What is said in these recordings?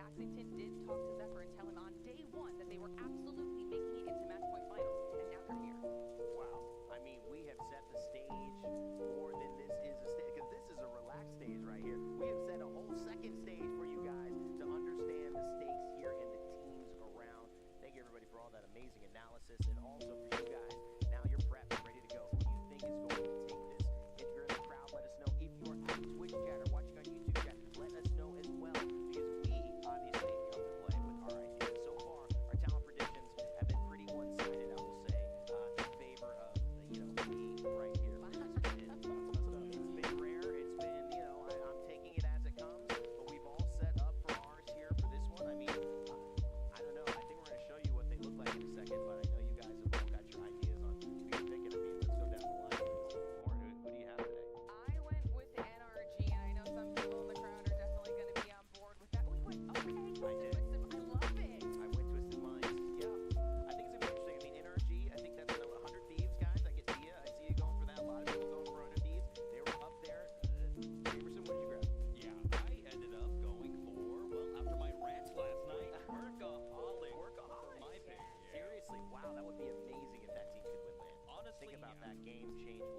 Saxington did talk to Zephyr and tell him on day one that they were absolutely making it into match point finals, and now they're here. Wow. I mean, we have set the stage more than this is a stage, because this is a relaxed stage right here. We have set a whole second stage for you guys to understand the stakes here and the teams around. Thank you, everybody, for all that amazing analysis, and also for you guys. Now you're prepped, ready to go. Who do you think is going to take this? If you're in the crowd, let us know. If you're at Twitch chat or watching on YouTube chat, let us know as well, because we obviously come to play with our ideas. So far, our talent predictions have been pretty one-sided, I will say, in favor of me right here. It's been rare. It's been, I'm taking it as it comes, but we've all set up for ours here for this one. I mean, I don't know. I think we're going to show you what they look like in a second, but I know you guys have all got your ideas on who you're thinking. I mean, let's go down the line. Lauren, who do you have today? I went with the NRG, and I know some people in the crowd are definitely going to be on board with that. We went, okay, Twisted. I love it. I went Twisted Minds. Yeah. I think it's going to be interesting. I mean, NRG, I think that's 100 Thieves, guys. I get Dia. I see you going for that. A lot of people going for 100 Thieves. They were up there. Jamerson, what did you grab? Yeah, I ended up going for, well, after my rants last night, Workaholic. Workaholic. My pick. Seriously, wow, that would be amazing if that team could win land. Honestly, Think about yeah. that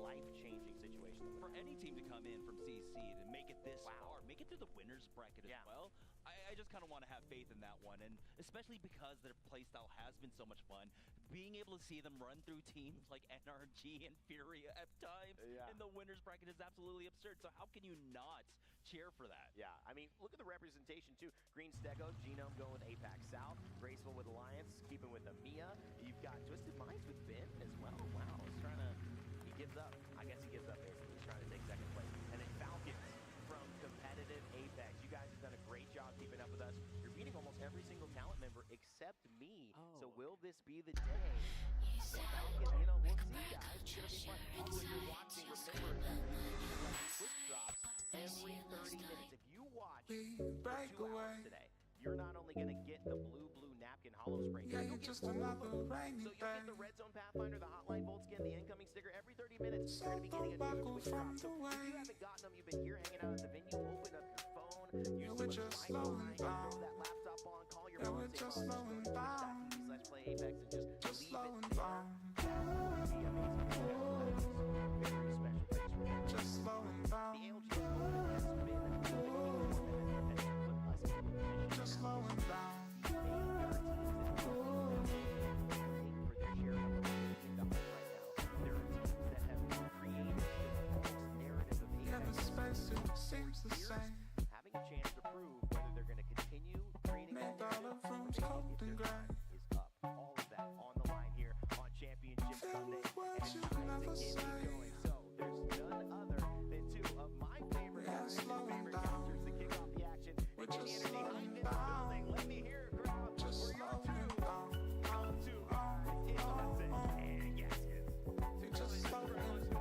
life-changing situation. For any team to come in from CC and make it this Wow. far, make it to the winners bracket Yeah. as well, I just kind of want to have faith in that one, and especially because their playstyle has been so much fun, being able to see them run through teams like NRG and Furia at times Yeah. in the winners bracket is absolutely absurd, so how can you not cheer for that? Yeah, I mean, look at the representation, too. Green Stego, Genome going with APAC South, Graceful with Alliance, keeping with Amia. You've got Twisted Minds with Ben as well. Wow, he's trying to, he gives up. I guess he gives up, basically. He's trying to take second place. And then Falcons from competitive Apex. You guys have done a great job keeping up with us. You're beating almost every single talent member except me. So will this be the day? Falcons, we'll see, guys. It's going to be fun. Also, if you're watching, remember that we do quick drops every 30 minutes. If you watch for 2 hours today, you're not only going to get the blue napkin hollow spray, you'll get so you'll get the Red Zone Pathfinder, the Hotline Volt skin, the incoming sticker. Every 30 minutes, you're going to be getting a new quick drop. So if you haven't gotten them, you've been here hanging out at the venue, open up your phone, use some Wi-Fi, throw that laptop on, call your mom, say, /play Apex, and just leave it there. That would be amazing. Very special place for me. The ALGS moment has been a little bit more than has put us in a position. Just slowing down. Seems the same. Having a chance to prove whether they're going to continue creating Made all of rooms cold and gray. is up. All of that on the line here on Championship Sunday. What And you it's time never to get say. me going. So there's none other than two of my favorite guys, slowing favorite down. counters to kick off the action. We're And get the just energy slowing hyped in the down. building. Let me hear it, crowd. Just For your slowing two down. go-to guys in Hudson and Gaskins. You're just slowing down.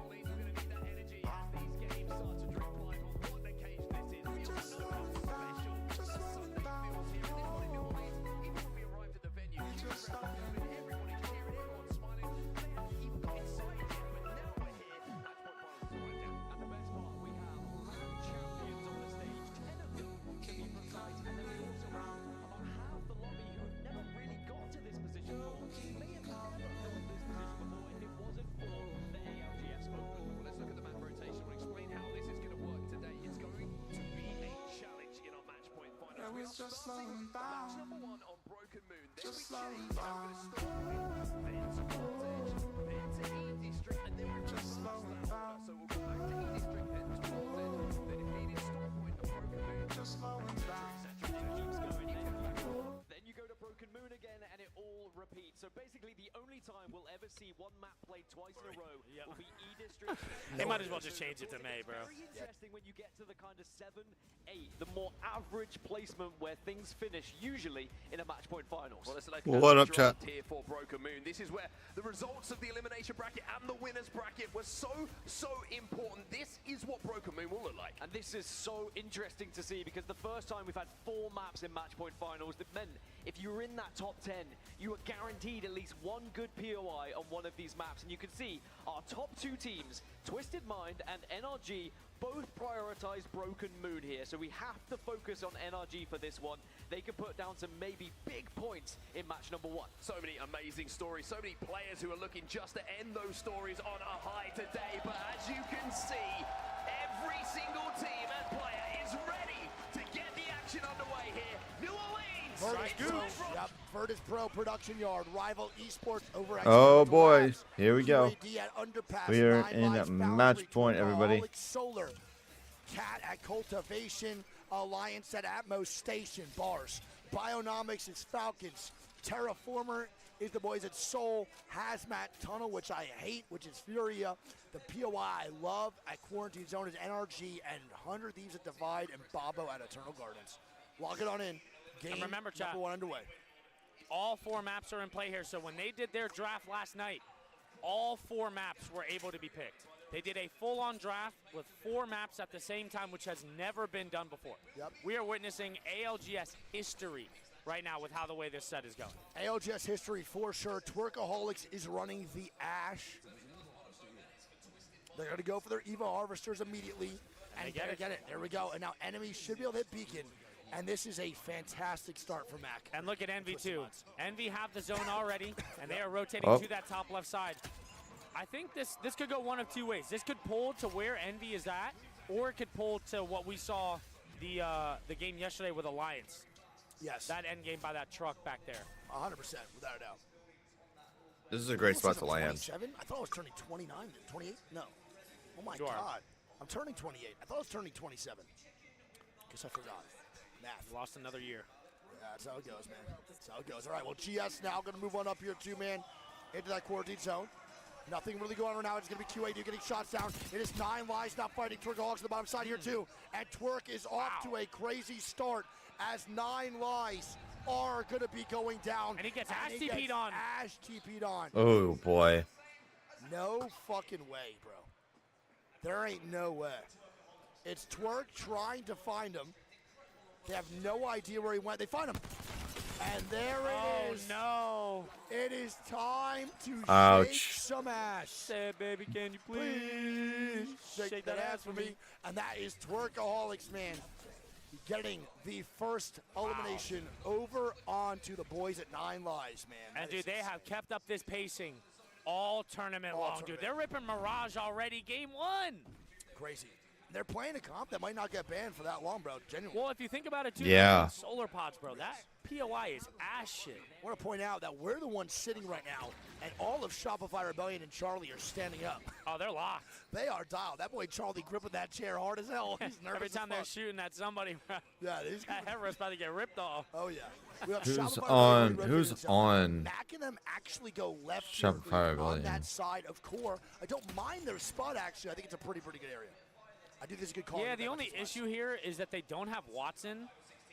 Just slowing down. Match number 1 on Broken Moon. Then Just we slowing change over to Stormwind, then to Voltage, then to Easy Street, and then we're Just slowing down. So we'll go back to Easy Street, then to Voltage, then if needed, Stormwind on Broken Moon. Just slowing down. Then you go to Broken Moon again, and it all repeats. So basically, the only time we'll ever see one map played twice in a row will be E-District. They might as well just change it to May, bro. Very interesting when you get to the kind of 7, 8, the more average placement where things finish usually in a match point finals. Well, it's like What up, chat? Here for Broken Moon. This is where the results of the elimination bracket and the winners bracket were so important. This is what Broken Moon will look like. And this is so interesting to see because the first time we've had 4 maps in match point finals that meant if you were in that top 10, you were guaranteed at least one good POI on one of these maps. And you can see our top 2 teams, Twisted Mind and NRG, both prioritize Broken Moon here, so we have to focus on NRG for this one. They can put down some maybe big points in match number 1. So many amazing stories, so many players who are looking just to end those stories on a high today. But as you can see, every single team and player is ready to get the action underway here. New Orleans! Yep, Virtus Pro Production Yard, rival esports over at Oh Capital boy, Labs. here we go. QAD at Underpass, We are 9 in Lives, match Foundry, point, everybody. Algs Solar, Cat at Cultivation, Alliance at Atmos Station, Bars. Bionomics is Falcons. Terraformer is the boys at Soul. Hazmat Tunnel, which I hate, which is Furia. The POI I love at Quarantine Zone is NRG, and 100 Thieves at Divide, and Bobo at Eternal Gardens. Lock it on in. Game And remember, chat, number 1 underway. all 4 maps are in play here. So when they did their draft last night, all 4 maps were able to be picked. They did a full-on draft with 4 maps at the same time, which has never been done before. Yep. We are witnessing ALGS history right now with how the way this set is going. ALGS history for sure. Twerkaholics is running the Ash. They're going to go for their EVA Harvesters immediately. And They get it. There we go. And now enemies should be able to hit Beacon. And this is a fantastic start for Mac. And look at Envy Twisted too. Minds. Envy have the zone already, and they are rotating Oh. to that top left side. I think this could go one of 2 ways. This could pull to where Envy is at, or it could pull to what we saw the game yesterday with Alliance. Yes, That end game by that truck back there. 100%, without a doubt. This is a great spot to land. 27? I thought I was turning 29, 28? No. Oh my You are. God. I'm turning 28. I thought I was turning 27. Guess I forgot. Math. Lost another year. Yeah, that's how it goes, man. That's how it goes. All right, well, GS now going to move on up here too, man, into that quarantine zone. Nothing really going on right now. It's going to be QAD getting shots down. It is 9 Lives not fighting. Twerkaholics on the bottom side here too. And Twerk is off to a crazy start as 9 Lives are going to be going down. And he gets Ash he TP'd gets on. Ash TP'd on. Oh boy. No fucking way, bro. There ain't no way. It's Twerk trying to find him. They have no idea where he went. They find him. And there it is. Oh no! It is time to Ouch. shake some ass. Say, baby, can you Please please shake that ass for me. And that is Twerkaholics, man. Getting the first elimination over onto the boys at 9 Lives, man. And That dude, is they have kept up this pacing all tournament All long, tournament. dude. They're ripping Mirage already, game 1. crazy. They're playing a comp that might not get banned for that long, bro. Genuinely. Well, if you think about it, too, Yeah. they're doing solar pods, bro. That POI is ass shit. I want to point out that we're the ones sitting right now, and all of Shopify Rebellion and Charlie are standing up. Oh, they're locked. They are dialed. That boy Charlie gripping that chair hard as hell. He's nervous. Every time as they're fuck. shooting at somebody, Yeah, he's that head rush about to get ripped off. Oh yeah. We have Who's Shopify on- Rebellion who's rotating on Mac and them actually go left Shopify here on Rebellion? that side of core. I don't mind their spot actually. I think it's a pretty good area. I do think it's a good call. Yeah, the only issue here is that they don't have Watson,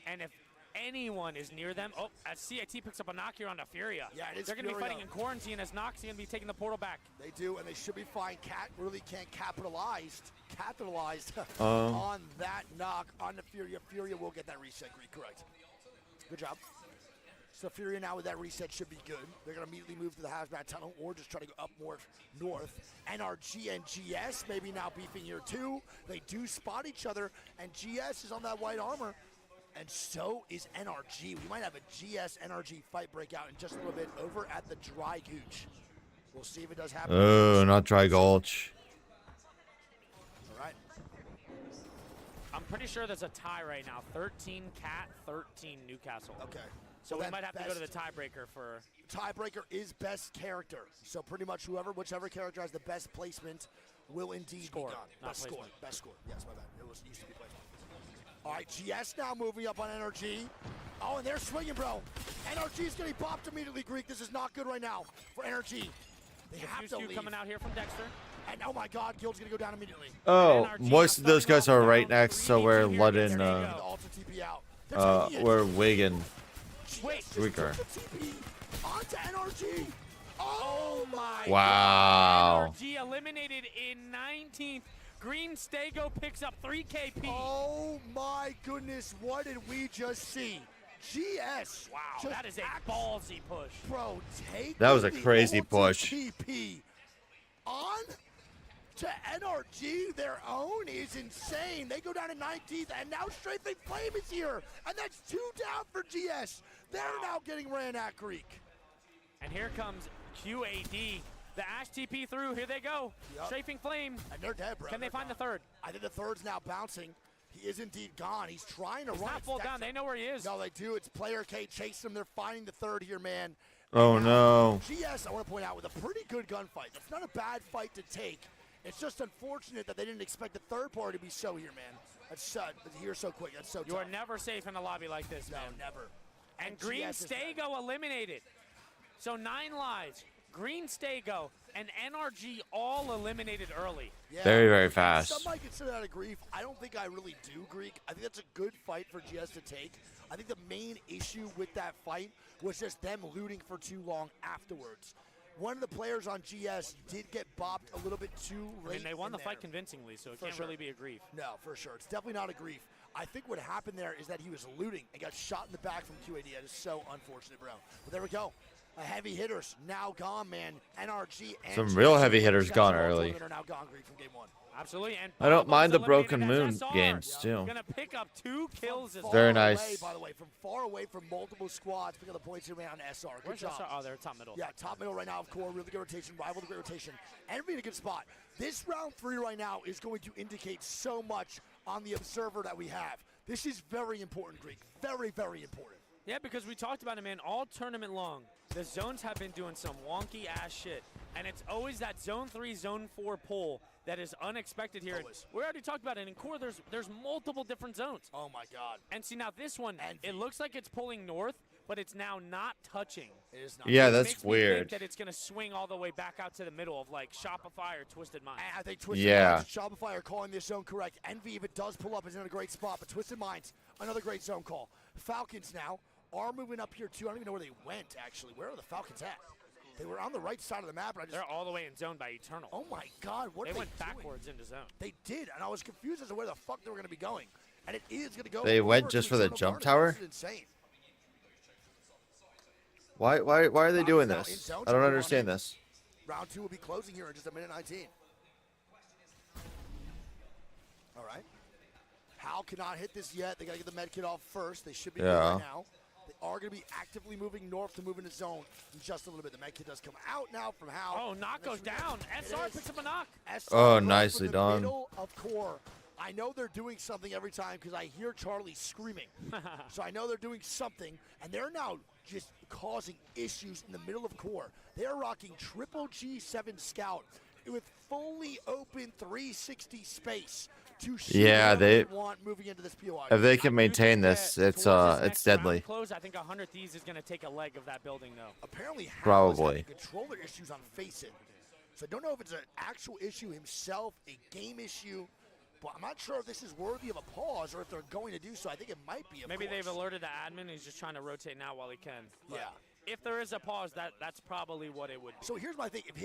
and if anyone is near them, oh, as CIT picks up a knock here on the Furia. Yeah, it is They're going to be Furia. fighting in quarantine as Nox is going to be taking the portal back. They do, and they should be fine. Cat really can't capitalize on that knock on the Furia. Furia will get that reset, correct. Good job. So Furia now with that reset should be good. They're going to immediately move to the Hazmat Tunnel or just try to go up more north. NRG and GS maybe now beefing here too. They do spot each other, and GS is on that white armor, and so is NRG. We might have a GS-NRG fight break out in just a little bit over at the Dry Gooch. We'll see if it does happen. Oh, not Dry Gulch. All right. I'm pretty sure there's a tie right now. 13 Cat, 13 Newcastle. Okay. So Well, we then might have to go to the best- tiebreaker for... Tiebreaker is best character. So pretty much whichever character has the best placement will indeed Score, be gone. not Best score. placement. Best score. Yes, my bad. It used to be placement. All right, GS now moving up on NRG. Oh, and they're swinging, bro. NRG's getting bopped immediately, Greek. This is not good right now for NRG. They have to Fuse leave. coming out here from Dexter. And oh my God, Guild's gonna go down immediately. Oh, NRG most of those guys are right down, next, so we're 3v2 here letting against The Diego. Alta TP out. They're taking it. we're wigging. Wait, GS weaker. just took the TP onto NRG. Oh my Wow. NRG eliminated in 19th. Green Stego picks up 3 KP. Oh my goodness, what did we just see? GS. Wow, just that is a ballsy push. Bro, take That was a the crazy ultimate push. TP on to NRG, their own, is insane. They go down to 19th, and now Strafing Flame is here. And that's 2 down for GS. They're now getting ran at Greek. And here comes QAD. The Ash TP through. Here they go. Yep. Strafing Flame. And they're dead, bro. Can they find the third? I think the third's now bouncing. He is indeed gone. He's trying to He's run. not full down. They know where he is. No, they do. It's player K chasing them. They're finding the third here, man. Oh, And no. GS, I want to point out, with a pretty good gunfight. That's not a bad fight to take. It's just unfortunate that they didn't expect the third party to be so here, man. That's here so quick. That's so You tough. are never safe in a lobby like this, No, man. never. And Green GS is dead. Stego eliminated. So 9 lives. Green Stego and NRG all eliminated early. Yeah. Very, very fast. Some might consider that a grief. I don't think I really do, Greek. I think that's a good fight for GS to take. I think the main issue with that fight was just them looting for too long afterwards. One of the players on GS did get bopped a little bit too late. I mean, they won in the there. fight convincingly, so it For can't sure. really be a grief. No, for sure. It's definitely not a grief. I think what happened there is that he was looting and got shot in the back from QAD. That is so unfortunate, bro. But there we go. Heavy hitters now gone, man. NRG and Some GS real heavy hitters got gone some early. that are now gone, Greek, from game 1. Absolutely. And I don't Bobo's mind the eliminated Broken as Moon SR. games, too. Gonna pick up 2 kills as Far Very well. away, nice. by the way, from far away from multiple squads, pick up the points here, man, on SR. Good Where's job. SR? Oh, they're top middle. Yeah, top middle right now of core, really good rotation, rival the great rotation. Envy in a good spot. This round 3 right now is going to indicate so much on the observer that we have. This is very important, Greek. Very, very important. Yeah, because we talked about it, man, all tournament long. The zones have been doing some wonky ass shit. And it's always that zone 3, zone 4 pull that is unexpected here. Always. We already talked about it. In core, there's multiple different zones. Oh my God. And see, now this one, Envy. it looks like it's pulling north, but it's now not touching. It is not. Yeah, It that's makes me think weird. that it's going to swing all the way back out to the middle of like Shopify or Twisted Mind. And I think Twisted Yeah. Minds and Shopify are calling this zone correct. Envy, if it does pull up, is in a great spot. But Twisted Minds, another great zone call. Falcons now are moving up here too. I don't even know where they went, actually. Where are the Falcons at? They were on the right side of the map, and I just... They're all the way in zone by Eternal. Oh my God, what They are went they doing? backwards into zone. They did, and I was confused as to where the fuck they were going to be going. And it is going to go... They went over just to for the Eternal jump Garden. tower? This is insane. Why are they doing Now in this? zone, I don't so understand this. Round 2 will be closing here in just a minute 19. All right. Hal cannot hit this yet. They got to get the med kit off first. They should be good Yeah. right now. They are going to be actively moving north to move into zone in just a little bit. The med kit does come out now from Hal. Oh, knock goes down. It SR is. picks up a knock. SR Oh, right nicely from the done. Middle of core. I know they're doing something every time because I hear Charlie screaming. So I know they're doing something, and they're now just causing issues in the middle of core. They're rocking triple G7 Scout with fully open 360 space to shoot Yeah, whatever they- want moving into this POI. If they I can do maintain think this, that it's towards this it's next round deadly. Close, I think 100 Thieves is going to take a leg of that building, though. Apparently, Hal is Probably. having controller issues on Face It. So I don't know if it's an actual issue himself, a game issue, but I'm not sure if this is worthy of a pause or if they're going to do so. I think it might be. Maybe they've alerted the admin. He's just trying to rotate now while he can. But Yeah. if there is a pause, that's probably what it would be. So here's my thing: if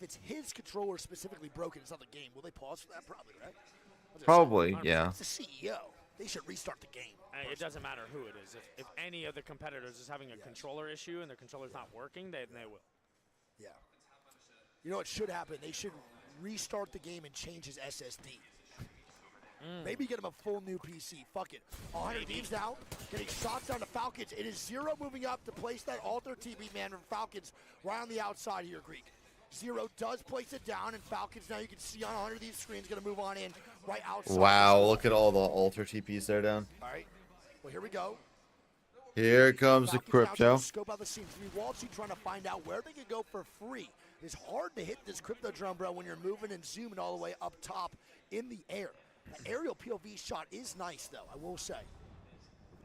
it's his controller specifically broken, it's not the game. Will they pause for that? Probably, right? I was gonna Probably, say, yeah. It's the CEO. They should restart the game. It doesn't matter who it is. If any of the competitors is having a controller issue and their controller's not working, then they will. Yeah. You know what should happen? They should restart the game and change his SSD. Maybe get him a full new PC. Fuck it. 100 Thieves now, getting shots down to Falcons. It is Zero moving up to place that alter TV man from Falcons right on the outside here, Greek. Zero does place it down, and Falcons now you can see on 100 Thieves screen is going to move on in right outside. Wow, look at all the altar TPs there down. All right. Well, here we go. Here comes the Falcons now trying crypto. to scope out the scene. Walshy trying to find out where they can go for free. It's hard to hit this crypto drum, bro, when you're moving and zooming all the way up top in the air. The aerial POV shot is nice, though, I will say.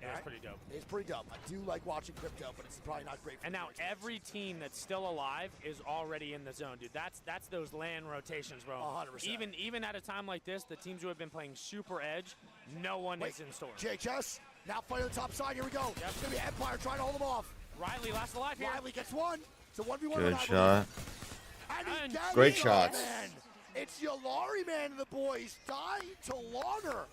Yeah, it's pretty dope. It's pretty dope. I do like watching crypto, but it's probably not great for And the now experience. every team that's still alive is already in the zone, dude. That's those land rotations, bro. 100%. Even at a time like this, the teams who have been playing super edge, no one is in store. JHS now fighting on the top side. Here we go. It's going to be Empire trying to hold them off. Riley last alive here. Riley gets one. It's a 1v1. Good I shot. believe. And he And gets Great it, shots. man. It's Yolari, man, and the boys dying to Lauder.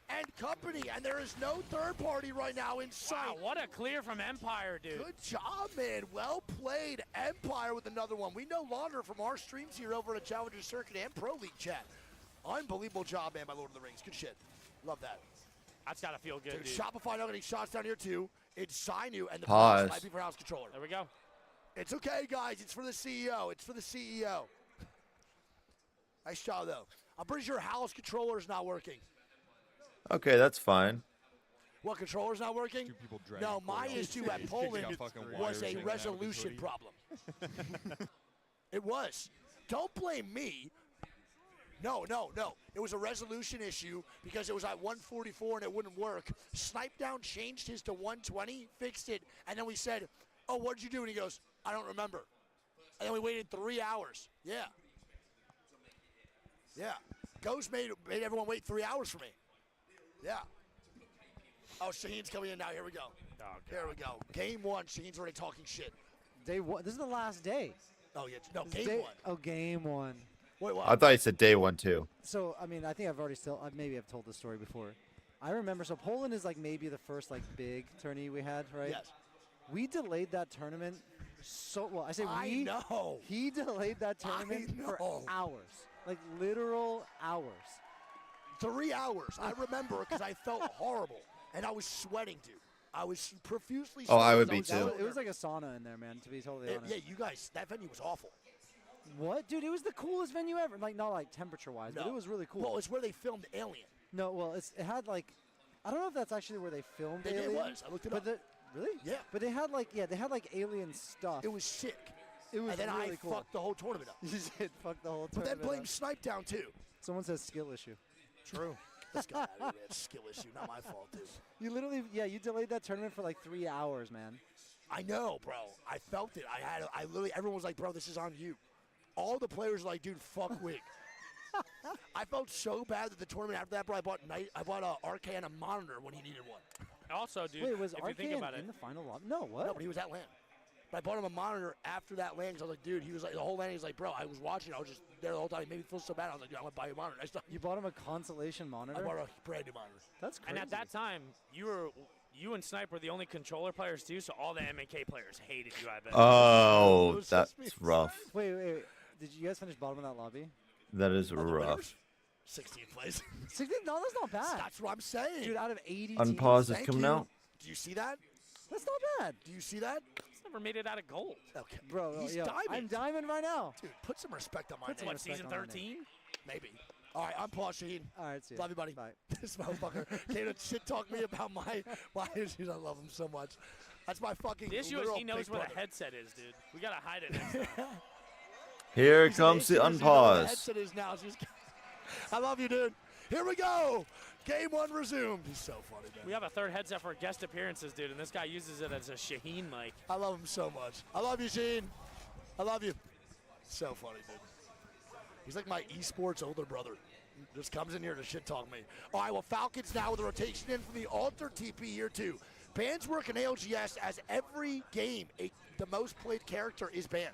and company, and there is no third party right now in sight. Wow, what a clear from Empire, dude. Good job, man. Well played. Empire with another one. We know Lauder from our streams here over at Challenger Circuit and Pro League chat. Unbelievable job, man, by Lord of the Rings. Good shit. Love that. That's got to feel good, dude. Shopify now getting shots down here, too. It's Zainu, and the Pause. might be for House Controller. There we go. It's okay, guys. It's for the CEO. It's for the CEO. Nice job, though. I'm pretty sure House Controller is not working. Okay, that's fine. What, controller's not working? No, my issue at Poland was a resolution problem. It was. Don't blame me. No. It was a resolution issue because it was at 144 and it wouldn't work. Snipedown changed his to 120, fixed it, and then we said, oh, what'd you do? And he goes, I don't remember. And then we waited 3 hours. Yeah. Ghost made everyone wait 3 hours for me. Yeah. Oh, Shaheen's coming in now. Here we go. Here we go. Game 1. Shaheen's already talking shit. Day 1. This is the last day. Oh, yeah. No, This is game day- 1. Oh, game 1. Wait, what? I thought you said day 1 too. So, I mean, I think I've already maybe I've told this story before. I remember, so Poland is like maybe the first like big tourney we had, right? Yes. We delayed that tournament I say I we. know. He delayed that tournament for know. hours. Like literal hours. 3 hours. I remember because I felt horrible. And I was sweating, dude. I was profusely sweating. Oh, I would because be was too. so It was nervous. like a sauna in there, man, to be totally honest. Yeah, you guys, that venue was awful. What? Dude, it was the coolest venue ever. Like, not like temperature-wise, but No. it was really cool. Well, it's where they filmed Alien. No, well, it had like, I don't know if that's actually where they filmed It Alien. was. I looked it but up. Really? Yeah. But they had like, they had like Alien stuff. It was sick. It was And then really I cool. fucked the whole tournament up. You did fuck the whole But then tournament blame up. Snipe down, too. Someone says skill issue. True. This guy out of here, man. Skill issue. Not my fault, dude. You literally, you delayed that tournament for like 3 hours, man. I know, bro. I felt it. I literally, everyone was like, bro, this is on you. All the players were like, dude, fuck Wig. I felt so bad that the tournament after that, bro, I bought RK and a monitor when he needed one. Also, dude, Wait, was if you think Arcane about it, in the final lobby? No, what? No, but he was at LAN. But I bought him a monitor after that LAN because I was like, dude, he was like, the whole LAN, he's like, bro, I was watching. I was just there the whole time. He made me feel so bad. I was like, dude, I'm going to buy you a monitor. You bought him a consolation I monitor? bought a brand new monitor. That's crazy. and at that time, you and Snipe were the only controller players too, so all the MK players hated you, I bet. Oh, It was that's just me. rough. Wait. Did you guys finish bottom of that lobby? That is Oh, the rough. winners? 16th place. 16? No, that's not bad. That's what I'm saying. Dude, out of 80 Unpause teams, is Thank coming you. out. Do you see that? that's not bad. Do you see that? He's never made it out of gold. Okay. Bro, He's yo, diamond. I'm diamond right now. Dude, put some respect on my Put some name. What, respect season on my name. 13? Maybe. All right, I'm Paul Shaheen. All right, see ya. Love you, buddy. Bye. This motherfucker came to shit talk me about my issues. I love him so much. That's my fucking The issue is literal he knows big where brother. the headset is, dude. We gotta hide it next time. Here He's an comes the issue, you know where the unpause. headset is now. Just- I love you, dude. Here we go. Game 1 resumed. He's so funny, man. We have a third headset for guest appearances, dude, and this guy uses it as a Shaheen mic. I love him so much. I love you, Sheen. I love you. So funny, dude. He's like my esports older brother. Just comes in here to shit talk me. All right, well, Falcons now with a rotation in from the Alter TP here, too. Bans work in ALGS as every game the most played character is banned.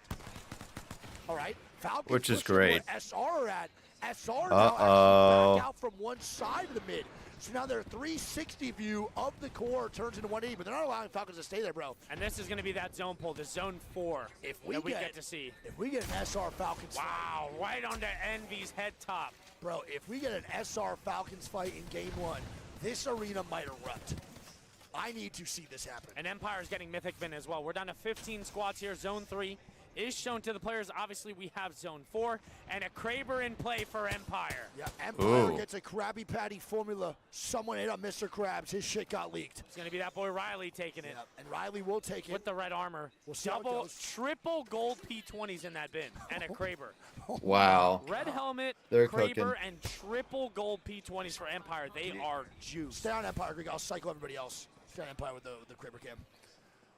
All right? Falcons Which is pushing great. where SR are at. SR now Uh-oh. actually back out from one side of the mid. So now their 360 view of the core turns into 180, but they're not allowing Falcons to stay there, bro. And this is gonna be that zone pull, the zone 4 If we that we get- get to see. If we get an SR Falcons Wow, right onto Envy's head top. bro, if we get an SR Falcons fight in game 1, this arena might erupt. I need to see this happen. And Empire's getting Mythic Bin as well. We're down to 15 squads here. Zone 3 is shown to the players. Obviously, we have Zone 4 and a Kraber in play for Empire. Yeah, Empire Ooh. gets a Krabby Patty formula. Someone hit up Mr. Krabs. His shit got leaked. It's going to be that boy Riley taking it Yeah, and Riley will take it. with the red armor. We'll see how it Double, goes. triple gold P20s in that bin and a Kraber. Wow. Red helmet, They're Kraber, cooking. and triple gold P20s for Empire. They are juiced. Stay on Empire, Greg. I'll cycle everybody else. Stay on Empire with the Kraber cam.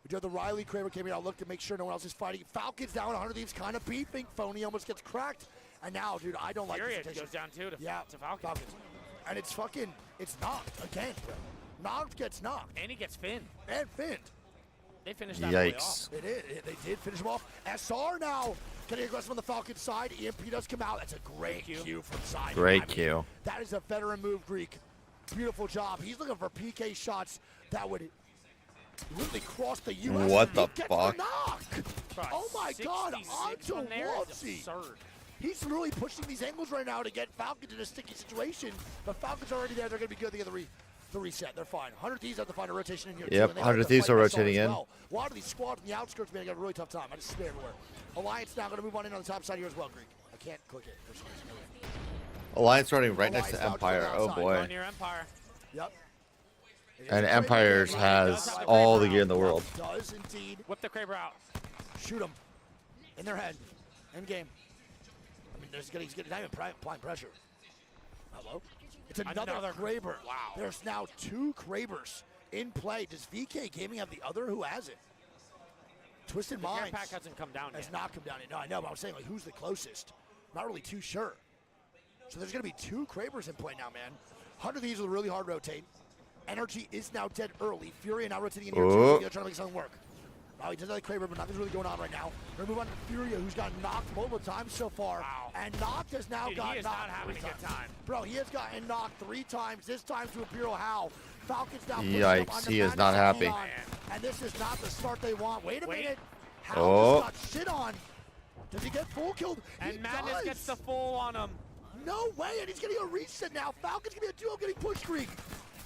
We do have the Riley Kraber cam here. I'll look to make sure no one else is fighting. Falcons down 100 Thieves, kind of beefing. Phony almost gets cracked. And now, dude, I don't like Fury this rotation. goes down too to, Yeah, to Falcons. And it's fucking, it's knocked again, bro. Knocked gets knocked. And he gets Finn. And Finn. They finished that boy off. Yikes. They did finish him off. SR now getting aggressive on the Falcons side. EMP does come out. That's a great Q. Q from side. Great I mean, Q. That is a veteran move, Greek. Beautiful job. He's looking for PK shots that would literally cross the U.S. What and the he gets fuck? knock. Bro, Oh my God, 66 onto from there is Waltzy. absurd. He's really pushing these angles right now to get Falcons in a sticky situation, but Falcons are already there. They're going to be good. They get the reset. They're fine. 100 Thieves have to find a rotation in here. Yep, too, and they 100 have to Thieves fight are SR rotating as in. well. A lot of these squads on the outskirts, man, got a really tough time. I just spit everywhere. Alliance now going to move on in on the top side here as well, Greek. I can't click it for some reason. Alliance running right next Alliance to now Empire. going Oh outside. boy. On your Empire. Yep. It is And a great Empires game. has Does have all the Kraber gear in the out. world. Does indeed. Whip the Kraber out. Shoot him in their head. End game. I mean, he's getting not even applying pressure. Hello? It's another Kraber. Wow. There's now 2 Krabers in play. Does VK Gaming have the other? Who has it? Twisted The care Minds pack hasn't come down has yet. not come down yet. No, I know, but I was saying, like, who's the closest? Not really too sure. So there's going to be 2 Krabers in play now, man. 100 of these will really hard rotate. Energy is now dead early. Fury now rotating in here, too. They're trying to make something work. Now he does like Kraber, but nothing's really going on right now. We're going to move on to Furia, who's got knocked multiple times so far. Wow. And knocked has now Dude, got he is knocked not having 3 a good times. time. Bro, he has gotten knocked 3 times, this time to Imperial How. Falcons now pushing Yikes, up onto he is Madness not and happy. Neon. And this is not the start they want. Wait a Wait. minute. How Oh. just got shit on. Does he get full killed? And He Madness does. gets the full on him. No way, and he's getting a reset now. Falcons gonna be a duo getting push streak.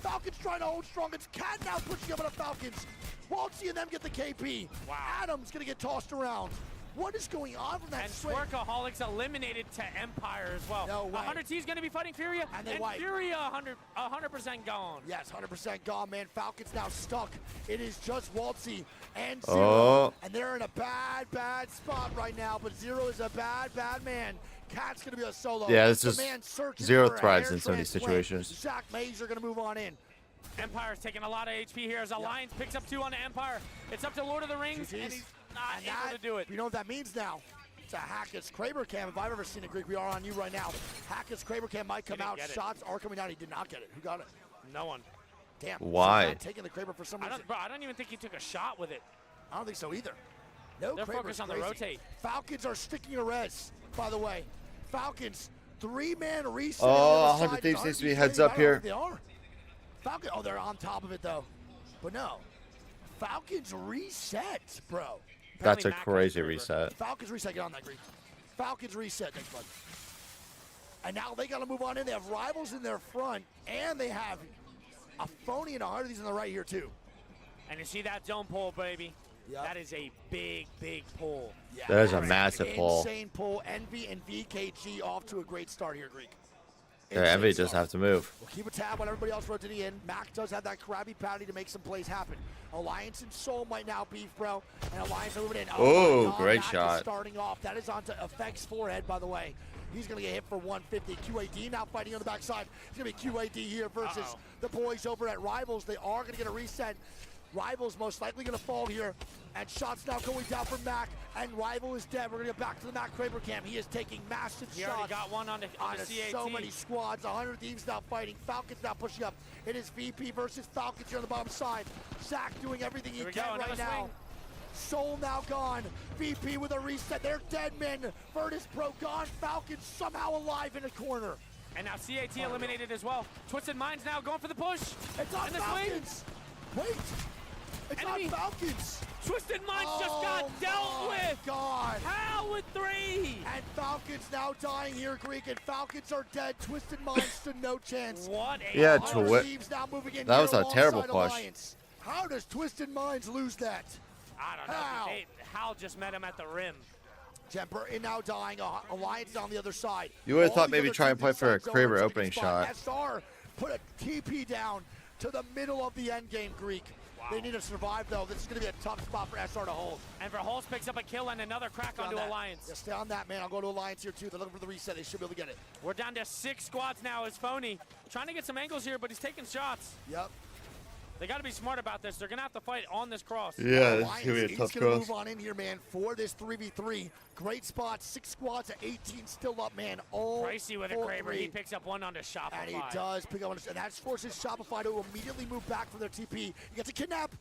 Falcons trying to hold strong. It's Cat now pushing up on the Falcons. Waltzy and them get the KP. Wow. Adam's gonna get tossed around. What is going on from that And swing? Swerkaholics eliminated to Empire as well. No way. 100 T's going to be fighting Furia. And they wipe. Furia 100% gone. Yes, 100% gone, man. Falcons now stuck. It is just Waltzy and Zero. Oh. And they're in a bad spot right now. But Zero is a bad man. Cat's going to be a solo. Yeah, this The is man searching Zero for a thrives hair in some of these transplant. situations. Zach Mays are going to move on in. Empire's taking a lot of HP here as Alliance picks up 2 on the Empire. It's up to Lord of the Rings, and he's not And able that, to do it. You know what that means now? It's a Hackett's Kraber cam. If I've ever seen a Greek, we are on you right now. Hackett's Kraber cam might come didn't out. get it. Shots are coming out. He did not get it. Who got it? No one. Damn. Why? He's not taking the Kraber for some reason. I don't even think he took a shot with it. I don't think so either. No, They're Kraber's focused on the crazy. rotate. Falcons are sticking to res, by the way. Falcons, 3-man reset. Oh, on the other 100 side. Thieves 100 needs to be Thieves heads waiting. up I don't know here. if they are. Falcon, oh, they're on top of it, though. But no. Falcons reset, bro. That's a Apparently Mac crazy has Kraber. reset. Falcons reset. Get on that, Greek. Falcons reset. Thanks, bud. And now they got to move on in. They have rivals in their front, and they have a phony and 100 of these on the right here, too. And you see that zone pull, baby? Yep. That is a big pull. Yeah, That is a that's massive an pull. Insane pull. Envy and VKG off to a great start here, Greek. Yeah, Insane Envy does start. have to move. We'll keep a tab on everybody else rotating in. Mac does have that Krabby Patty to make some plays happen. Alliance and Soul might now beef, bro. And Alliance are moving in. Oh, my God, great Mac is shot. starting off. That is onto Effect's forehead, by the way. He's going to get hit for 150. QAD now fighting on the backside. It's going to be QAD here versus the boys over at Rivals. They are going to get a reset. Rivals most likely going to fall here. And shots now going down from Mac. And Rival is dead. We're going to get back to the Mac Kraber cam. He is taking massive He shots. already got one on the CAT. So many squads. 100 Thieves now fighting. Falcons now pushing up. It is VP versus Falcons here on the bottom side. Zach doing everything he Here we can go, right another now. swing. Soul now gone. VP with a reset. They're dead men. Virtus Pro gone. Falcons somehow alive in a corner. And now CAT eliminated as well. Twisted Minds now going for the push. It's on And the swing. Falcons. Wait. It's Enemy. on Falcons. Twisted Minds just Oh got dealt my with. God. How with 3? And Falcons now dying here, Greek. And Falcons are dead. Twisted Minds stood no chance. What a Yeah, hard- Twi- Thieves now moving in That here was a terrible alongside push. Alliance. How does Twisted Minds lose that? I don't know. How? Hal just met him at the rim. Jemper now dying. Alliance on the other side. You would've All thought the maybe other try and teams play for a inside zone Kraber are taking opening spot. shot. SR put a TP down to the middle of the end game, Greek. They need to survive, though. This is going to be a tough spot for SR to hold. And Verholz picks up a kill and another crack Stay on onto that. Alliance. Yeah, stay on that, man. I'll go to Alliance here, too. They're looking for the reset. They should be able to get it. We're down to 6 squads now as Phony. Trying to get some angles here, but he's taking shots. Yep. They got to be smart about this. They're going to have to fight on this cross. Yeah, this is Alliance, gonna be a he's tough gonna cross. move on in here, man, for this 3v3. Great spot. 6 squads at 18 still up, man. All Pricey with a for Kraber. three. He picks up one onto Shopify. And he does pick up, and that forces Shopify to immediately move back from their TP. He gets a kidnap.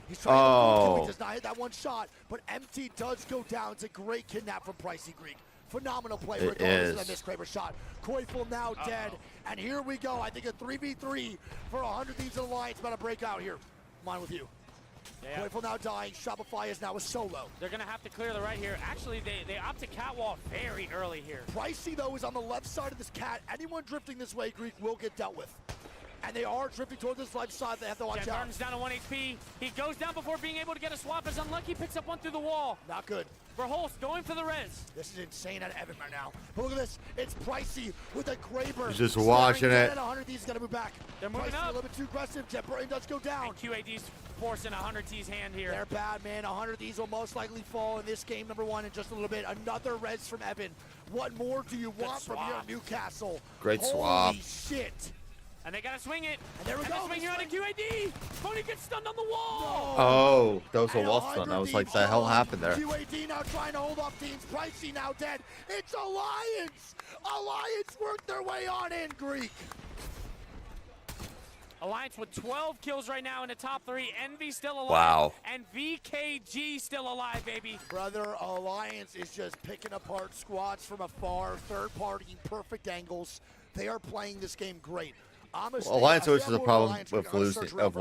He's trying to Oh. He does not hit that one shot, but MT does go down. It's a great kidnap from Pricey Greek. Phenomenal play, It regardless of is. that missed Kraber shot. Koifel now dead, and here we go. I think a 3v3 for 100 Thieves Alliance about to break out here. Mine with you. Yeah. Koifel now dying. Shopify is now a solo. They're going to have to clear the right here. Actually, they opt to catwalk very early here. Pricey, though, is on the left side of this cat. Anyone drifting this way, Greek, will get dealt with. And they are drifting towards this left side. They have to watch Jeff out. Martin's down to 1 HP. He goes down before being able to get a swap. Is unlucky, picks up one through the wall. Not good. Verholst going for the res. This is insane out of Evan right now. But look at this. It's Pricey with a Kraber. He's just Staring watching dead it. At 100 Thieves got to move back. They're moving Pricey up. a little bit too aggressive. Jeff Burton does go down. And QAD's forcing 100 T's hand here. They're bad, man. 100 Thieves will most likely fall in this game number 1 in just a little bit. Another res from Evan. What more do you want from here at Newcastle? Great Holy swap. shit. And they got to swing it. And there we go. They swing here on a QAD. Tony gets stunned on the wall. Oh, that was a And wall 100 stun. I was Thieves like, the hell on. happened there? QAD now trying to hold off teams. Pricey now dead. It's Alliance. Alliance worked their way on in, Greek. Alliance with 12 kills right now in the top 3. Envy still alive. Wow. And VKG still alive, baby. Brother, Alliance is just picking apart squads from afar, third party, perfect angles. They are playing this game great. Well, Alliance always has a problem with losing, of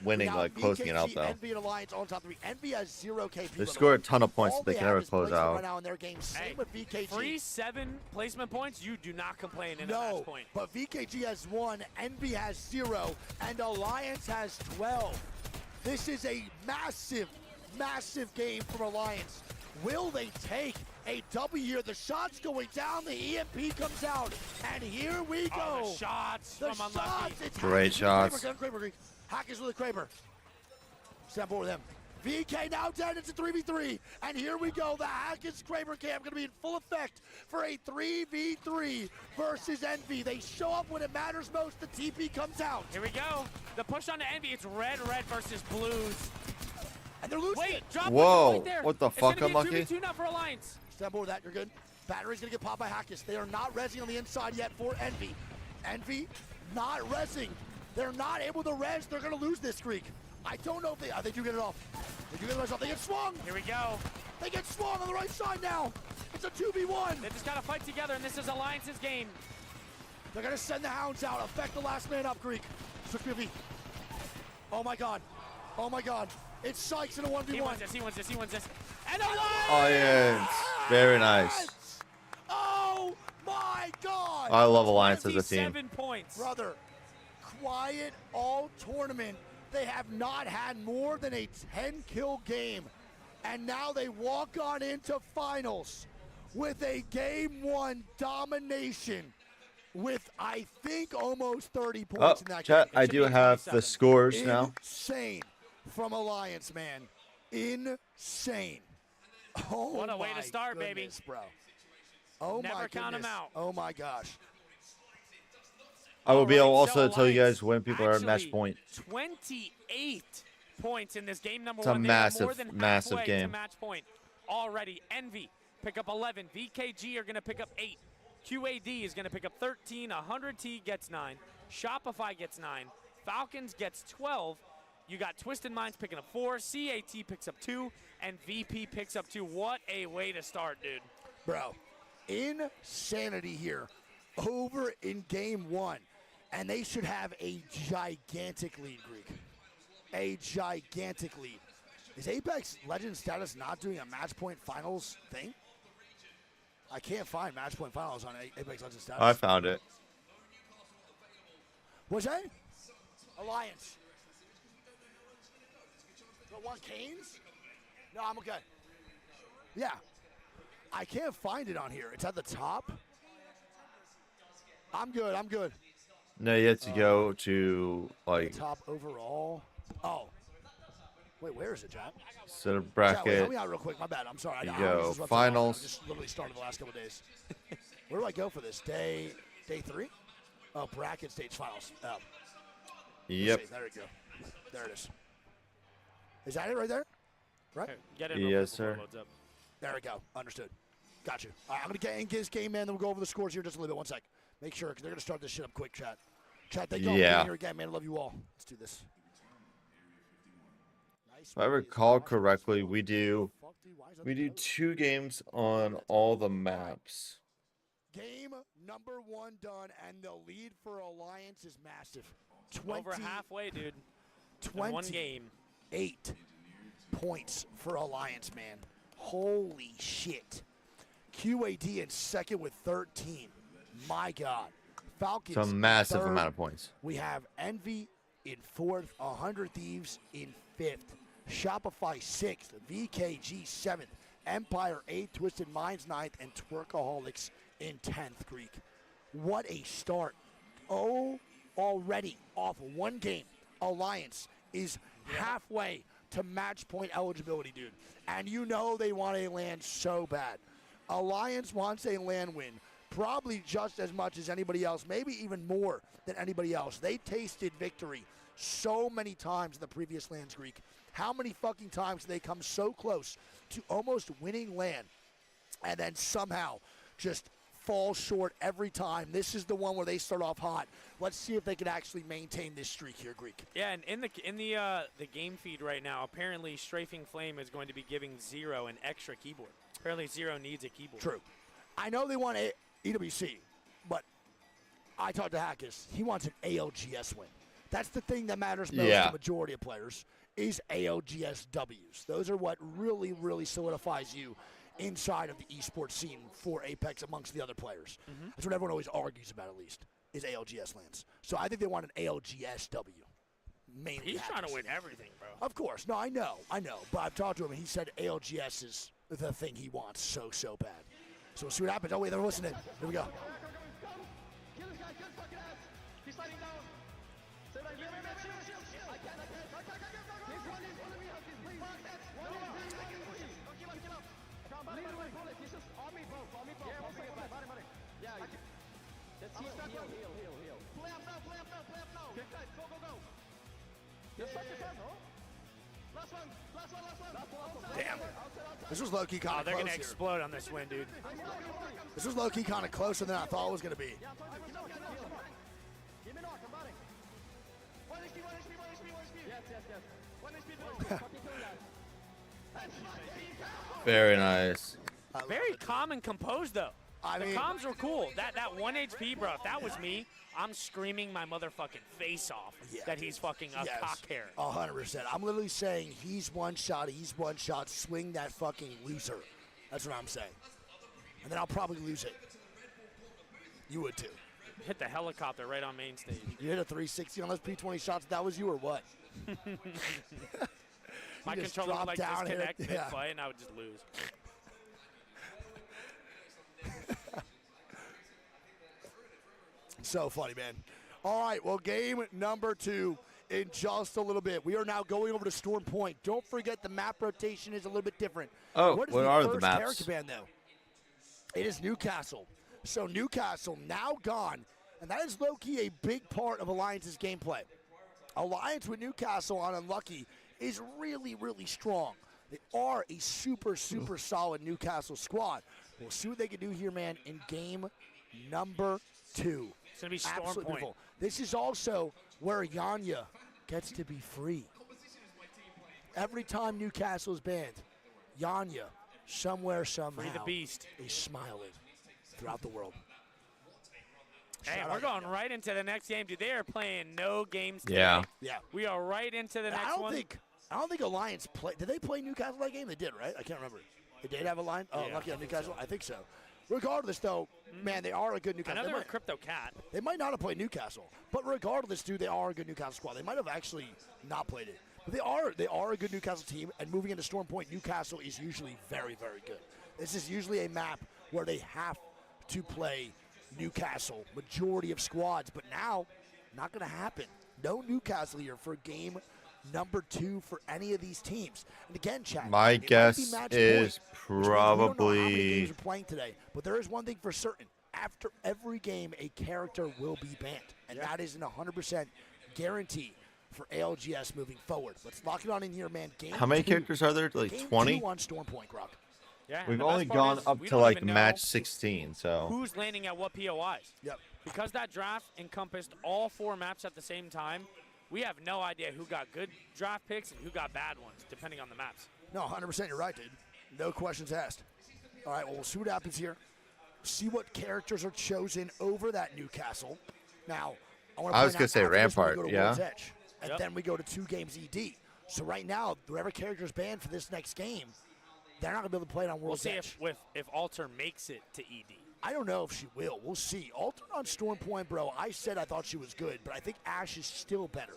winning, like closing it out though. Envy and Alliance on top 3. Envy has 0 KP. They score a ton of points, All but they can have never is close placement out. Right now in their game. Same Hey, with VKG. free 7 placement points, you do not complain in a No, match point. but VKG has 1, Envy has 0, and Alliance has 12. This is a massive, massive game from Alliance. Will they take a W here? The shot's going down, the EMP comes out, and here we go. Oh, the shots The from Unlucky. shots, it's Great Hackers shots. with Kraber. Hackers with a Kraber. Stand forward with them. VK now dead, it's a 3v3, and here we go. The Hackers Kraber camp going to be in full effect for a 3v3 versus Envy. They show up when it matters most, the TP comes out. Here we go. The push on the Envy, it's red versus blues. And they're losing Wait, it. drop Whoa, right there. what the It's fuck, gonna be a Unlucky? 2v2 now for Alliance. Stand forward with that, you're good. Battery's gonna get popped by Hackers. They are not rezzing on the inside yet for Envy. Envy not rezzing. They're not able to res. They're gonna lose this streak. I don't know if they do get it off. They do get it off. They get swung. Here we go. They get swung on the right side now. It's a 2v1. They just gotta fight together, and this is Alliance's game. They're gonna send the hounds out. Affect the last man up, Greek. Switch PV. Oh my god. Oh my god. It's Sykes in a 1v1. He wins this. And Alliance! Alliance. Very nice. Oh my god. I love Alliance as a team. 27 points. Brother, quiet all tournament. They have not had more than a 10-kill game. And now they walk on into finals with a game 1 domination with, I think, almost 30 Oh, points in that chat, game. I do have the scores now. Insane from Alliance, man. Insane. Oh, What a way to my start, baby. goodness, bro. Oh, Never my count 'em goodness. out. Oh, my gosh. I will be able Alright, so also to tell you Alliance guys when people are at match actually point. 28 points in this game number It's a 1. They are massive, more than massive halfway game. to match point already. Envy pick up 11. VKG are going to pick up 8. QAD is going to pick up 13. 100T gets 9. Shopify gets 9. Falcons gets 12. You got Twisted Minds picking up 4. CAT picks up 2. And VP picks up 2. What a way to start, dude. Bro, insanity here over in game 1. And they should have a gigantic lead, Greek. A gigantic lead. Is Apex Legends status not doing a match point finals thing? I can't find match point finals on Apex Legends status. I found it. What's that? Alliance. The one Canes? No, I'm okay. Yeah. I can't find it on here. It's at the top. I'm good. I'm good. No, you have to go to like Top overall. Oh. Wait, where is it, John? set of Chat, wait, bracket. help me out real quick. My bad. I'm sorry. You I go was disrupting finals. I just literally started the last couple of days. Where do I go for this? Day 3? Oh, bracket stage finals. Oh. Yep. See, there we go. There it is. Is that it right there? Right? Get in real Yes, quick before it sir. loads up. There we go. Understood. Got you. All right, I'm going to get in this game, man. Then we'll go over the scores here just a little bit. One sec. Make sure, because they're going to start this shit up quick, chat. Chat, thank you all for Yeah. being here again, man. I love you all. Let's do this. If I recall correctly, we do 2 games on all the maps. Game number 1 done, and the lead for Alliance is massive. Over halfway, dude. In one game. 8 points for Alliance, man. Holy shit. QAD in second with 13. My God. Falcons. It's a massive third. amount of points. We have Envy in 4th, 100 Thieves in 5th, Shopify 6th, VKG 7th, Empire 8th, Twisted Minds 9th, and Twerkaholics in 10th, Greek. What a start. Oh, already off one game, Alliance is halfway to match point eligibility, dude. And you know they want a land so bad. Alliance wants a land win probably just as much as anybody else, maybe even more than anybody else. They tasted victory so many times in the previous lands, Greek. How many fucking times did they come so close to almost winning land and then somehow just fall short every time? This is the one where they start off hot. Let's see if they can actually maintain this streak here, Greek. Yeah, and in the game feed right now, apparently Strafing Flame is going to be giving Zero an extra keyboard. Apparently Zero needs a keyboard. True. I know they want a EWC, but I talked to Hackis. He wants an ALGS win. That's the thing that matters most to the majority of players is ALGS Ws. Those are what really, really solidifies you inside of the esports scene for Apex amongst the other players. That's what everyone always argues about, at least, is ALGS lands. So I think they want an ALGS W. Mainly He's trying to Hackis. win everything, bro. Of course. No, I know. But I've talked to him, and he said ALGS is the thing he wants so bad. So we'll see what happens. Oh, wait, they're listening. Here we go. Damn. This was low-key kind Oh, of they're close going to here. explode on this win, dude. This was low-key kind of closer than I thought it was going to be. Very nice. Very calm and composed, though. I The mean, comms were cool. That 1 HP, bro, if that was me, I'm screaming my motherfucking face off that he's fucking a cock hair. 100%. I'm literally saying he's one shot, swing that fucking loser. That's what I'm saying. And then I'll probably lose it. You would too. Hit the helicopter right on main stage. You hit a 360 on those P20 shots, that was you or what? My just controller would drop like down, hit disconnect it, mid-fight, and I would just lose. So funny, man. All right, well, game number 2 in just a little bit. We are now going over to Storm Point. Don't forget the map rotation is a little bit different. Oh, what is what the are the first maps? character band, though? It is Newcastle. So Newcastle now gone, and that is low-key a big part of Alliance's gameplay. Alliance with Newcastle on Unlucky is really, really strong. They are a super solid Newcastle squad. We'll see what they can do here, man, in game number 2. It's going to be Storm Absolutely Point. beautiful. This is also where Yanya gets to be free. Every time Newcastle is banned, Yanya, somewhere, somehow, Free the beast. is smiling throughout the world. Hey, Shout we're out going Yanya. right into the next game, dude. They are playing no games today. Yeah. Yeah. We are right into the And next one. I don't think Alliance play. Did they play Newcastle that game? They did, right? I can't remember. They did have a line. Oh, Yeah, lucky I on think Newcastle. so. I think so. Regardless, though, man, they are a good I Newcastle. know They they were might, Crypto Cat. they might not have played Newcastle, but regardless, dude, they are a good Newcastle squad. They might have actually not played it, but they are a good Newcastle team. And moving into Storm Point, Newcastle is usually very, very good. This is usually a map where they have to play Newcastle, majority of squads, but now, not going to happen. No Newcastle here for game number 2 for any of these teams. And again, chat, My it might be guess match is point, which means we don't know how many probably games we're playing today, but there is one thing for certain. After every game, a character will be banned, and that is an 100% guarantee for ALGS moving forward. Let's lock it on in here, man. Game How many 2. characters are there? Like Game 20? 2 on Storm Point, Grok. Yeah, and We've the only best part gone is up we to don't like even know match 16, so who's landing at what POIs. Yep. Because that draft encompassed all 4 maps at the same time, we have no idea who got good draft picks and who got bad ones, depending on the maps. No, 100% you're right, dude. No questions asked. All right, well, we'll see what happens here. See what characters are chosen over that Newcastle. Now, I was gonna say Rampart, go to yeah. World's Edge, and Yep. then we go to 2 games ED. So right now, whoever character is banned for this next game, they're not gonna be able to play it on We'll World's see Edge. if Alter makes it to ED. I don't know if she will. We'll see. Alter on Storm Point, bro. I said I thought she was good, but I think Ash is still better.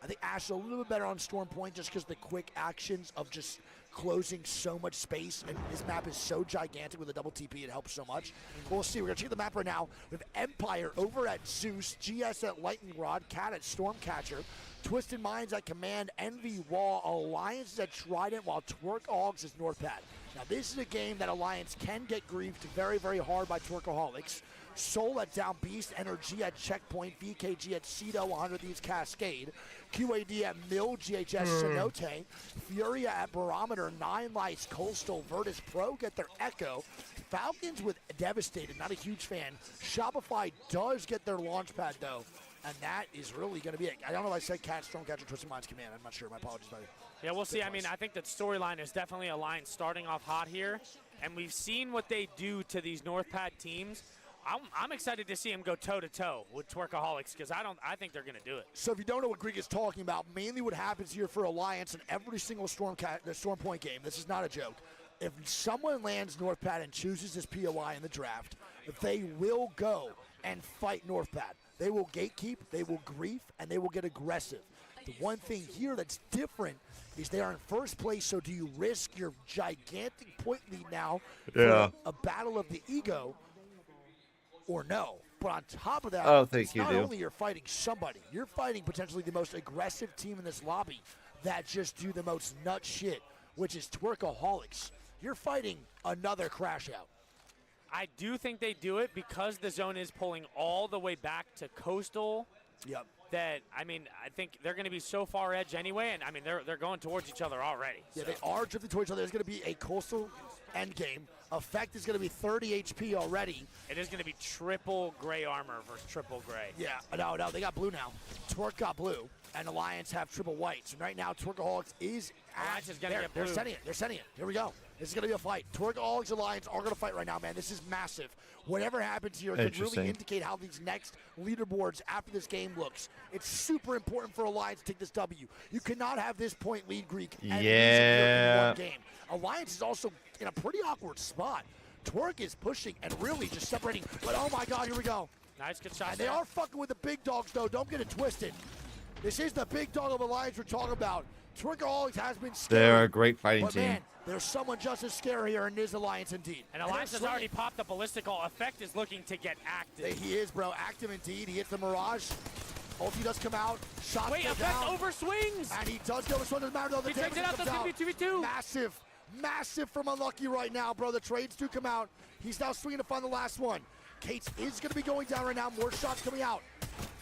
I think Ash is a little bit better on Storm Point just because the quick actions of just closing so much space, and this map is so gigantic with a double TP, it helps so much. We'll see. We're going to check the map right now with Empire over at Zeus, GS at Lightning Rod, Cat at Stormcatcher, Twisted Minds at Command, Envy Wall, Alliance is at Trident, while Twerk Algs is Northpad. Now, this is a game that Alliance can get griefed very, very hard by Twerkaholics. Soul at Down Beast, Energy at Checkpoint, VKG at Cedo, 100 Thieves Cascade, QAD at Mill, GHS Cenote, Furia at Barometer, 9 Lights, Coastal, Virtus Pro get their Echo, Falcons with Devastated, not a huge fan. Shopify does get their Launchpad though, and that is really going to be it. I don't know if I said Cat, Stormcatcher, Twisted Minds Command. I'm not sure. My apologies, buddy. Yeah, we'll see. I mean, I think that storyline is definitely a line starting off hot here, and we've seen what they do to these Northpad teams. I'm excited to see him go toe-to-toe with Twerkaholics because I think they're going to do it. So if you don't know what Greek is talking about, mainly what happens here for Alliance in every single Storm Point game, this is not a joke. If someone lands Northpad and chooses this POI in the draft, they will go and fight Northpad. They will gatekeep, they will grief, and they will get aggressive. The one thing here that's different is they are in first place, so do you risk your gigantic point lead now for a battle of the ego or no? But on top of that, I don't think it's you not do. only you're fighting somebody, you're fighting potentially the most aggressive team in this lobby that just do the most nut shit, which is Twerkaholics. You're fighting another crash out. I do think they do it because the zone is pulling all the way back to Coastal. Yep. That, I mean, I think they're going to be so far edge anyway, and I mean, they're going towards each other already. Yeah, so. they are drifting towards each other. There's going to be a Coastal end game. Effect is going to be 30 HP already. It is going to be triple gray armor versus triple gray. Yeah, no, they got blue now. Twerk got blue, and Alliance have triple whites. And right now, Twerkaholics is Alliance is gonna get They're blue. sending it. They're sending it. Here we go. This is going to be a fight. Twerkaholics Alliance are going to fight right now, man. This is massive. Whatever happens here could really Interesting. indicate how these next leaderboards after this game looks. It's super important for Alliance to take this W. You cannot have this point lead, Greek, and lose it here in one game. Alliance is also in a pretty awkward spot. Twerk is pushing and really just separating. But oh my God, here we go. Nice, good shot. And they are fucking with the big dogs, though. Don't get it twisted. This is the big dog of Alliance we're talking about. Twerkaholics has been scary. They're a great fighting but team. man, there's someone just as scary here, and it is Alliance indeed. And Alliance they're has already swinging. popped the ballistical. Effect is looking to get active. He is, bro. Active indeed. He hits the Mirage. Ulti does come out. Shots Wait, go Effect down. over swings. And he does go. This one doesn't matter, though. The He takes damage it out. comes That's going to be 2v2. Massive from Unlucky right now, bro. The trades do come out. He's now swinging to find the last one. Cates is going to be going down right now. More shots coming out.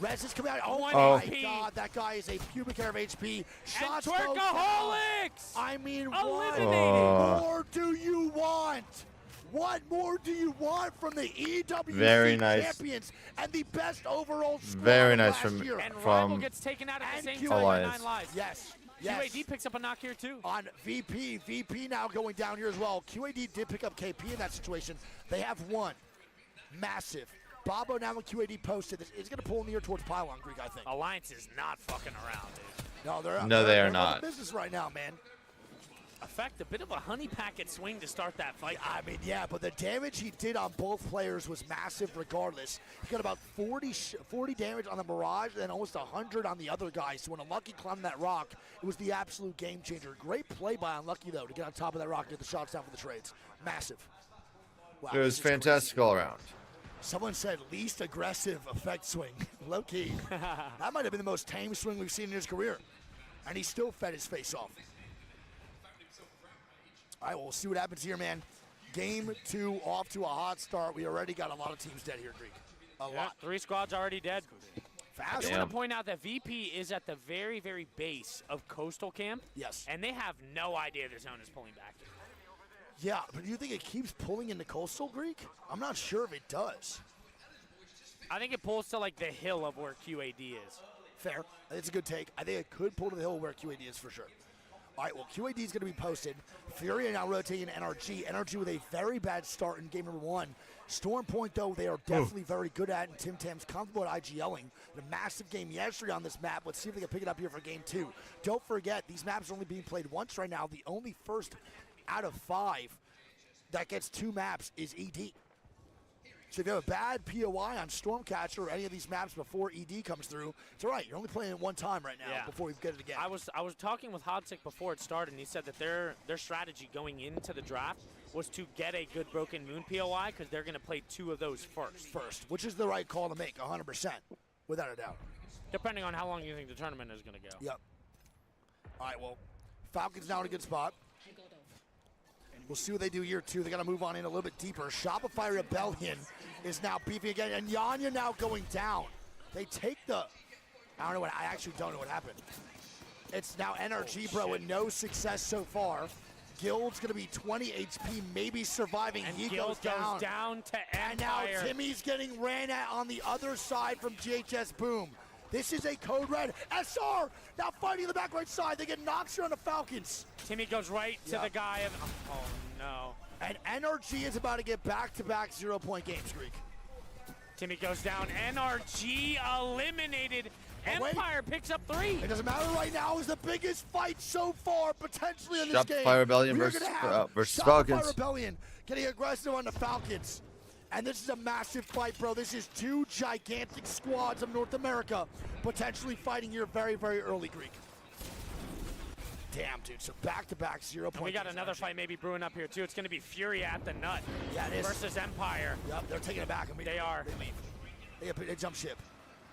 Rez is coming out. Oh, my HP. God. That guy is a pubic hair of HP. Shots And go down. Twerkaholics. I mean, what Eliminated. more do you want? What more do you want from the EWC Very nice. champions and the best overall squad Very of nice last from- year? And from Rival gets taken out at and the same QAD. time by Alliance. 9 lives. Yes. QAD picks up a knock here, too. On VP now going down here as well. QAD did pick up KP in that situation. They have one. Massive. Bobo now when QAD posted this. It's going to pull near towards Pylon Greek, I think. Alliance is not fucking around, dude. No, they're No, they are they're not. business right now, man. Effect, a bit of a honey packet swing to start that fight. I mean, yeah, but the damage he did on both players was massive regardless. He got about 40 damage on the Mirage and almost 100 on the other guy. So when Unlucky climbed that rock, it was the absolute game changer. Great play by Unlucky, though, to get on top of that rock and get the shots down for the trades. Massive. Wow, It was this is fantastic all around. crazy. Someone said least aggressive Effect swing. Low key. That might have been the most tame swing we've seen in his career. And he still fed his face off. All right, well, we'll see what happens here, man. Game 2 off to a hot start. We already got a lot of teams dead here, Greek. A Yeah, lot. 3 squads already dead. I Fast. just Damn. want to point out that VP is at the very, very base of Coastal Camp, Yes. and they have no idea the zone is pulling back. Yeah, but do you think it keeps pulling into Coastal, Greek? I'm not sure if it does. I think it pulls to like the hill of where QAD is. Fair. It's a good take. I think it could pull to the hill where QAD is for sure. All right, well, QAD is going to be posted. Fury now rotating NRG. NRG with a very bad start in game number 1. Storm Point, though, they are definitely very good at, and Tim Tam's comfortable at IGLing. A massive game yesterday on this map. Let's see if they can pick it up here for game 2. Don't forget, these maps are only being played once right now. The only first out of 5 that gets 2 maps is ED. So if you have a bad POI on Stormcatcher or any of these maps before ED comes through, it's all right. You're only playing it one time right now before we get it again. I was talking with Hodzik before it started, and he said that their strategy going into the draft was to get a good Broken Moon POI because they're going to play 2 of those first. Which is the right call to make, 100%, without a doubt. Depending on how long you think the tournament is going to go. Yep. All right, well, Falcons now in a good spot. We'll see what they do year 2. They got to move on in a little bit deeper. Shopify Rebellion is now beefing again, and Yanya now going down. They take the, I actually don't know what happened. It's now NRG, bro, and no success so far. Guild's gonna be 20 HP, maybe surviving. And he Guild goes down to and now Empire. Timmy's getting ran at on the other side from GHS Boom. This is a code red. SR now fighting the back right side. They get knocks here on the Falcons. Timmy goes right to the guy. Oh, no. And NRG is about to get back-to-back 0-point game streak. Timmy goes down. NRG eliminated. Empire picks up 3. It doesn't matter right now. It's the biggest fight so far, potentially, in this game. Shopify Rebellion We are versus, gonna have versus Shopify Falcons. Rebellion getting aggressive on the Falcons. And this is a massive fight, bro. This is 2 gigantic squads of North America potentially fighting here very, very early, Greek. Damn, dude. So back-to-back 0-point. And we got another fight maybe brewing up here, too. It's going to be Fury at the nut versus Empire. Yep, they're taking it back. I mean, they are. They leave. They jump ship.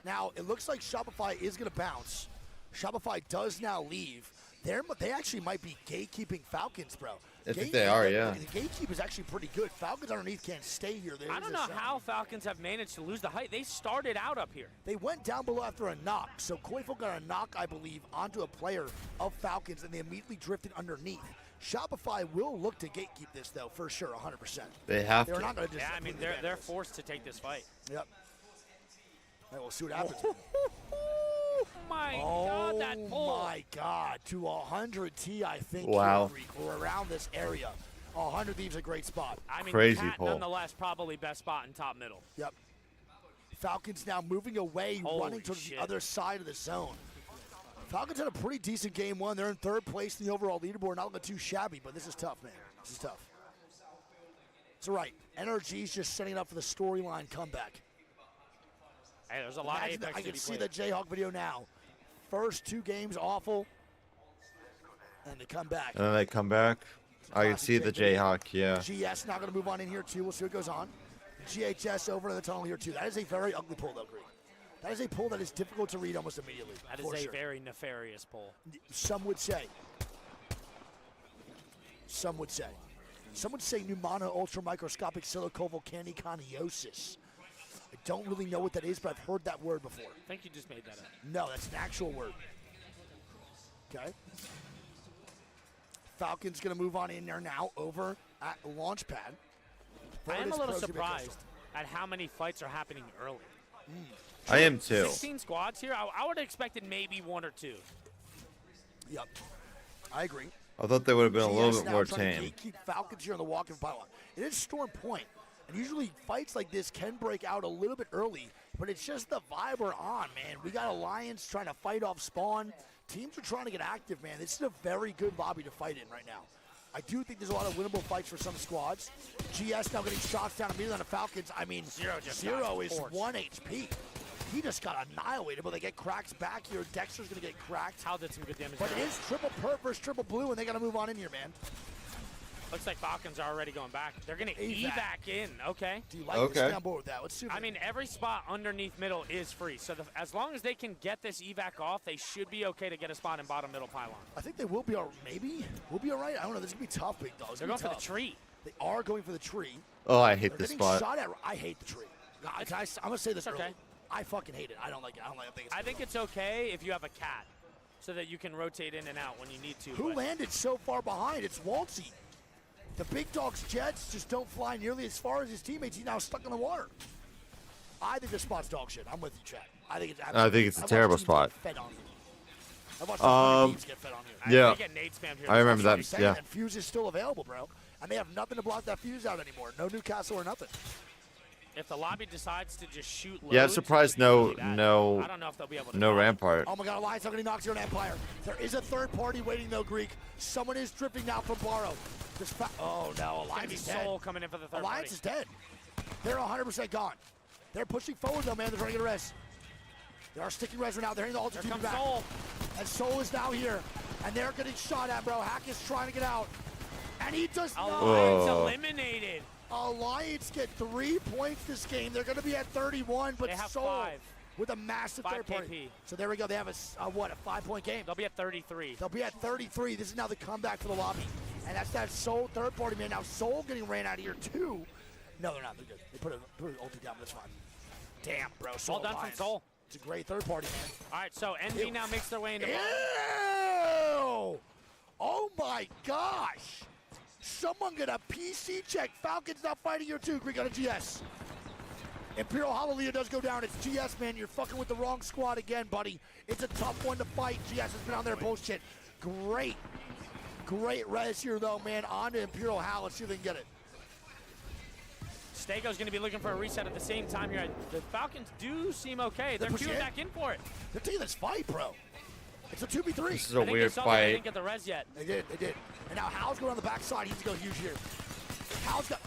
Now, it looks like Shopify is going to bounce. Shopify does now leave. They actually might be gatekeeping Falcons, bro. I think they are, The gatekeep is actually pretty good. Falcons underneath can't stay here. I don't know how Falcons have managed to lose the height. They started out up here. They went down below after a knock. So Koifel got a knock, I believe, onto a player of Falcons, and they immediately drifted underneath. Shopify will look to gatekeep this, though, for sure, 100%. They have They're to. not going to just. Yeah, I mean, they're forced to take this fight. Yep. Right, we'll see what happens. God, that pull. Oh, my God. To 100 T, I think, wow. Or around this area. 100 Thieves a great spot. I mean, crazy Cat, pull. nonetheless, probably best spot in top middle. Yep. Falcons now moving away, running towards the other side of the zone. Falcons had a pretty decent game 1. They're in 3rd place in the overall leaderboard. Not looking too shabby, but this is tough, man. This is tough. It's all right. NRG's just setting it up for the storyline comeback. Hey, there's a lot of Apex I can to be see played. the Jayhawk video now. First 2 games awful, and they come back. And then they come back. I can see the Jayhawk, yeah. GS now going to move on in here, too. We'll see what goes on. GHS over to the tunnel here, too. That is a very ugly pull, though, Greg. That is a pull that is difficult to read almost immediately. That is a very nefarious pull. Some would say. Some would say. Some would say pneumono ultramicroscopic silicovolcaniconiosis. I don't really know what that is, but I've heard that word before. I think you just made that up. No, that's an actual word. Okay. Falcons going to move on in there now over at the launch pad. I am a little Pros surprised at how many fights are happening early. I am too. 16 squads here. I would have expected maybe 1 or 2. Yep. I agree. I thought they would have been a little GS bit now more trying to tame. gatekeep Falcons here on the walk-in pylon. It is Storm Point. And usually fights like this can break out a little bit early, but it's just the vibe we're on, man. We got Alliance trying to fight off spawn. Teams are trying to get active, man. This is a very good lobby to fight in right now. I do think there's a lot of winnable fights for some squads. GS now getting shots down immediately on the Falcons. I mean, Zero is 1 HP. He just got annihilated, but they get cracks back here. Dexter's going to get cracked. Hal did some good damage. But it is triple perp versus triple blue, and they got to move on in here, man. Looks like Falcons are already going back. They're going to evac in. Okay. Do you like this? Stay on board with that. Let's see. I mean, every spot underneath middle is free. So as long as they can get this evac off, they should be okay to get a spot in bottom middle pylon. I think they will be all maybe. We'll be all right. I don't know. This is going to be tough, big dogs. They're going for the tree. They are going for the tree. Oh, I hate They're this getting spot. shot at. I hate the tree. I'm going to say this okay. early. I fucking hate it. I don't like it. I think it's okay if you have a cat so that you can rotate in and out when you need to. Who landed so far behind? It's Waltzy. The big dog's jets just don't fly nearly as far as his teammates. He's now stuck in the water. I think this spot's dog shit. I'm with you, Chad. I think it's I think it's a terrible spot. Fed on you. I've watched 100 teams get fed on you. Yeah. They get nade spam here. I remember that. That's what I'm saying, Yeah. and Fuse is still available, bro. And they have nothing to block that Fuse out anymore. No Newcastle or nothing. If the lobby decides to just shoot Yeah, loads, surprised it's really bad. I no don't know if they'll be able to. no stop it. Rampart. Oh my God, Alliance not getting knocked here on Empire. There is a third party waiting though, Greek. Someone is drifting now from Borrow. Oh no, It's gonna Alliance be is dead. Soul coming in for the third Alliance party. is dead. They're 100% gone. They're pushing forward though, man. They're trying to get a res. They are sticking res right now. They're hitting the ultra Here team comes back. Soul. And Soul is now here. And they're getting shot at, bro. Hack is trying to get out. And he does not. Alliance Whoa. eliminated. Alliance get 3 points this game. They're going to be at 31, but They have Soul 5. with a massive 5 third party. KP. So there we go. They have a 5-point game. They'll be at 33. They'll be at 33. This is now the comeback for the lobby. And that's that Soul third party, man. Now Soul getting ran out of here too. No, they're not. They're good. They put an ulti down, but that's fine. Damn, bro. Soul Well done from Alliance. Soul. It's a great third party, man. All right, so Envy now makes their way into. Ew! Oh my gosh! Someone get a PC check. Falcons not fighting here too. Greek on a GS. Imperial Hallelujah does go down. It's GS, man. You're fucking with the wrong squad again, buddy. It's a tough one to fight. GS has been on their bullshit. Great res here, though, man. On to Imperial Hal. Let's see if they can get it. Stego's going to be looking for a reset at the same time here. The Falcons do seem okay. They're pushing queuing in. back in for it. They're taking this fight, bro. It's a 2v3. This is I a think weird they saw that they fight. didn't get the res yet. They did. And now Hal's going on the backside. He needs to go huge here. Hal's got...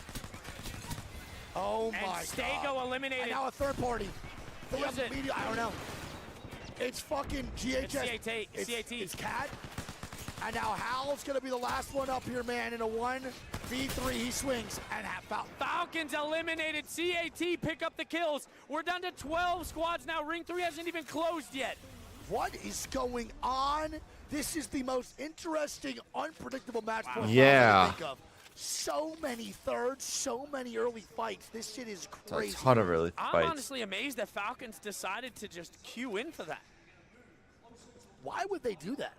Oh, And my Stego God. eliminated. And now a third party. They Who have is it? media. I don't know. It's fucking GHS. It's CAT. It's Cat. And now Hal's going to be the last one up here, man. In a 1v3, he swings. And Falcons eliminated. CAT pick up the kills. We're down to 12 squads now. Ring 3 hasn't even closed yet. what is going on? This is the most interesting, unpredictable match point Yeah. I can think of. So many thirds, so many early fights. This shit is It's a crazy. ton of really I'm fights. honestly amazed that Falcons decided to just queue in for that. Why would they do that?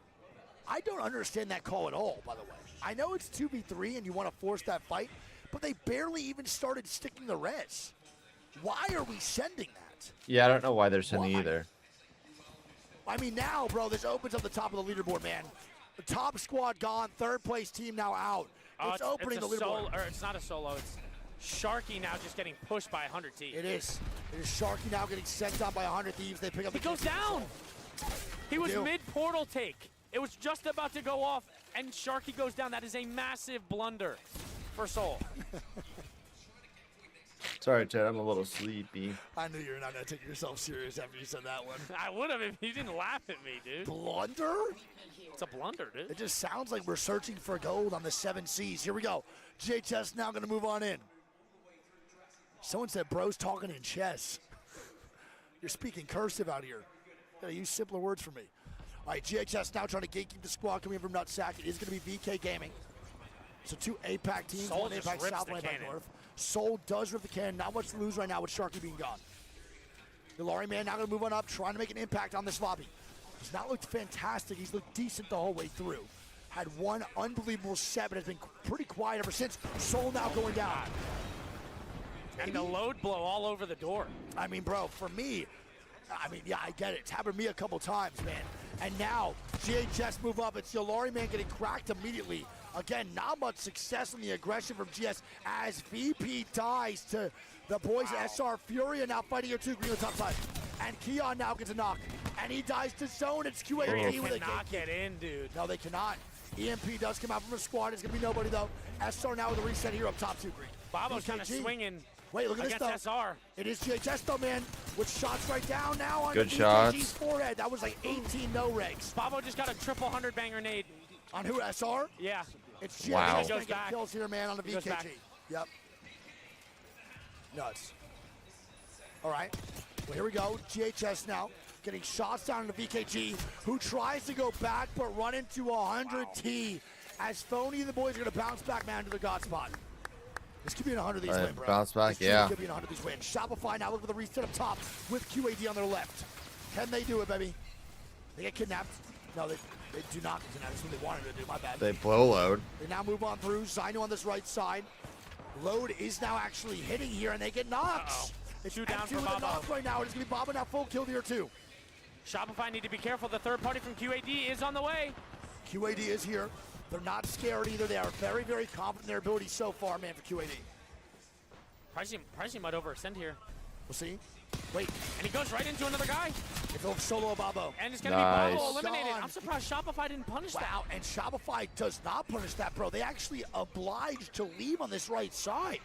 I don't understand that call at all, by the way. I know it's 2v3 and you want to force that fight, but they barely even started sticking the res. Why are we sending that? Yeah, I don't know why they're sending Why? either. I mean, now, bro, this opens up the top of the leaderboard, man. The top squad gone, third place team now out. It's opening it's the a leaderboard. or it's not a solo. It's Sharky now just getting pushed by 100 T. It is. It is Sharky now getting sent down by 100 Thieves. They pick up He the goes kill. down. He was do. mid-portal take. It was just about to go off, and Sharky goes down. That is a massive blunder for Soul. Sorry, Ted, I'm a little sleepy. I knew you were not going to take yourself serious after you said that one. I would have if you didn't laugh at me, dude. Blunder? It's a blunder, dude. It just sounds like we're searching for gold on the 7 Cs. Here we go. JHS now going to move on in. Someone said bro's talking in chess. You're speaking cursive out here. Gotta use simpler words for me. All right, GHS now trying to gatekeep the squad coming in from Nutsack. It is going to be VK Gaming. So 2 APAC teams, Soul one just APAC rips South, the one APAC cannon. North. Soul does rip the cannon. Not much to lose right now with Sharky being gone. The Laurie man now going to move on up, trying to make an impact on this lobby. He's not looked fantastic. He's looked decent the whole way through. Had one unbelievable set, but has been pretty quiet ever since. Soul now going down. And the load blow all over the door. I mean, bro, for me, yeah, I get it. It's happened to me a couple times, man. And now, GHS move up. It's Yolari, man, getting cracked immediately. Again, not much success in the aggression from GS as VP dies to the boys at SR. Furia now fighting here too, green on the top side. And Keon now gets a knock. And he dies to zone. It's QAT They with a cannot gatekeep. get in, dude. No, they cannot. EMP does come out from the squad. It's going to be nobody, though. SR now with a reset here up top two, green. Bobo's kind of BKG. swinging Wait, look at this, against though. SR. It is GHS, though, man, with shots right down now on Good BKG's shots. forehead. That was like 18 no-regs. Bobo just got a triple 100-bang grenade. On who, SR? Yeah. It's GHS Wow. Goes making back. kills here, man, on the He goes VKG. back. Yep. Nuts. All right. Well, here we go. GHS now getting shots down into VKG, who tries to go back but run into 100T. As Phony and the boys are going to bounce back, man, to the God spot. This could be an 100 of these win, bro. Bounce back, This yeah. could be an 100 of these win. Shopify now looking for the reset up top with QAD on their left. Can they do it, baby? They get kidnapped. No, they do not get kidnapped. That's what they wanted to do. My bad. They blow load. They now move on through. Zyno on this right side. Load is now actually hitting here, and they get knocked. It's Two down empty for with a Bobo. knock right now. It's going to be Bobo now full kill tier 2. Shopify need to be careful. The third party from QAD is on the way. QAD is here. They're not scared either. They are very, very confident in their ability so far, man, for QAD. Pricing might overextend here. We'll see. Wait, And he goes right into another guy. it's over solo Bobo. And it's going to Nice. be Bobo eliminated. Gone. I'm surprised Shopify didn't punish that. Wow, and Shopify does not punish that, bro. They actually obliged to leave on this right side.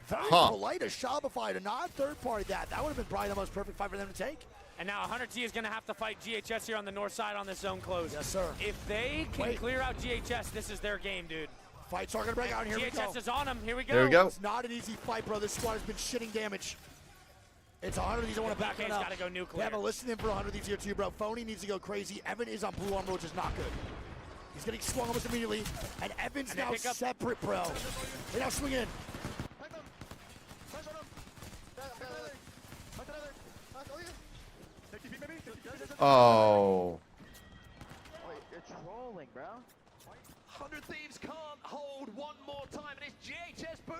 Very polite of Shopify to not third-party that. That would have been probably the most perfect fight for them to take. And now 100T is going to have to fight GHS here on the north side on this zone close. Yes, sir. If they can Wait. clear out GHS, this is their game, dude. Fights are going to break out. Here we go. GHS is on him. Here we go. There we go. It's not an easy fight, bro. This squad has been shitting damage. It's 100 of these. I want to back it BK's up. gotta go They nuclear. have a listen in for 100 of these here too, bro. Phony needs to go crazy. Evan is on blue armor, which is not good. He's getting swung almost immediately. And Evan's And they now pick up- separate, bro. They now swing in. Oh. You're trolling, bro. 100 Thieves can't hold one more time, and it's GHS Boom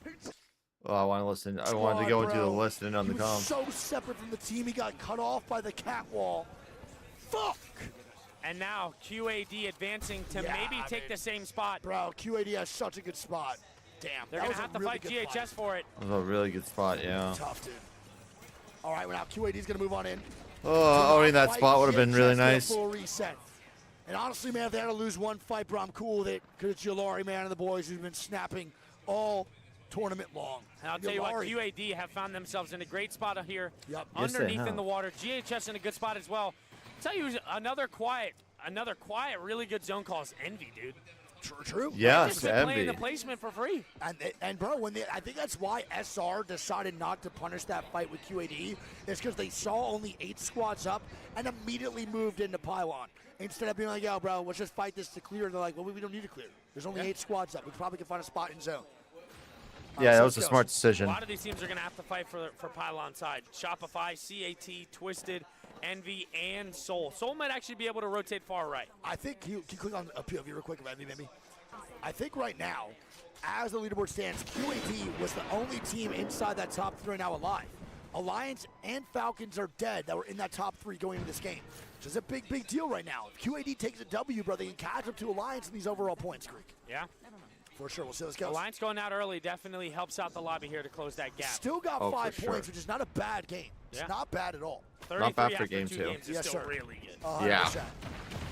who Oh, I want to listen. I wanted to go into the Bro. listening on He the was comm. so separate from the team, he got cut off by the cat wall. Fuck! And now QAD advancing to Yeah, maybe I take mean- the same spot. Bro, QAD has such a good spot. Damn, They're that going was to a have to really fight good GHS for it. That was a really good spot, yeah. Tough, dude. All right, well, now QAD's going to move on in. Oh, owning that Fight spot would have been really GHS for a nice. Full reset. And honestly, man, if they had to lose one fight, bro, I'm cool with it. Because it's Yulari, man, and the boys who've been snapping all tournament long. And I'll tell you what, Yulari- QAD have found themselves in a great spot here. Yep. Yes, they Underneath in have. the water. GHS in a good spot as well. Tell you another quiet, really good zone call is Envy, dude. True. Yes, Just been playing Envy. the placement for free. And bro, I think that's why SR decided not to punish that fight with QAD, is because they saw only 8 squads up and immediately moved into Pylon. Instead of being like, yo, bro, let's just fight this to clear. They're like, well, we don't need to clear. There's only 8 squads up. We probably can find a spot in zone. Yeah, that so was a let's go. smart A decision. lot of these teams are going to have to fight for Pylon side. Shopify, CAT, Twisted, Envy, and Soul. Soul might actually be able to rotate far right. I think can you click on a POV real quick of Envy, maybe? I think right now, as the leaderboard stands, QAD was the only team inside that top 3 now alive. Alliance and Falcons are dead that were in that top 3 going into this game, which is a big, big deal right now. If QAD takes a W, bro, they can catch up to Alliance in these overall points, Greek. Yeah. For sure. We'll see how this goes. Alliance going out early definitely helps out the lobby here to close that gap. Still got Oh, 5 for sure. points, which is not a bad game. It's Yeah. not bad at all. 33 bad for after game 2 two. games is Yes, still sir. really good. 100%.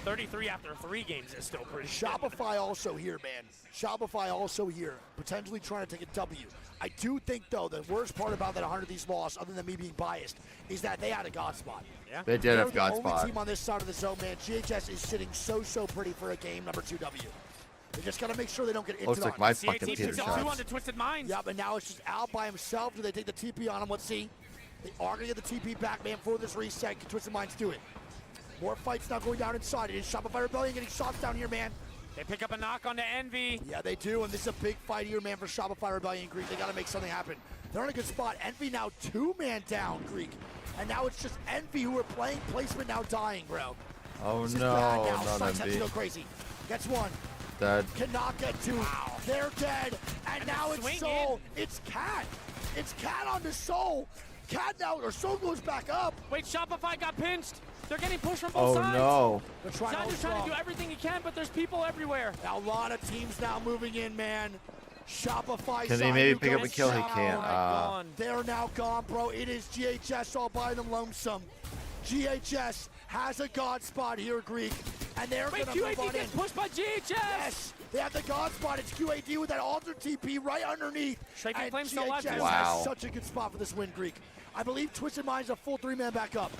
33 after 3 games is still pretty good. Shopify also here, man. Shopify also here, potentially trying to take a W. I do think, though, the worst part about that 100 of these loss, other than me being biased, is that they had a God spot. Yeah. They did They're have the God only spot. team on this side of the zone, man. GHS is sitting so pretty for a game number 2 W. They just got to make sure they don't get into Looks the like my CAT fucking picks Peter up 2 on shots. the Twisted Minds. Yeah, but now it's just out by himself. Do they take the TP on him? Let's see. They are going to get the TP back, man, for this reset. Can Twisted Minds do it? More fights now going down inside. It is Shopify Rebellion getting shots down here, man. They pick up a knock on the Envy. Yeah, they do, and this is a big fight here, man, for Shopify Rebellion Greek. They got to make something happen. They're in a good spot. Envy now 2-man down, Greek. And now it's just Envy who are playing placement now dying, bro. Oh This is no, bad now. not Sights have to Envy. go crazy. Gets 1. Dead. Cannot get 2. They're dead. And now it's swing Soul. It's Cat. It's Cat on the Soul. Cat now, or Soul goes back up. Wait, Shopify got pinched. They're getting pushed from both Oh sides. no. They're trying to hold Zaddu's trying to strong. do everything he can, but there's people everywhere. Now a lot of teams now moving in, man. Shopify Can he side maybe who pick up a goes kill? He down. can't. Gone. They're now gone, bro. It is GHS all by them lonesome. GHS has a God spot here, Greek, and they're Wait, going to move on QAD in. gets pushed by GHS. Yes, they have the God spot. It's QAD with that alter TP right underneath. Striking And Flame still alive, GHS too. Wow. has such a good spot for this win, Greek. I believe Twisted Mind's a full 3-man back up.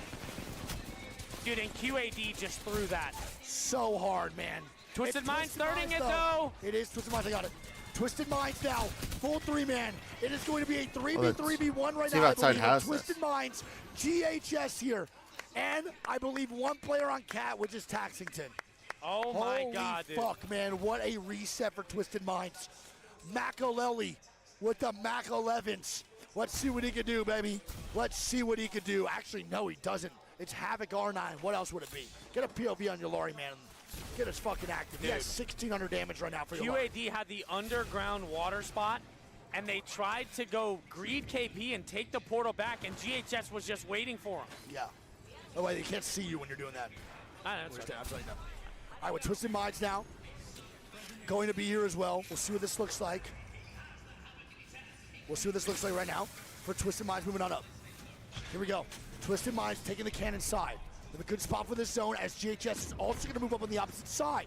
Dude, and QAD just threw that. So hard, man. Twisted It's Mind's Twisted thirding Minds, it, though. It is Twisted Minds. I got it. Twisted Minds now, full 3-man. It is going to be a 3v3v1 right Team now. I outside believe. has Twisted this. Minds, GHS here, and I believe 1 player on Cat, which is Taxington. Oh my Holy God, dude. fuck, man! What a reset for Twisted Minds. Makaleli with the Mac 11s. Let's see what he can do, baby. Let's see what he can do. Actually, no, he doesn't. It's Havoc R9. What else would it be? Get a POV on Yulari, man. Get us fucking active. He has 1,600 damage right now for Yulari. QAD had the underground water spot and they tried to go greed KP and take the portal back, and GHS was just waiting for him. Yeah. Oh, wait, they can't see you when you're doing that. I know, that's right. Absolutely not. All right, with Twisted Minds now, going to be here as well. We'll see what this looks like. We'll see what this looks like right now for Twisted Minds moving on up. Here we go. Twisted Minds taking the cannon side. They have a good spot for this zone as GHS is also going to move up on the opposite side.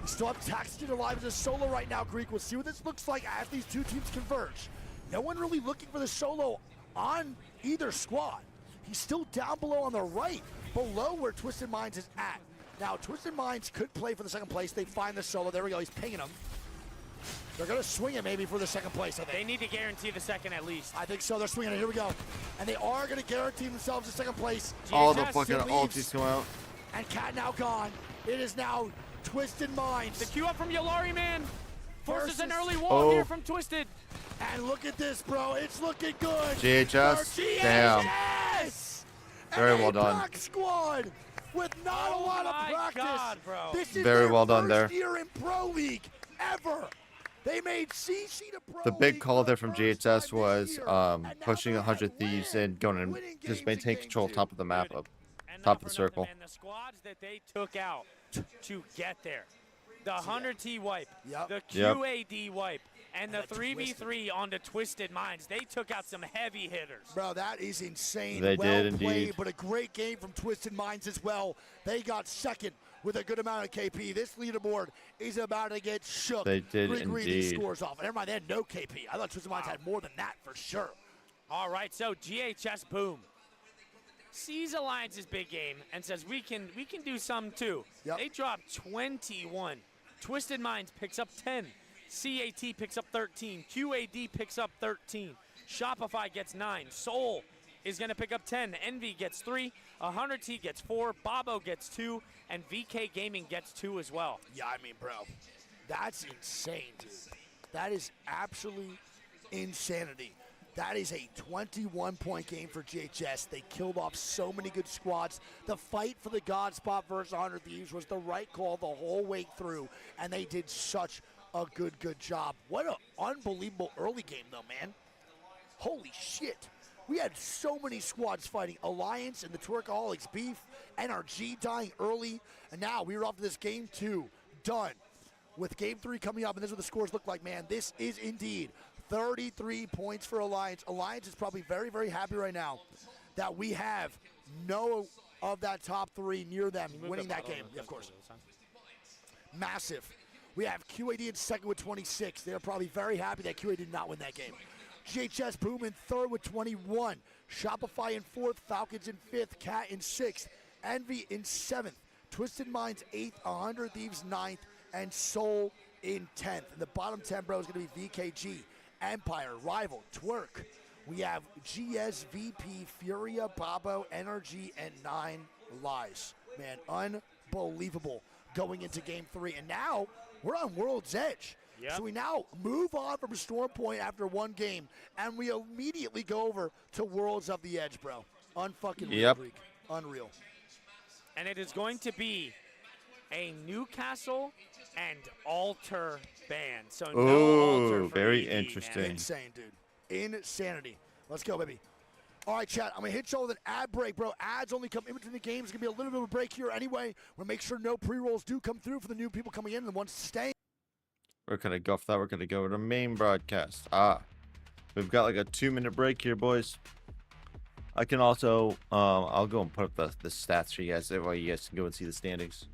We still have Taxton alive as a solo right now, Greek. We'll see what this looks like as these two teams converge. No one really looking for the solo on either squad. He's still down below on the right, below where Twisted Minds is at. Now, Twisted Minds could play for the second place. They find the solo. There we go. He's pinging him. They're going to swing it maybe for the second place, I think. They need to guarantee the second at least. I think so. They're swinging it. Here we go. And they are going to guarantee themselves the second place. All the GHS fucking leaves. ultis come out. And Cat now gone. It is now Twisted Minds. The queue up from Yolari, man. Forces an Versus- early wall here Oh. from Twisted. And look at this, bro. It's looking good. GHS? For Damn. GHS! Very An well done. APAC squad with not a Oh lot of my practice. God, bro. This is Very their well done first there. year in Pro League ever. They made CC to Pro The big League call for there the from first GHS time was this year. And now pushing they're 100 at Thieves win. and going and Winning just games maintain in control game top of the map Dude, up. And Top not of the for nothing, circle. man, the squads that they took out to get there. The 100T wipe, Yep. the Yep. QAD wipe, and the And the 3v3 onto Twisted Minds. They took out some heavy hitters. Bro, that is insane. They well did played, indeed. but a great game from Twisted Minds as well. They got second with a good amount of KP. This leaderboard is about to get shook. They did Greek read these indeed. scores off. And never mind, they had no KP. I thought Twisted Minds had more than that for sure. All right, so GHS boom sees Alliance's big game and says we can do some too. Yep. They drop 21. Twisted Minds picks up 10. CAT picks up 13. QAD picks up 13. Shopify gets 9. Soul is going to pick up 10. Envy gets 3. 100T gets 4. Bobo gets 2. And VK Gaming gets 2 as well. Yeah, I mean, bro, that's insane, dude. That is absolute insanity. That is a 21-point game for GHS. They killed off so many good squads. The fight for the God spot versus 100 Thieves was the right call the whole way through, and they did such a good job. What an unbelievable early game, though, man. Holy shit. We had so many squads fighting. Alliance and the Twerkaholics beef, NRG dying early, and now we're off to this game 2. Done. With game 3 coming up, and this is what the scores look like, man. This is indeed 33 points for Alliance. Alliance is probably very happy right now that we have no of that top 3 near them winning that game. Yeah, of course. Massive. We have QAD in second with 26. They're probably very happy that QAD did not win that game. GHS Boom in third with 21. Shopify in fourth. Falcons in fifth. Cat in sixth. Envy in seventh. Twisted Minds 8th. 100 Thieves 9th. And Soul in 10th. And the bottom 10, bro, is going to be VKG, Empire, Rival, Twerk. We have GSVP, Furia, Bobo, Energy, and 9 Lies. Man, unbelievable going into game 3. And now we're on World's Edge. Yep. So we now move on from Storm Point after one game, and we immediately go over to Worlds of the Edge, bro. Unfucking real, Yep. Greek. Unreal. And it is going to be a Newcastle and Alter ban. So no Alter Ooh, for very EV, man. interesting. Insane, dude. Insanity. Let's go, baby. All right, chat. I'm going to hit y'all with an ad break, bro. Ads only come in between the games. It's going to be a little bit of a break here anyway. We'll make sure no pre-rolls do come through for the new people coming in and the ones staying. We're gonna go for that. We're gonna go to the main broadcast. We've got like a 2-minute break here, boys. I can also, I'll go and put up the stats for you guys. That way you guys can go and see the standings.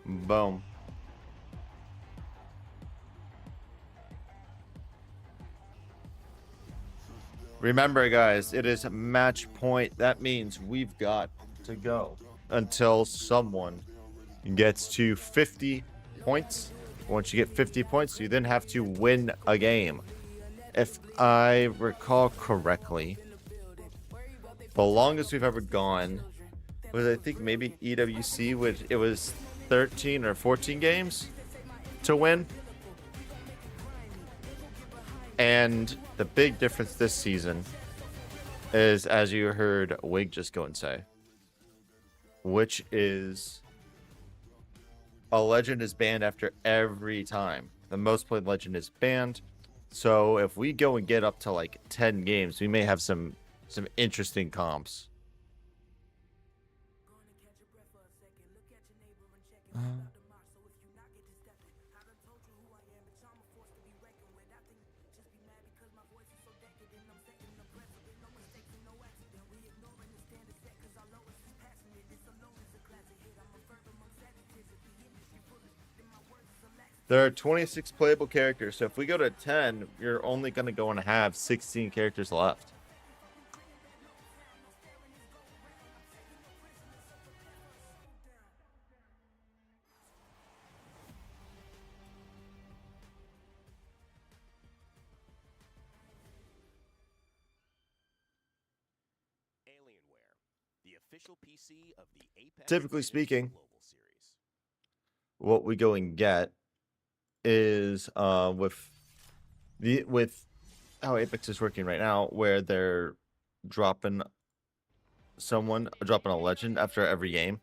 Boom. Remember, guys, it is match point. That means we've got to go until someone gets to 50 points. Once you get 50 points, you then have to win a game. If I recall correctly, the longest we've ever gone was, I think, maybe EWC, which it was 13 or 14 games to win. And the big difference this season is, as you heard Wig just go and say, which is a legend is banned after every time. The most played legend is banned. So if we go and get up to like 10 games, we may have some interesting comps. There are 26 playable characters, so if we go to 10, you're only going to go and have 16 characters left. Alienware, the official PC of the Apex Typically Legends speaking, Global Series. what we go and get is with how Apex is working right now, where they're dropping a legend after every game.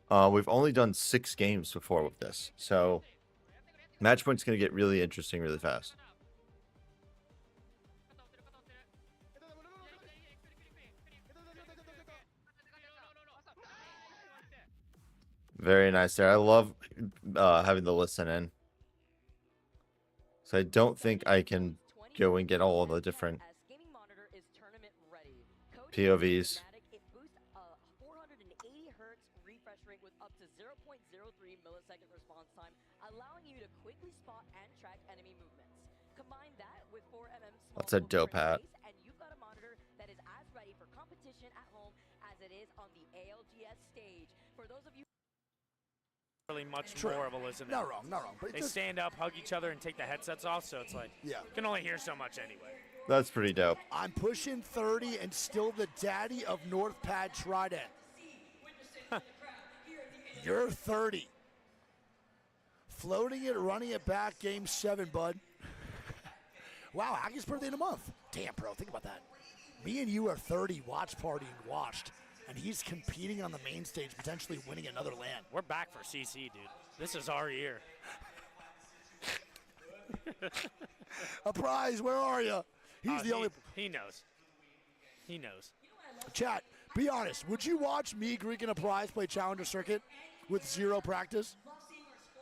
We've only done 6 games before with this, so match point's gonna get really interesting really fast. Very nice there. I love having the listen in. So I don't think I can go and get all of the different POVs. It boosts a 480 hertz refresh rate with up to 0.03 millisecond response time, allowing you to quickly spot and track enemy movements. Combine that with 4mm small That's a dope hat. space, and you've got a monitor that is as ready for competition at home as it is on the ALGS stage. For those of you Really much more of a listen. Not wrong, not wrong. But They stand up, hug each other, and take the headsets off, so it's like, yeah. you can only hear so much anyway. That's pretty dope. I'm pushing 30 and still the daddy of North Pad Trident. You're 30. Floating it, running it back, game 7, bud. Wow, Haggis' birthday in a month. Damn, bro, think about that. Me and you are 30, watch party and watched. And he's competing on the main stage, potentially winning another LAN. We're back for CC, dude. This is our year. A prize, where are you? He's the only. He knows. He knows. Chat, be honest. Would you watch me, Greek, and a prize play Challenger Circuit with 0 practice?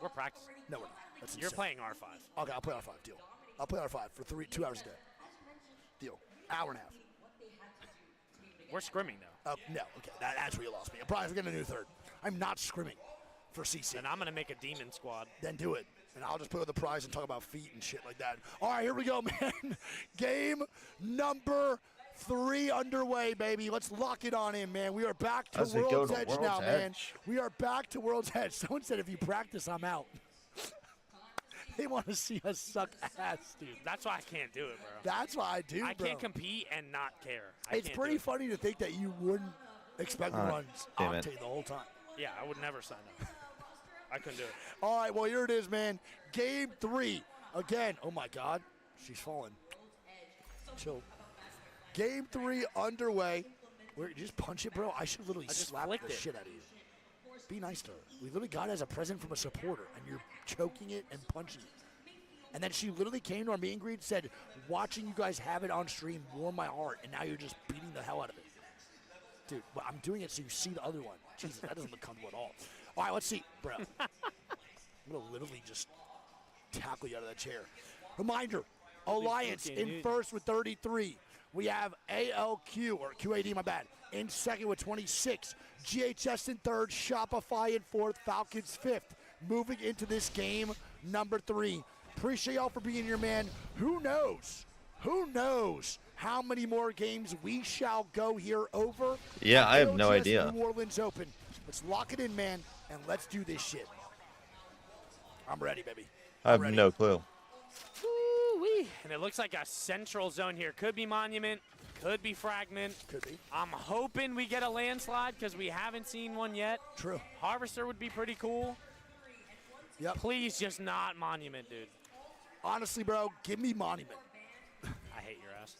We're practicing. No, we're not. That's You're insane. playing R5. Okay, I'll play R5. Deal. I'll play R5 for 2 hours a day. Deal. Hour and a half. We're scrimming, though. No, okay. That's where you lost me. I'm probably getting a new third. I'm not scrimming for CC. And I'm going to make a demon squad. Then do it. And I'll just play with the prize and talk about feet and shit like that. All right, here we go, man. Game number 3 underway, baby. Let's lock it on in, man. We are back to World's Edge now, man. We are back to World's Edge. Someone said if you practice, I'm out. They want to see us suck ass, dude. That's why I can't do it, bro. That's why I do, I bro. can't compete and not care. It's pretty funny to think that you wouldn't expect the runs Octane the whole time. Yeah, I would never sign up. I couldn't do it. All right, well, here it is, man. Game 3. Again, oh, my God. She's falling. Chill. Game 3 underway. Where, you just punch it, bro? I should literally slap the shit out of you. Be nice to her. We literally got it as a present from a supporter, and you're choking it and punching it. And then she literally came to our meet and greet, said, watching you guys have it on stream warmed my heart, and now you're just beating the hell out of it. Dude, well, I'm doing it so you see the other one. Jesus, that doesn't look comfortable at all. All right, let's see. Bro, I'm going to literally just tackle you out of that chair. Reminder, Alliance in first with 33. We have ALQ, or QAD, my bad, in second with 26. GHS in third, Shopify in fourth, Falcons fifth. Moving into this game, number 3. Appreciate y'all for being here, man. Who knows? Who knows how many more games we shall go here over? Yeah, I have no idea. New Orleans Open. Let's lock it in, man, and let's do this shit. I'm ready, baby. I have no clue. Woo-wee. And it looks like a central zone here. Could be Monument, could be Fragment. Could be. I'm hoping we get a landslide because we haven't seen one yet. True. Harvester would be pretty cool. Yep. Please just not Monument, dude. Honestly, bro, give me Monument. I hate your ass.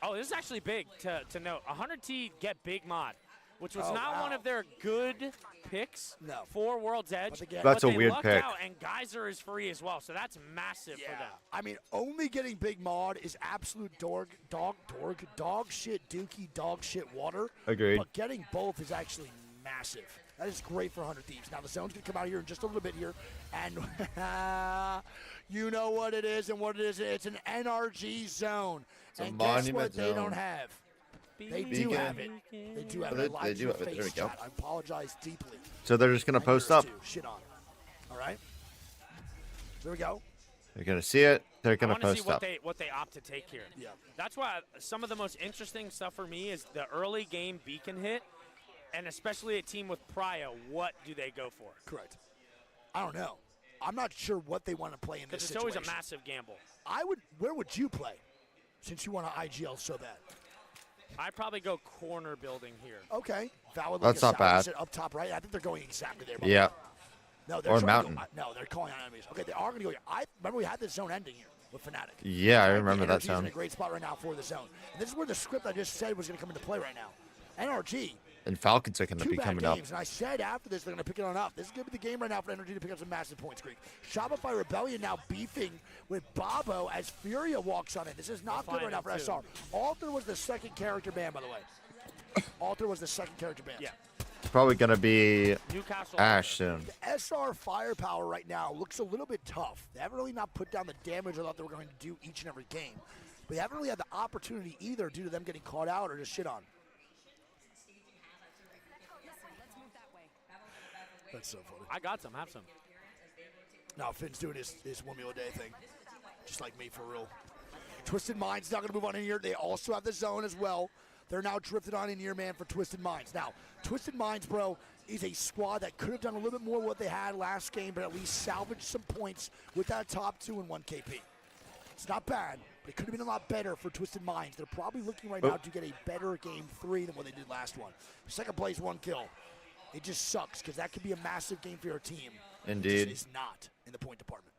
Oh, this is actually big to note. 100T get big mod. which was Oh, not wow. one of their good picks No. for World's Edge. But again- That's but a they weird lucked pick. Out, and Geyser is free as well, so that's massive for them. I mean, only getting Big Mod is absolute dog shit dookie, dog shit water. Agreed. But getting both is actually massive. That is great for 100 Thieves. Now, the zone's going to come out here in just a little bit here. And you know what it is and what it is. It's an NRG zone. a And guess what monument they don't zone. have? They do Beacon. have it. They do have Oh, it. they do have it. There we Face go. chat. I apologize deeply. So they're just gonna And post yours up. too. Shit on. All right. There we go. They're gonna see it. They're I gonna want to see post up. what they opt to take here. Yeah. That's why some of the most interesting stuff for me is the early game beacon hit, and especially a team with Prio, what do they go for? Correct. I don't know. I'm not sure what they want to play in this Because it's situation. always a massive gamble. Where would you play, since you want to IGL so bad? I'd probably go corner building here. Okay, valid. That's not bad. Up top, right? I think they're going exactly there. Yeah. No, they're Or trying to mountain. go- no, they're calling on enemies. Okay, they are going to go here. I remember we had this zone ending here with Fnatic. Yeah, I Right, remember the that NRG is in zone. a great spot right now for the zone. And this is where the script I just said was going to come into play right now. NRG. And Falcons are gonna Two be bad coming games, up. and I said after this they're going to pick it on up. This is going to be the game right now for NRG to pick up some massive points, Greek. Shopify Rebellion now beefing with Bobo as Furia walks on in. This is not good right now for Finding SR. Alter was the second character ban, by the way. Alter was the second character ban. Yeah. It's probably gonna be Newcastle. Ash soon. The SR firepower right now looks a little bit tough. They haven't really not put down the damage I thought they were going to do each and every game. But they haven't really had the opportunity either due to them getting caught out or just shit on. That's so funny. I got some. Have some. Now Finn's doing his 1 meal a day thing. Just like me, for real. Twisted Minds not going to move on in here. They also have the zone as well. They're now drifted on in here, man, for Twisted Minds. Now, Twisted Minds, bro, is a squad that could have done a little bit more what they had last game, but at least salvaged some points with that top 2 and 1 KP. It's not bad, but it could have been a lot better for Twisted Minds. They're probably looking right now to get a better game 3 than what they did last one. Second place, 1 kill. It just sucks because that could be a massive game for your team. Indeed. It is not in the point department.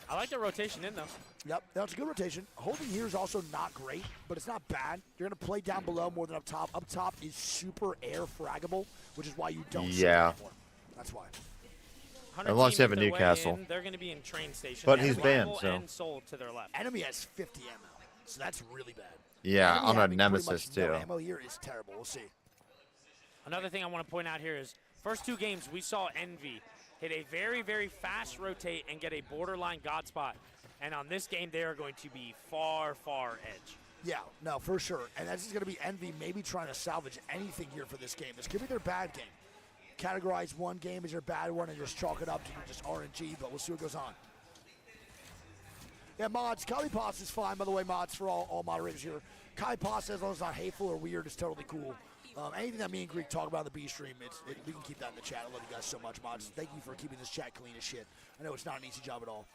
I like the rotation in, though. Yep, that's a good rotation. Holding here is also not great, but it's not bad. You're going to play down below more than up top. Up top is super air fraggable, which is why you don't see it Yeah. anymore. That's why. 100 Unless you have a team is their way Newcastle. in. They're going to be in train station. But They he's have banned, Rival so. And Soul to their left. Enemy has 50 ammo, so that's really bad. Yeah, Enemy on a having pretty Nemesis much no too. ammo here is terrible. We'll see. Another thing I want to point out here is first 2 games we saw Envy hit a very, very fast rotate and get a borderline god spot. And on this game, they are going to be far, far edge. Yeah, no, for sure. And that's going to be Envy maybe trying to salvage anything here for this game. This could be their bad game. Categorize one game as their bad one and just chalk it up to just RNG, but we'll see what goes on. Yeah, mods. Kali Pass is fine, by the way, mods, for all moderators here. Kali Pass, as long as it's not hateful or weird, is totally cool. Anything that me and Greek talk about in the B stream, we can keep that in the chat. I love you guys so much, mods. Thank you for keeping this chat clean as shit. I know it's not an easy job at all.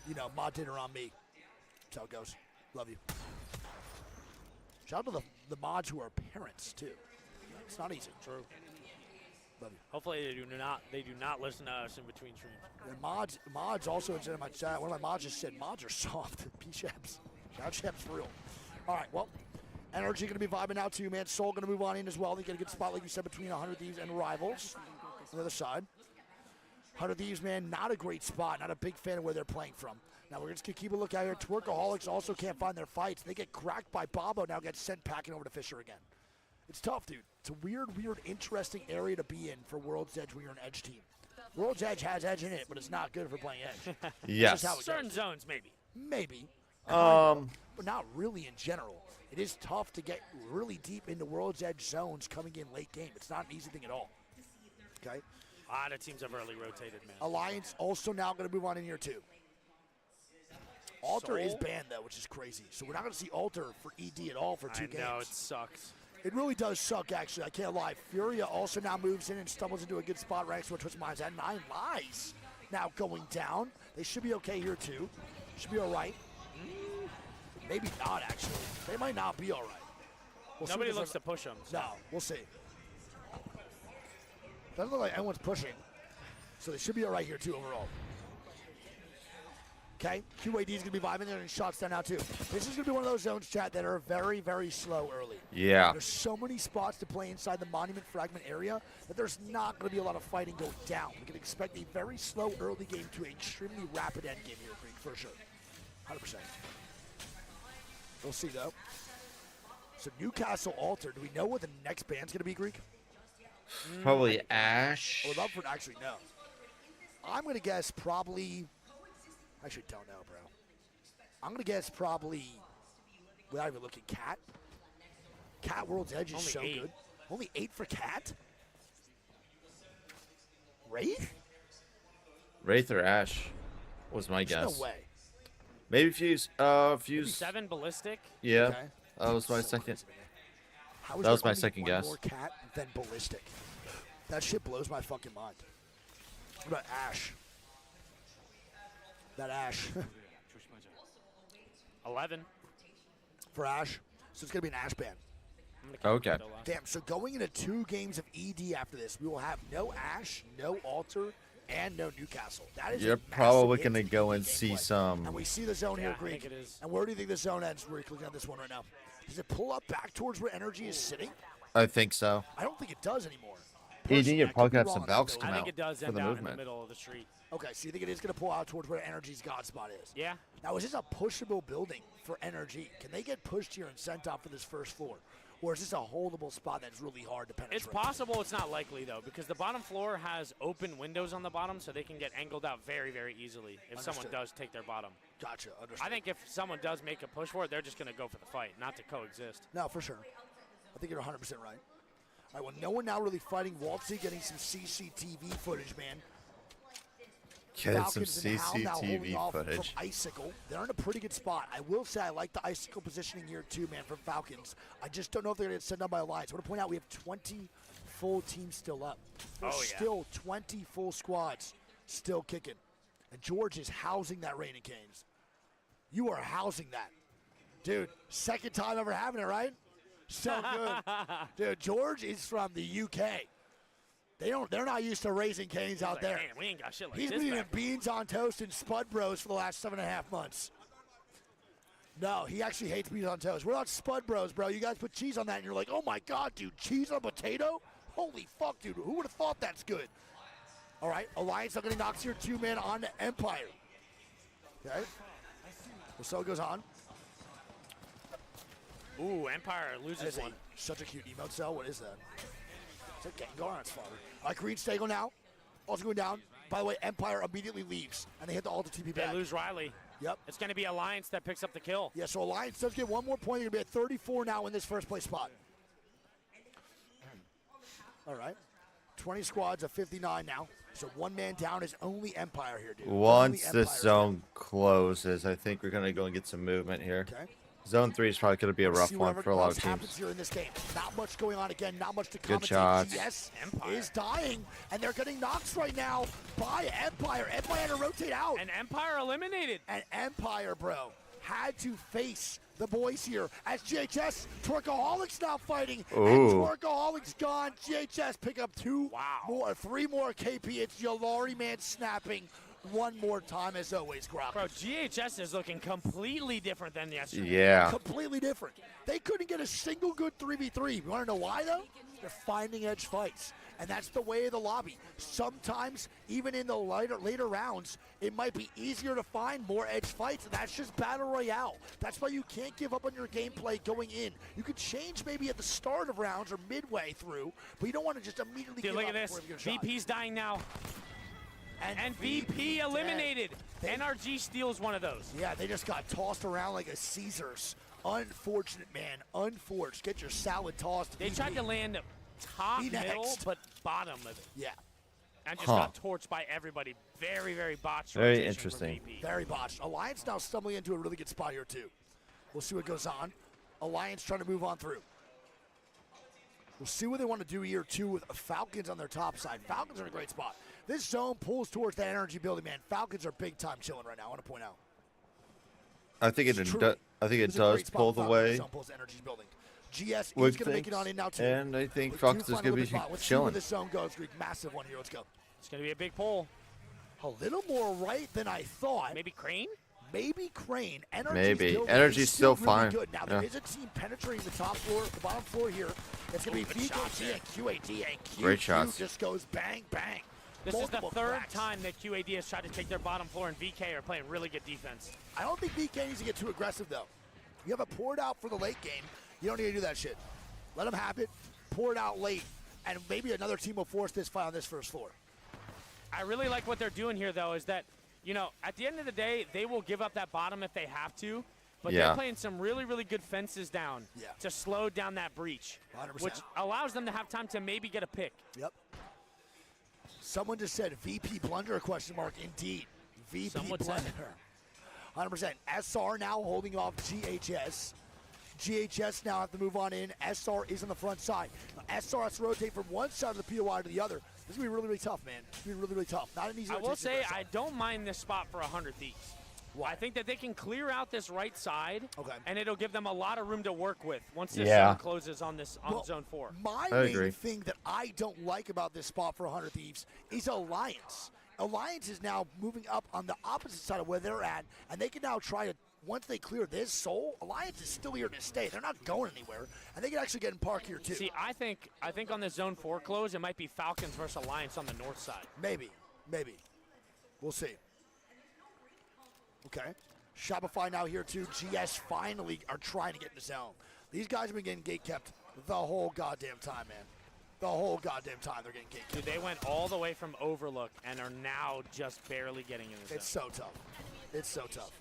You know, mod dinner on me. That's how it goes. Love you. Shout out to the mods who are parents, too. It's not easy. True. Love you. Hopefully they do not listen to us in between streams. And mods also in my chat. One of my mods just said mods are soft. P-Shaps. Shout out Shaps for real. All right, well, NRG going to be vibing out too, man. Soul going to move on in as well. They get a good spot, like you said, between 100 Thieves and Rivals. On the other side. 100 Thieves, man, not a great spot. Not a big fan of where they're playing from. Now, we're just going to keep a look out here. Twerkaholics also can't find their fights. They get cracked by Bobo, now get sent packing over to Fisher again. It's tough, dude. It's a weird, interesting area to be in for World's Edge when you're an Edge team. World's Edge has Edge in it, but it's not good for playing Edge. Yes. That's how it Certain goes. zones, maybe. Maybe. But not really in general. It is tough to get really deep into World's Edge zones coming in late game. It's not an easy thing at all. Okay? A lot of teams have early rotated, man. Alliance also now going to move on in here too. Alter is Soul? banned though, which is crazy. So we're not going to see Alter for ED at all for 2 I games. know, it sucks. It really does suck, actually. I can't lie. Furia also now moves in and stumbles into a good spot right next to a Twisted Minds. At 9 lives now going down. They should be okay here, too. Should be all right. Maybe not, actually. They might not be all right. We'll see Nobody what looks this- to push them. No, we'll see. Doesn't look like anyone's pushing. So they should be all right here, too, overall. Okay, QAD is going to be vibing there and shots down now too. This is going to be one of those zones, chat, that are very, very slow early. Yeah. There's so many spots to play inside the Monument Fragment area that there's not going to be a lot of fighting go down. We can expect a very slow early game to an extremely rapid end game here, Greek, for sure. 100%. We'll see, though. So Newcastle Alter, do we know what the next band's going to be, Greek? Probably Ash. I would love for it to actually know. I'm going to guess probably... I actually don't know, bro. I'm going to guess probably, without even looking, Cat. Cat World's Edge is Only so 8. good. Only 8 for Cat? Wraith? Wraith or Ash was my There's guess. no way. Maybe Fuse. Maybe Fuse. 7 ballistic. Yeah. Okay. That was my So second. crazy, man. How is That was there my only second one guess. more Cat than Ballistic? That shit blows my fucking mind. What about Ash? That Ash. 11. For Ash. So it's going to be an Ash ban. I'm gonna keep Okay. it the last. Damn, so going into 2 games of ED after this, we will have no Ash, no Alter, and no Newcastle. That is You're a massive probably hit going to to go the and see gameplay. some. And we see the zone Yeah, here, I Greek. think it is. And where do you think the zone ends? We're looking at this one right now. Does it pull up back towards where energy is sitting? I think so. I don't think it does anymore. ED, Personally, you're I probably could be going to have wrong some on that, Valks though. come I think out it does for end the out in the movement. middle of the street. Okay, so you think it is going to pull out towards where energy's god spot is? Yeah. Now, is this a pushable building for energy? Can they get pushed here and sent off for this first floor? Or is this a holdable spot that's really hard to penetrate? It's possible. It's not likely, though, because the bottom floor has open windows on the bottom, so they can get angled out very, very easily if someone Understood. does take their bottom. Gotcha, understood. I think if someone does make a push for it, they're just going to go for the fight, not to coexist. No, for sure. I think you're 100% right. All right, well, no one now really fighting. Waltzy getting some CCTV footage, man. Get some Falcons and Hal now holding CCTV off footage. From Icicle. They're in a pretty good spot. I will say I like the Icicle positioning here too, man, from Falcons. I just don't know if they're going to get sent down by Alliance. I want to point out we have 20 full teams still up. There's Oh, yeah. still 20 full squads still kicking. And George is housing that Rain and Canes. You are housing that. Dude, second time ever having it, right? So good. Dude, George is from the UK. They're not used to raising canes out Like, there. man, we ain't got shit like He's this been eating back. beans on toast and Spud Bros for the last 7.5 months. No, he actually hates beans on toast. We're not Spud Bros, bro. You guys put cheese on that and you're like, oh my God, dude, cheese on potato? Holy fuck, dude. Who would have thought that's good? All right, Alliance not getting knocks here. 2-man on to Empire. Okay. So it goes on. Ooh, Empire That loses is one. such a cute emote cell. What is that? It's a Gengar on its father. All right, Green Stagel now. Also going down. By the way, Empire immediately leaves, and they hit the Alter TP They back. lose Riley. Yep. It's going to be Alliance that picks up the kill. Yeah, so Alliance does get one more point. They're going to be at 34 now in this first place spot. All right. 20 squads of 59 now. So 1 man down is only Empire here, dude. Once Only this Empire zone closes, I think we're going to go and get some movement here. Okay. Zone 3 is probably going to be a rough See one whatever for a lot else of happens teams. here in this game. Not much going on again. Not much to Good commentate. shots. GS Empire. is dying, and they're getting knocks right now by Empire. Empire had to rotate out. And Empire eliminated. And Empire, bro, had to face the boys here as GHS, Twerkaholics now fighting. Ooh. And Twerkaholics gone. GHS pick up 3 more KP. It's Yalari man snapping one more time as always, Grok. Bro, GHS is looking completely different than yesterday. Yeah. Completely different. They couldn't get a single good 3v3. You want to know why, though? They're finding edge fights. And that's the way of the lobby. Sometimes, even in the later rounds, it might be easier to find more edge fights, and that's just Battle Royale. That's why you can't give up on your gameplay going in. You could change maybe at the start of rounds or midway through, but you don't want to just immediately Dude, give look up at this. before you get a shot. VP's dying now. And VP eliminated. NRG steals one of those. Yeah, they just got tossed around like a Caesars. Unfortunate, man. Unfortunate. Get your salad tossed. They tried to land top Be middle, next. but bottom of it. Yeah. And just Huh. got torched by everybody. Very, very botched. Very rotation from interesting. VP. Very botched. Alliance now stumbling into a really good spot here, too. We'll see what goes on. Alliance trying to move on through. We'll see what they want to do here, too, with Falcons on their top side. Falcons are in a great spot. This zone pulls towards that energy building, man. Falcons are big time chilling right now, I want to point out. I think It's it true. does This is a does great spot pull for the Falcons. way. This zone pulls energy building. GS is Would going to make it think, on in now, too. and I think We do Falcons is find a going to little be bit spot. Let's see where chilling. this zone goes, Greek. Massive one here. Let's go. It's going to be a big pull. A little more right than I thought. Maybe Crane? maybe Crane. Energy's Maybe. still, Energy's is still really fine. good. Now, Yeah. there is a team penetrating the top floor, the bottom floor here. It's going to be VKG and QAD, and QQ Great shots. just goes bang, bang. This is the Multiple third cracks. time that QAD has tried to take their bottom floor, and VK are playing really good defense. I don't think VK needs to get too aggressive, though. You have it poured out for the late game. You don't need to do that shit. Let them have it, pour it out late, and maybe another team will force this fight on this first floor. I really like what they're doing here, though, is that, you know, at the end of the day, they will give up that bottom if they have to, but Yeah. they're playing some really, really good fences down Yeah. to slow down that breach, 100%. which allows them to have time to maybe get a pick. Yep. Someone just said VP blunder, question mark. Indeed. VP Someone said blunder. 100%. SR now holding off GHS. GHS now have to move on in. SR is on the front side. Now, SR has to rotate from one side of the POI to the other. This is going to be really, really tough, man. It's going to be really, really tough. Not an easy I will rotation say for SR. I don't mind this spot for 100 Thieves. I think that they can clear out this right side, Okay. and it'll give them a lot of room to work with once this Yeah. zone closes on this on Well, zone 4. My I main agree. thing that I don't like about this spot for 100 Thieves is Alliance. Alliance is now moving up on the opposite side of where they're at, and they can now try to, once they clear this soul, Alliance is still here to stay. They're not going anywhere, and they can actually get in park here too. See, I think on the zone 4 close, it might be Falcons versus Alliance on the north side. Maybe. We'll see. Okay. Shopify now here too. GS finally are trying to get in the zone. These guys have been getting gate kept the whole goddamn time, man. The whole goddamn time they're getting gate kept. Dude, they went all the way from Overlook and are now just barely getting in the zone. It's so tough. It's so tough.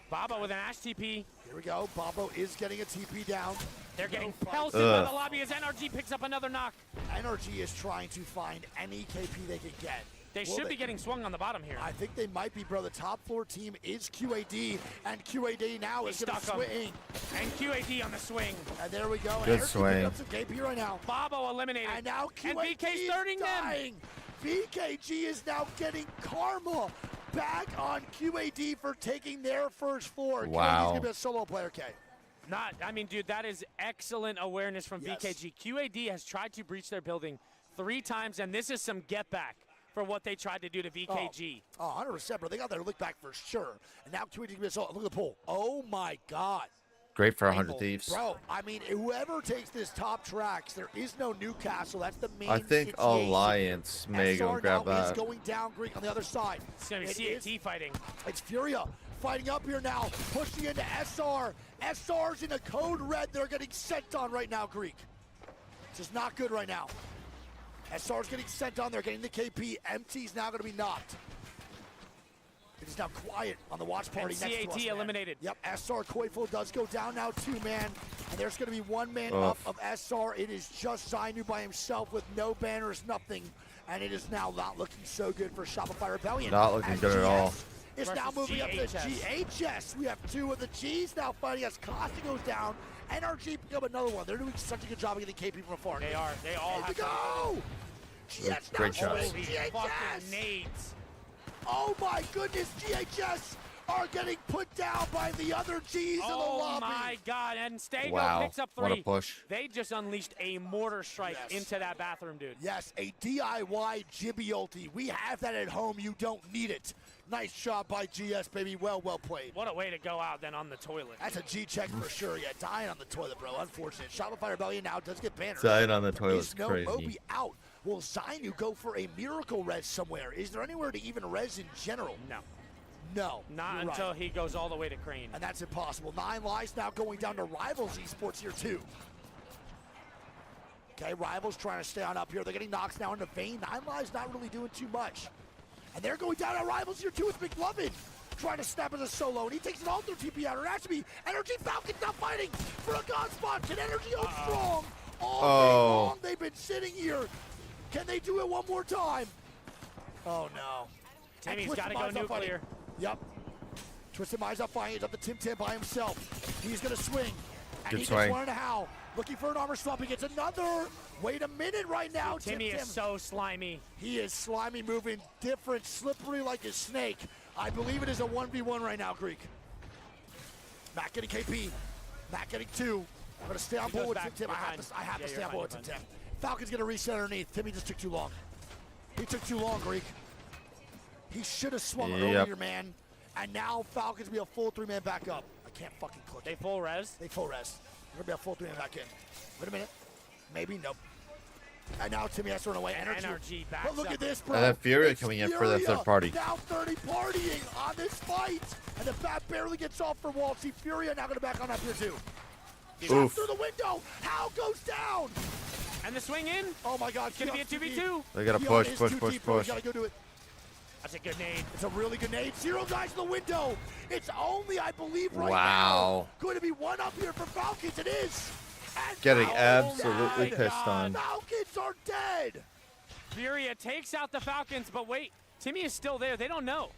Baba with an Ash TP. Here we go. Babo is getting a TP down. They're getting No fight. pelted by the lobby as NRG picks up another knock. NRG is trying to find any KP they can get. They Will should be getting swung on the bottom here. I think they might be, bro. The top floor team is QAD, and QAD now is going to Stuck 'em. swing. And QAD on the swing. And there we go. Good Energy swing. picking up some KP right now. Babo eliminated. And now And QAD VK's is starting them. dying. VKG is now getting karma back on QAD for taking their first floor. Wow. QAD's going to be a solo player, K. Dude, that is excellent awareness from Yes. VKG. QAD has tried to breach their building 3 times, and this is some get back for what they tried to do to VKG. Oh, 100%, bro. They got their look back for sure. And now QAD can be a solo. Look at the pull. Oh, my God. Great for 100 Ankle. Thieves. Bro, I mean, whoever takes this top tracks, there is no Newcastle. That's the main I think situation. Alliance may go SR grab now is that. going down Greek on the other side. It's going to be It CAT fighting. It's Furia fighting up here now, pushing into SR. SR's in a code red. They're getting sent on right now, Greek. This is not good right now. SR's getting sent on. They're getting the KP. MT's now going to be knocked. It is now quiet on the watch party And next to CAT us, man. eliminated. Yep, SR Koiful does go down now, 2 man. And there's going to be 1 man Ugh. up of SR. It is just Zainu by himself with no banners, nothing. And it is now not looking so good for Shopify Rebellion. Not looking as good at all. GS is now Versus moving up to GHS. GHS. We have 2 of the G's now fighting as Costa goes down. NRG pick up another one. They're doing such a good job of getting KP from afar. They are. They all Here we have to. go! GS now Great shots. holding Holy fucking GHS! nades. Oh my goodness, GHS are getting put down by the other G's in the Oh lobby. my God! And Stego Wow. picks up 3. What a push. They just unleashed a mortar strike Yes. into that bathroom, dude. Yes, a DIY Jibby ulti. We have that at home. You don't need it. Nice job by GS, baby. Well played. What a way to go out then on the toilet. That's a G check for sure. Yeah, dying on the toilet, bro. Unfortunate. Shopify Rebellion now does get banners. Dying on the toilet's Is no crazy. Moby out? Will Zainu go for a miracle res somewhere? Is there anywhere to even res in general? No. No. Not you're until right. he goes all the way to Crane. And that's impossible. 9 Lives now going down to Rivals Esports here too. Okay, Rivals trying to stay on up here. They're getting knocks now into Vayne. 9 Lives not really doing too much. And they're going down to Rivals here too with McLovin. Trying to snap as a solo, and he takes an all through TP out. It has to be Energy Falcons now fighting for a god spot. Can Energy hold strong? All day long they've been sitting here. Can they do it one more time? Oh no. And Timmy's Twisted got to go Mind's up fighting. nuclear. Yep. Twisted Mind's up fighting. It's up to Tim Tam by himself. He's going to swing. And Good he swing. gets 1 and a how. Looking for an armor swap. He gets another. Wait a minute right now. Timmy Tim is Tam. so slimy. He is slimy, moving different, slippery like a snake. I believe it is a 1v1 right now, Greek. Matt getting KP. Matt getting 2. I'm going to stay on He board goes with back. Tim Tim. I You're have fine. to Yeah, stay you're on fine, board you're with Tim Tim. Falcon's going to reset underneath. Timmy just took too long. He took too long, Greek. He should have swung Yep. earlier, man. And now Falcons be a full 3-man backup. I can't fucking click. They full res. They full res. They're gonna be a full 3-man back in. Wait a minute. Maybe, nope. And now Timmy has to run away. And NRG backs But look up. at this, bro. And then Furia It's coming in for the third party. Now 30 partying on this fight. And the bat barely gets off for Walt. See, Furia now gonna back on up here too. Shot Oof. through the window. How goes down? And the swing in. Oh my God. It's going to be a 2v2. They gotta Keon push, is push, too push, deep, bro. You push. gotta go do it. That's a good nade. It's a really good nade. 0 guys in the window. It's only, I believe, right Wow. now going to be one up here for Falcons. It is. And Getting Falcons absolutely are pissed on. Falcons are dead. Furia takes out the Falcons, but wait, Timmy is still there. They don't know.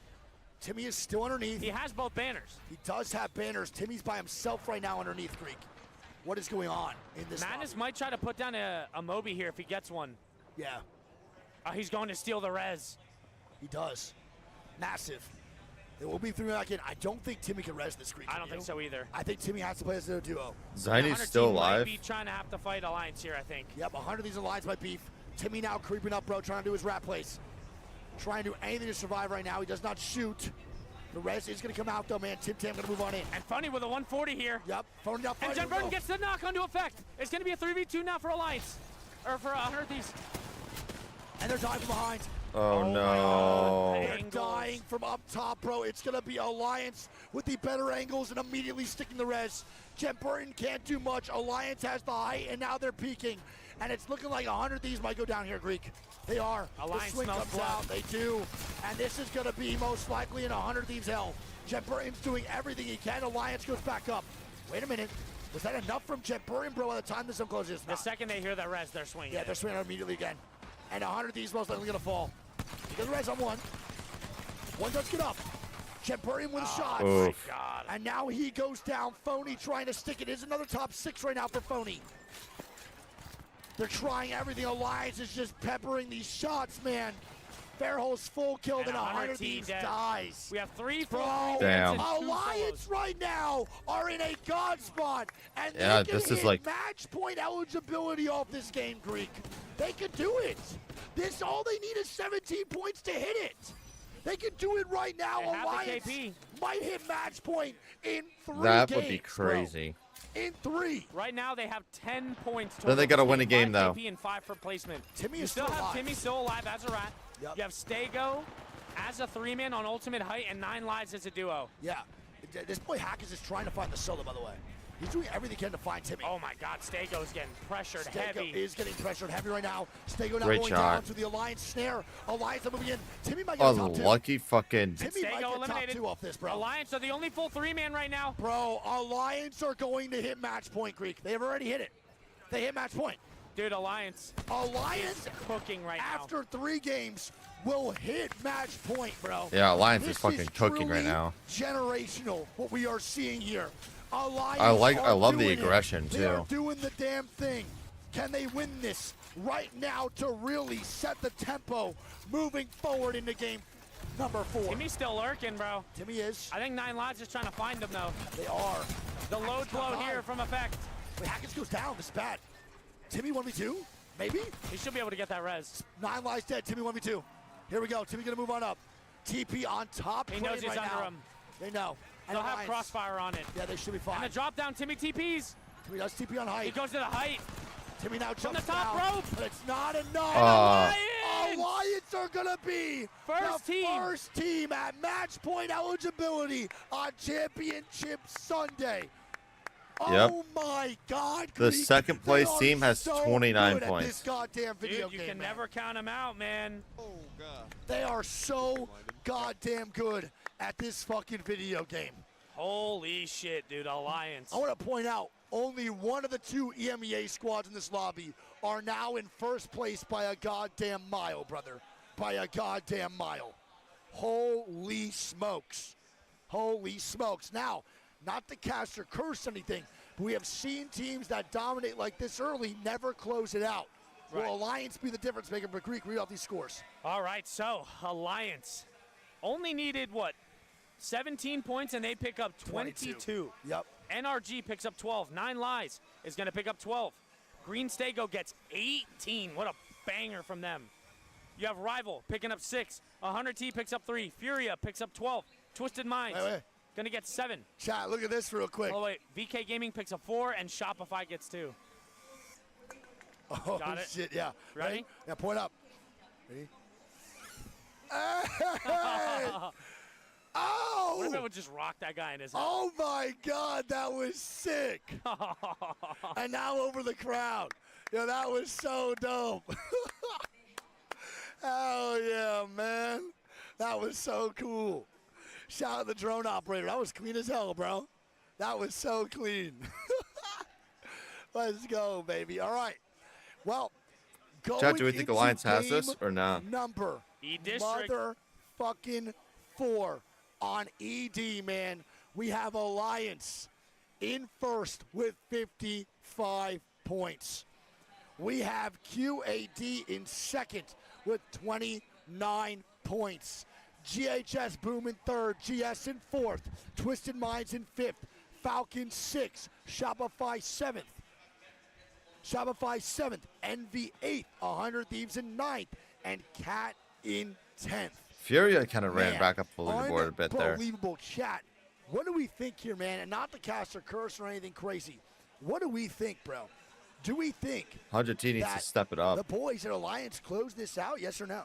Timmy is still underneath. He has both banners. He does have banners. Timmy's by himself right now underneath Greek. What is going on in this Madness lobby? might try to put down a Moby here if he gets one. Yeah, He's going to steal the res. he does. Massive. It will be 3 back in. I don't think Timmy can res this Greek. I don't think so either. I think Timmy has to play as a duo. The Zainu's Hunter still team might alive. be trying to have to fight Alliance here, I think. Yep, 100 of these alliance by beef. Timmy now creeping up, bro, trying to do his rat plays. Trying to do anything to survive right now. He does not shoot. The res is going to come out, though, man. Tim Tam going to move on in. And Funny with a 140 here. Yep, phone down. And Jen Burton gets the knock onto effect. It's going to be a 3v2 now for Alliance. Or for 100 Thieves. And they're dying from behind. Oh my no. God. They're Angles. dying from up top, bro. It's going to be Alliance with the better angles and immediately sticking the res. Jen Burton can't do much. Alliance has the height, and now they're peaking. And it's looking like 100 Thieves might go down here, Greek. They are. Alliance the swing smells comes blood. out. They do. And this is going to be most likely in 100 Thieves hell. Jen Burton's doing everything he can. Alliance goes back up. Wait a minute. Was that enough from Jen Burton, bro, by the time this closes? The second they hear that res, they're swinging. Yeah, they're swinging immediately again. And 100 Thieves most likely going to fall. Because the res on one. One does get up. Jen Burton with a shot. Oof. My God. And now he goes down. Phony trying to stick it. Is another top 6 right now for Phony. They're trying everything. Alliance is just peppering these shots, man. Fairhole's full kill, And then 100 100 Thieves dead. dies. We have 3 full Bro, Damn. Alliance right now are in a god spot. And Yeah, they can this is hit like- match point eligibility off this game, Greek. They could do it. This, all they need is 17 points to hit it. They could do it right now. They have the Alliance KP. might hit match point in 3 That games, would be bro. crazy. In 3. Right now they have 10 points. Then they total. gotta win a game, 5 though. KP and 5 for placement. Timmy You is still still have alive. Timmy still alive as a rat. Yep. You have Stego as a 3-man on ultimate height and 9 lives as a duo. Yeah. This boy Hack is just trying to find the solo, by the way. He's doing everything he can to find Timmy. Oh my God, Stego's getting pressured Stego heavy. is getting pressured heavy right now. Stego now Great going shot. down to the Alliance snare. Alliance are moving in. Timmy might get a top 2. Unlucky fucking. Timmy might Stego get top eliminated. 2 off this, bro. Alliance are the only full 3-man right now. Bro, Alliance are going to hit match point, Greek. They have already hit it. They hit match point. Dude, Alliance Alliance, cooking right now. after 3 games, will hit match point, bro. Yeah, Alliance This is fucking cooking right truly now. Generational, what we are seeing here. Alliance I are love the doing it. aggression, They are too. doing the damn thing. Can they win this right now to really set the tempo moving forward into game number 4? Timmy's still lurking, bro. Timmy is. I think 9 lives is trying to find him, though. They are. The load blow here from effect. Wait, Hackett goes down. This is bad. Timmy 1v2? Maybe? He should be able to get that res. 9 lives dead. Timmy 1v2. Here we go. Timmy gonna move on up. TP on top. He knows playing he's right under now. him. They know. And They'll have Alliance- crossfire on it. Yeah, they should be fine. And the drop down, Timmy TPs. Timmy does TP on He height. goes to the height. Timmy now jumps the top down, rope. but it's not enough. Alliance! Alliance are gonna be First the team. first team at match point eligibility on Championship Sunday. Yep. Oh my God! The Greek. second They place are team has so 29 good at points. This goddamn video Dude, you game, can man. never count him out, man. They are so goddamn good at this fucking video game. Holy shit, dude. Alliance. I want to point out, only one of the 2 EMEA squads in this lobby are now in first place by a goddamn mile, brother. By a goddamn mile. Holy smokes. Holy smokes. Now, not to cast or curse anything, but we have seen teams that dominate like this early never close it out. Right. Will Alliance be the difference maker? But Greek, read off these scores. All right, so Alliance only needed, what, 17 points, and they pick up 22. Yep. NRG picks up 12. 9 Lies is going to pick up 12. Green Stego gets 18. What a banger from them. You have Rival picking up 6. 100T picks up 3. Furia picks up 12. Twisted Minds. Wait. Gonna get 7. Chat, look at this real quick. Oh, wait. VK Gaming picks a 4, and Shopify gets 2. Oh, Got it? shit, yeah. Ready? Yeah, point up. Ready? Hey! Oh! What if it would just rock that guy in his head? Oh, my God, that was sick. And now over the crowd. Yeah, that was so dope. Hell yeah, man. That was so cool. Shout out the drone operator. That was clean as hell, bro. That was so clean. Let's go, baby. All right. Well, going Chat, do we think into Alliance has this game or not? Number E-District. motherfucking 4 on ED, man. We have Alliance in first with 55 points. We have QAD in second with 29 points. GHS Boom in third, GS in fourth, Twisted Minds in fifth, Falcon 6th, Shopify 7th. Shopify 7th, Envy 8th, 100 Thieves in 9th, and Cat in 10th. Furia kind of ran Man, back up the leaderboard a bit there. Unbelievable chat. What do we think here, man? And not to cast a curse or anything crazy. What do we think, bro? Do we think 100T needs to that step it up. the boys at Alliance close this out, yes or no?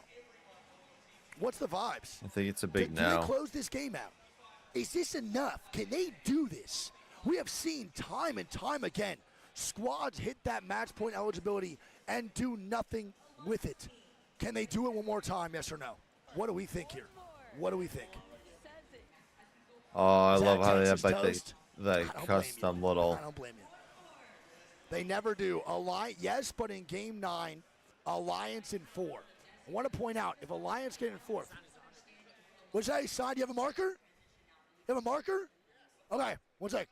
What's the vibes? I think it's a Do big they no. close this game out? Is this enough? Can they do this? We have seen time and time again squads hit that match point eligibility and do nothing with it. Can they do it one more time, yes or no? What do we think here? What do we think? Oh, I Is love that how they have Texas like toast? the I don't blame custom you. little. I don't blame you. They never do. Yes, but in game 9, Alliance in 4. I want to point out, if Alliance get in 4th, what's that side? You have a marker? You have a marker? Okay, one sec.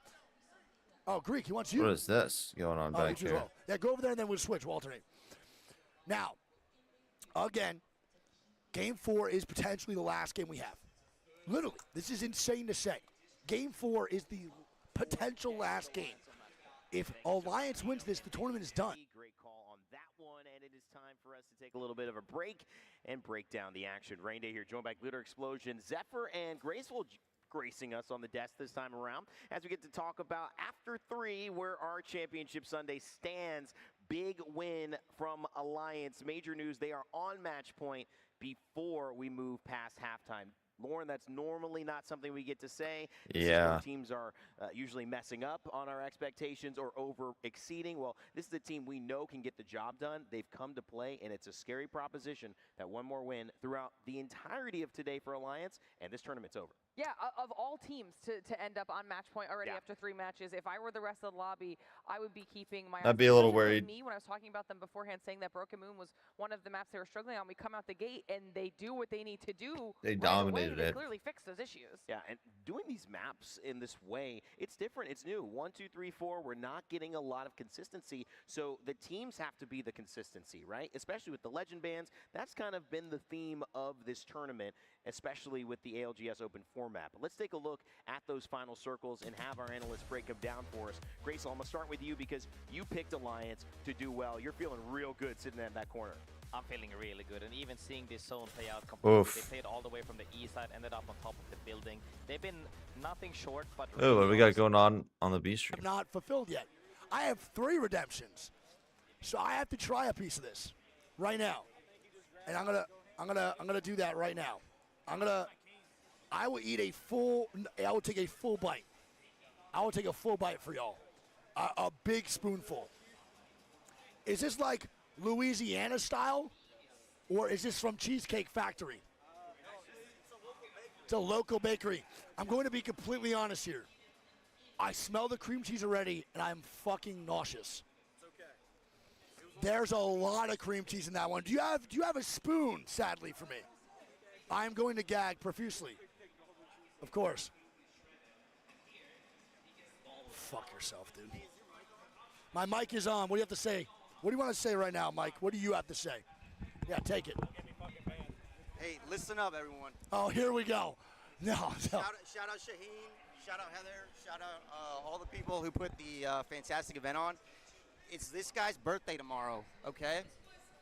Oh, Greek, he wants you. What is this going on Oh, back you as here? well. Yeah, go over there and then we'll switch. We'll alternate. Now, again, game 4 is potentially the last game we have. Literally, this is insane to say. Game 4 is the potential last game. If Alliance wins this, the tournament is done. Great call on that one, and it is time for us to take a little bit of a break and break down the action. Rain Day here, joined by Glitter Explosion, Zephyr, and Graceful gracing us on the desk this time around as we get to talk about After 3, where our Championship Sunday stands. Big win from Alliance. Major news, they are on match point before we move past halftime. Lauren, that's normally not something we get to say. This is where teams are usually messing up on our expectations or over exceeding. Well, this is a team we know can get the job done. They've come to play, and it's a scary proposition that one more win throughout the entirety of today for Alliance, and this tournament's over. Yeah, of all teams to end up on match point already after 3 matches, if I were the rest of the lobby, I would be keeping my. I'd be a little especially worried. Me, when I was talking about them beforehand, saying that Broken Moon was one of the maps they were struggling on, we come out the gate and they do what they need to do. They right dominated away. They it. clearly fixed those issues. Yeah, and doing these maps in this way, it's different. It's new. 1, 2, 3, 4. We're not getting a lot of consistency, so the teams have to be the consistency, right? Especially with the legend bands. That's kind of been the theme of this tournament, especially with the ALGS Open format. But let's take a look at those final circles and have our analysts break them down for us. Gracel, I'm going to start with you because you picked Alliance to do well. You're feeling real good sitting in that corner. I'm feeling really good, and even seeing this zone play out completely. Oof. They played all the way from the east side, ended up on top of the building. They've been nothing short, but Oh, what do we got really going on the B stream? Have not fulfilled yet. I have 3 redemptions, so I have to try a piece of this right now, and I'm gonna do that right now. I will eat a full. I will take a full bite. I will take a full bite for y'all, a big spoonful. Is this like Louisiana style, or is this from Cheesecake Factory? It's a local bakery. I'm going to be completely honest here. I smell the cream cheese already, and I'm fucking nauseous. There's a lot of cream cheese in that one. Do you have a spoon, sadly, for me? I'm going to gag profusely. Of course. Fuck yourself, dude. My mic is on. What do you have to say? What do you want to say right now, Mike? What do you have to say? Yeah, take it. Hey, listen up, everyone. Oh, here we go. No. Shout out Shaheen. Shout out Heather. Shout out all the people who put the fantastic event on. It's this guy's birthday tomorrow, okay?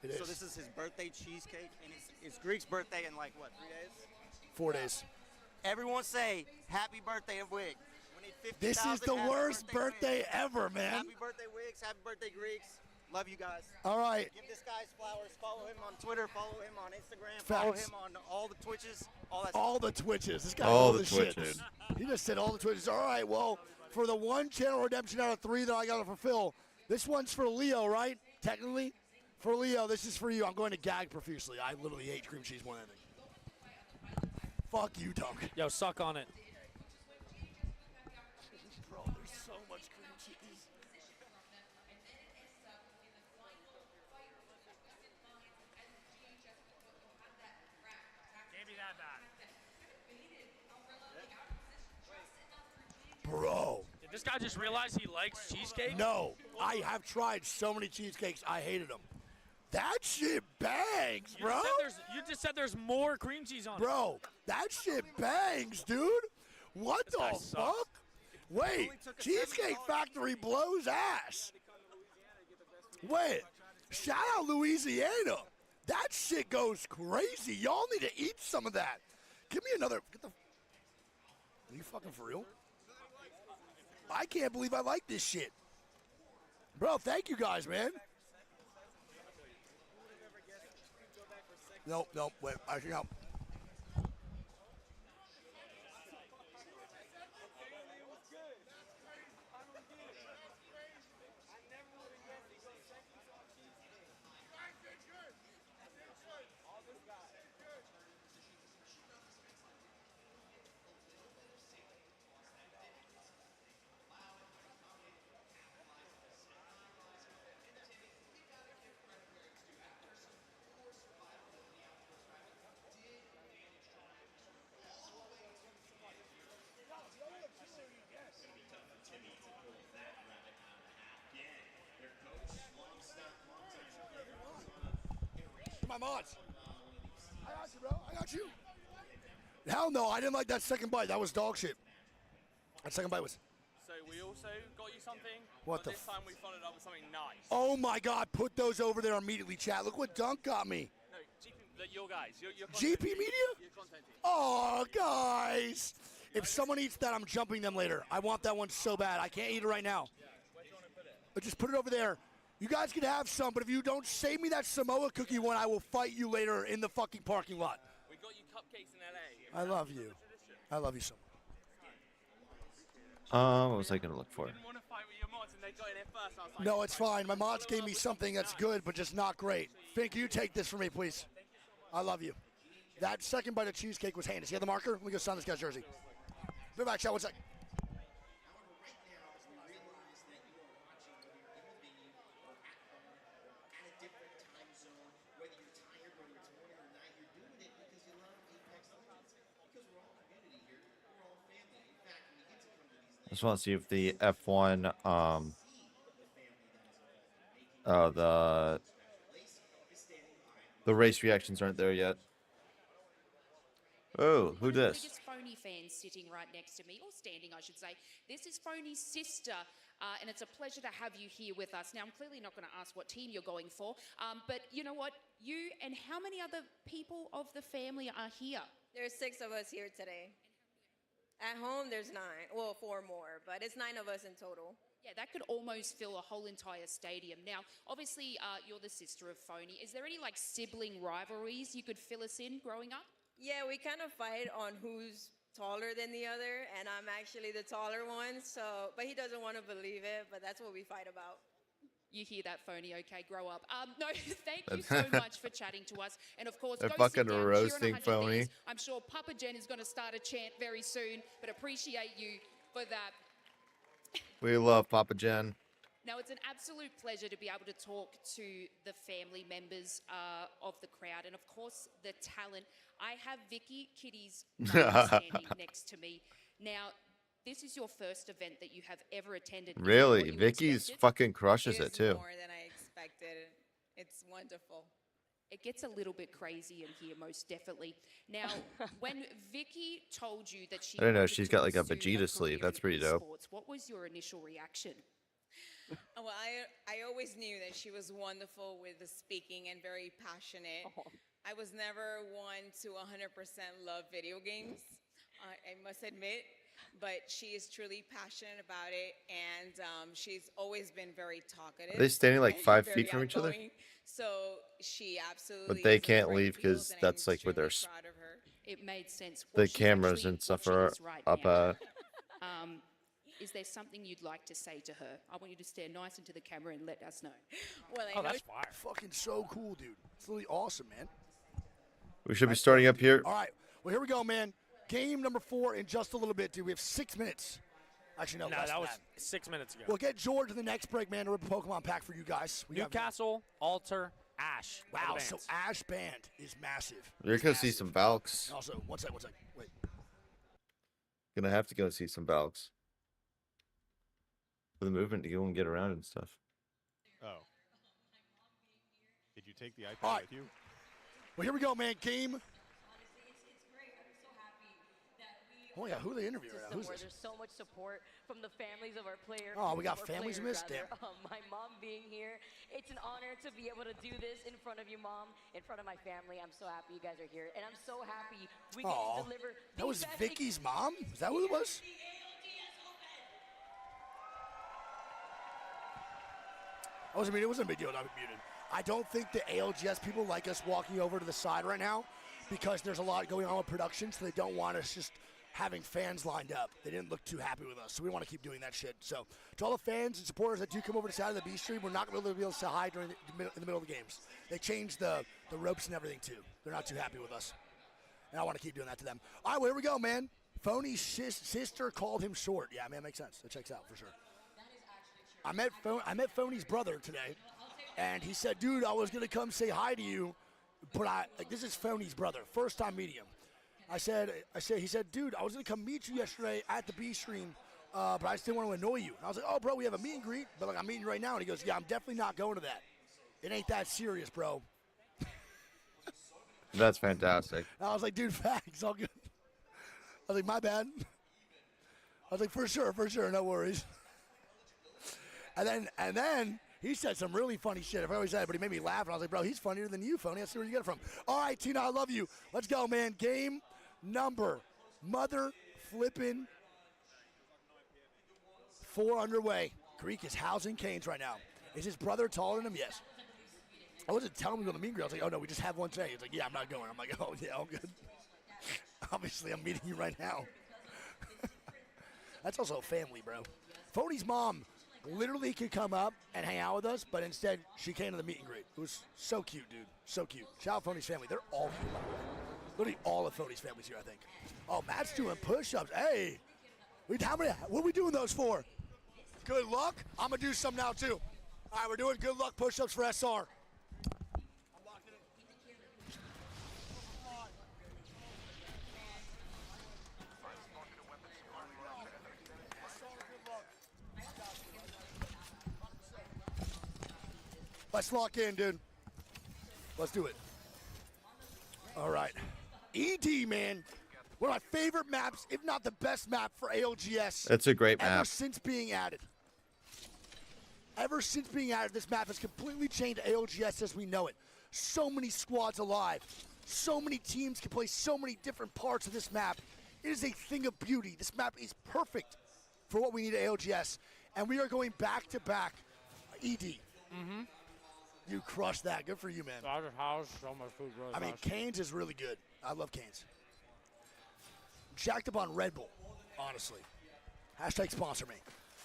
It is. So this is his birthday cheesecake, and it's Greek's birthday in like, what, 3 days? 4 days. Everyone say happy birthday, Wig. We need 50,000 This is the happy worst birthday Wigs. ever, man. Happy birthday, Wigs. Happy birthday, Greeks. Love you guys. All right. Give this guy flowers. Follow him on Twitter. Follow him on Instagram. Follow Facts. him on all the Twitches. All that All the Twitches. This guy All knows the the shit, Twitches. dude. He just said all the Twitches. All right, well, for the one channel redemption out of 3 that I got to fulfill, this one's for Leo, right? Technically? For Leo, this is for you. I'm going to gag profusely. I literally hate cream cheese more than anything. Fuck you, Dunk. Yo, suck on it. Bro, there's so much cream cheese. Can't be that bad. Bro. Did this guy just realize he likes cheesecake? No, I have tried so many cheesecakes. I hated them. That shit bangs, bro. You just said there's more cream cheese on it. Bro, that shit bangs, dude. What the guy fuck? sucks. Wait, Cheesecake Factory blows ass. Wait, shout out Louisiana. That shit goes crazy. Y'all need to eat some of that. Give me another. Are you fucking for real? I can't believe I like this shit. Bro, thank you guys, man. Nope, wait, I should help. My mods. I got you, bro. I got you. Hell no, I didn't like that second bite. That was dog shit. That second bite was. So we also got you something. What but the this time we followed up with something nice. Oh my God! Put those over there immediately, chat. Look what Dunk got me. No, your guys. Your GP Media? Your content team. Oh, guys! If someone eats that, I'm jumping them later. I want that one so bad. I can't eat it right now. Where do you want to put it? But just put it over there. You guys can have some, but if you don't save me that Samoa cookie one, I will fight you later in the fucking parking lot. We got you cupcakes in LA. I love you. I love you so much. What was I gonna look for? I didn't want to fight with your mods and they got in here first. I was like, No, it's fine. My mods gave me something that's good, but just not great. Fink, you take this for me, please. I love you. That second bite of cheesecake was heinous. You have the marker? Let me go sign this guy's jersey. Be back, chat. 1 sec. I just want to see if the F1, the race reactions aren't there yet. Oh, who this? Biggest Phony fan sitting right next to me, or standing, I should say. This is Phony's sister, and it's a pleasure to have you here with us. Now, I'm clearly not going to ask what team you're going for, but you know what? You and how many other people of the family are here? There's 6 of us here today. At home, there's 9. Well, 4 more, but it's 9 of us in total. Yeah, that could almost fill a whole entire stadium. Now, obviously, you're the sister of Phony. Is there any, like, sibling rivalries you could fill us in growing up? Yeah, we kind of fight on who's taller than the other, and I'm actually the taller one, so, but he doesn't want to believe it, but that's what we fight about. You hear that, Phony? Okay, grow up. No, thank you so much for chatting to us. And of course, They're go fucking sit down, roasting cheer on 100 Phony. beers. I'm sure Papa Jen is going to start a chant very soon, but appreciate you for that. We love Papa Jen. Now, it's an absolute pleasure to be able to talk to the family members of the crowd and, of course, the talent. I have Vicky Kitty's mum standing next to me. Now, this is your first event that you have ever attended. Really? Vicky's fucking crushes it too. More than I expected. It's wonderful. It gets a little bit crazy in here, most definitely. Now, when Vicky told you that she I don't know. wanted She's to got like a pursue Vegeta career sleeve. in That's pretty dope. esports, what was your initial reaction? Well, I always knew that she was wonderful with the speaking and very passionate. I was never one to 100% love video games, I must admit, but she is truly passionate about it, and she's always been very talkative. Are they standing like and 5 very feet from each other? outgoing. So she absolutely. But they is a can't great leave because field, and that's I'm like where their extremely proud of her. It made sense. the What she's cameras actually and stuff watching are us right up. now. Is there something you'd like to say to her? I want you to stare nice into the camera and let us know. Well, Oh, that's fire. Fucking so cool, dude. It's really awesome, man. We should be starting up here. All right. Well, here we go, man. Game number 4 in just a little bit, dude. We have 6 minutes. Actually, no, No, less that than was that. 6 minutes ago. We'll get George in the next break, man, to rip a Pokemon pack for you guys. We got- Newcastle, Alter, Ash. Wow, the so bands. Ash Band is massive. You're gonna see some Valks. Also, one sec. Wait. Gonna have to go see some Valks. For the movement to go and get around and stuff. Oh. Did you take the iPad All right. with you? Well, here we go, man. Game. Oh, yeah. Who are they interviewing right now? Who's Where this? there's so much support from the families of our players. Oh, we got of our families in players, this? Damn. rather. My mom being here. It's an honor to be able to do this in front of you, Mom, in front of my family. I'm so happy you guys are here. And I'm so happy we get Aw. to deliver That the was best Vicky's mom? Is that who it was? It wasn't a big deal not muted. I don't think the ALGS people like us walking over to the side right now because there's a lot going on with production, so they don't want us just having fans lined up. They didn't look too happy with us, so we want to keep doing that shit. So to all the fans and supporters that do come over to the side of the B stream, we're not going to be able to say hi during in the middle of the games. They changed the ropes and everything too. They're not too happy with us, and I want to keep doing that to them. All right, well, here we go, man. Phony's sister called him short. Yeah, man, makes sense. It checks out for sure. I met Phony's brother today, and he said, "Dude, I was gonna come say hi to you, but this is Phony's brother, first time meeting him." He said, "Dude, I was gonna come meet you yesterday at the B stream, but I just didn't want to annoy you." And I was like, "Oh, bro, we have a meet and greet, but like I'm meeting you right now." And he goes, "Yeah, I'm definitely not going to that. It ain't that serious, bro." That's fantastic. And I was like, "Dude, facts, all good." I was like, "My bad." I was like, for sure, no worries." And then he said some really funny shit. I've always said it, but he made me laugh. And I was like, "Bro, he's funnier than you, Phony. I see where you get it from." All right, Tina, I love you. Let's go, man. Game number mother flipping 4 underway. Greek is housing Canes right now. Is his brother taller than him? Yes. I wasn't telling him to go to Mean Girl. I was like, "Oh, no, we just have one today." He's like, "Yeah, I'm not going." I'm like, "Oh, yeah, all good." Obviously, I'm meeting you right now. That's also family, bro. Phony's mom literally could come up and hang out with us, but instead she came to the meet and greet. It was so cute, dude. So cute. Shout out Phony's family. They're all here, by the way. Literally all of Phony's family's here, I think. Oh, Matt's doing push-ups. Hey, what are we doing those for? Good luck? I'm going to do some now, too. All right, we're doing good luck push-ups for SR. Let's lock in, dude. Let's do it. All right. ED, man. One of my favorite maps, if not the best map for ALGS. It's a great Ever map. since being added. Ever since being added, this map has completely changed ALGS as we know it. So many squads alive. So many teams can play so many different parts of this map. It is a thing of beauty. This map is perfect for what we need at ALGS. And we are going back-to-back ED. Mm-hmm. You crushed that. Good for you, man. Starter house, so much food. Really I mean, house. Canes is really good. I love Canes. Jacked up on Red Bull, honestly. Hashtag sponsor me.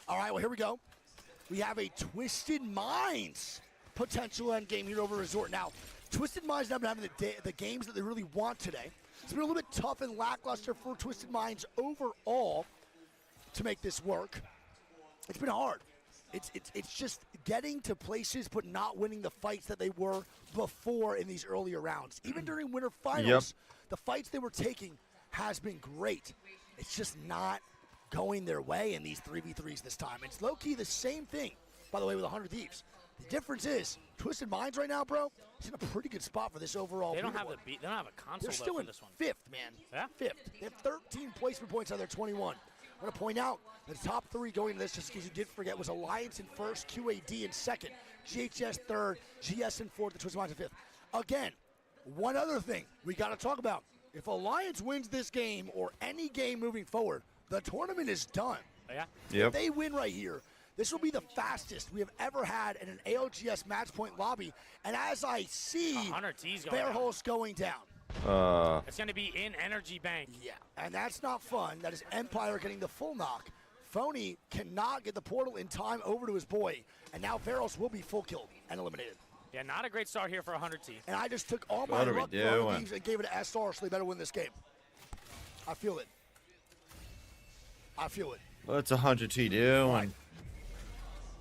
All right, well, here we go. We have a Twisted Minds potential end game here over Resort. Now, Twisted Minds not been having the games that they really want today. It's been a little bit tough and lackluster for Twisted Minds overall to make this work. It's been hard. It's just getting to places but not winning the fights that they were before in these earlier rounds. Even during winter finals, the fights they were taking has been great. It's just not going their way in these 3v3s this time. It's low-key the same thing, by the way, with 100 Thieves. The difference is, Twisted Minds right now, bro, is in a pretty good spot for this overall. They don't have they don't have a console. They're still for in this one. 5th, man. Yeah. 5th. They have 13 placement points out of their 21. I'm going to point out the top 3 going to this, just in case you did forget, was Alliance in 1st, QAD in 2nd, GHS 3rd, GS in 4th, the Twisted Minds in 5th. Again, one other thing we got to talk about. If Alliance wins this game or any game moving forward, the tournament is done. Oh, yeah? Yep. If they win right here, this will be the fastest we have ever had in an ALGS match point lobby. And as I see, Hunter T's going down. Fairhulse going down. It's going to be in Energy Bank. Yeah, and that's not fun. That is Empire getting the full knock. Phony cannot get the portal in time over to his boy. And now Fairhulse will be full killed and eliminated. Yeah, not a great start here for 100T. And I just took all my What are we luck doing? these and gave it to SR, so they better win this game. I feel it. I feel it. What's 100T doing?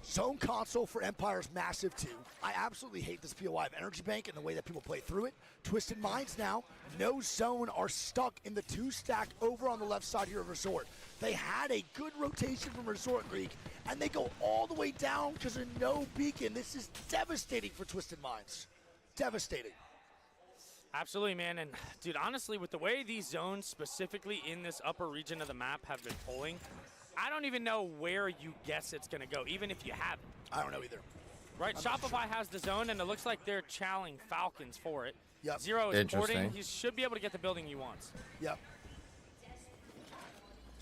Zone console for Empire is massive too. I absolutely hate this POI of Energy Bank and the way that people play through it. Twisted Minds now, no zone, are stuck in the 2-stack over on the left side here of Resort. They had a good rotation from Resort Greek, and they go all the way down because of no beacon. This is devastating for Twisted Minds. Devastating. Absolutely, man. And, dude, honestly, with the way these zones, specifically in this upper region of the map, have been pulling, I don't even know where you guess it's going to go, even if you have it. I don't know either. Right, Shopify has the zone, and it looks like they're challenging Falcons for it. Yep. Zero is porting. Interesting. He should be able to get the building he wants. Yep.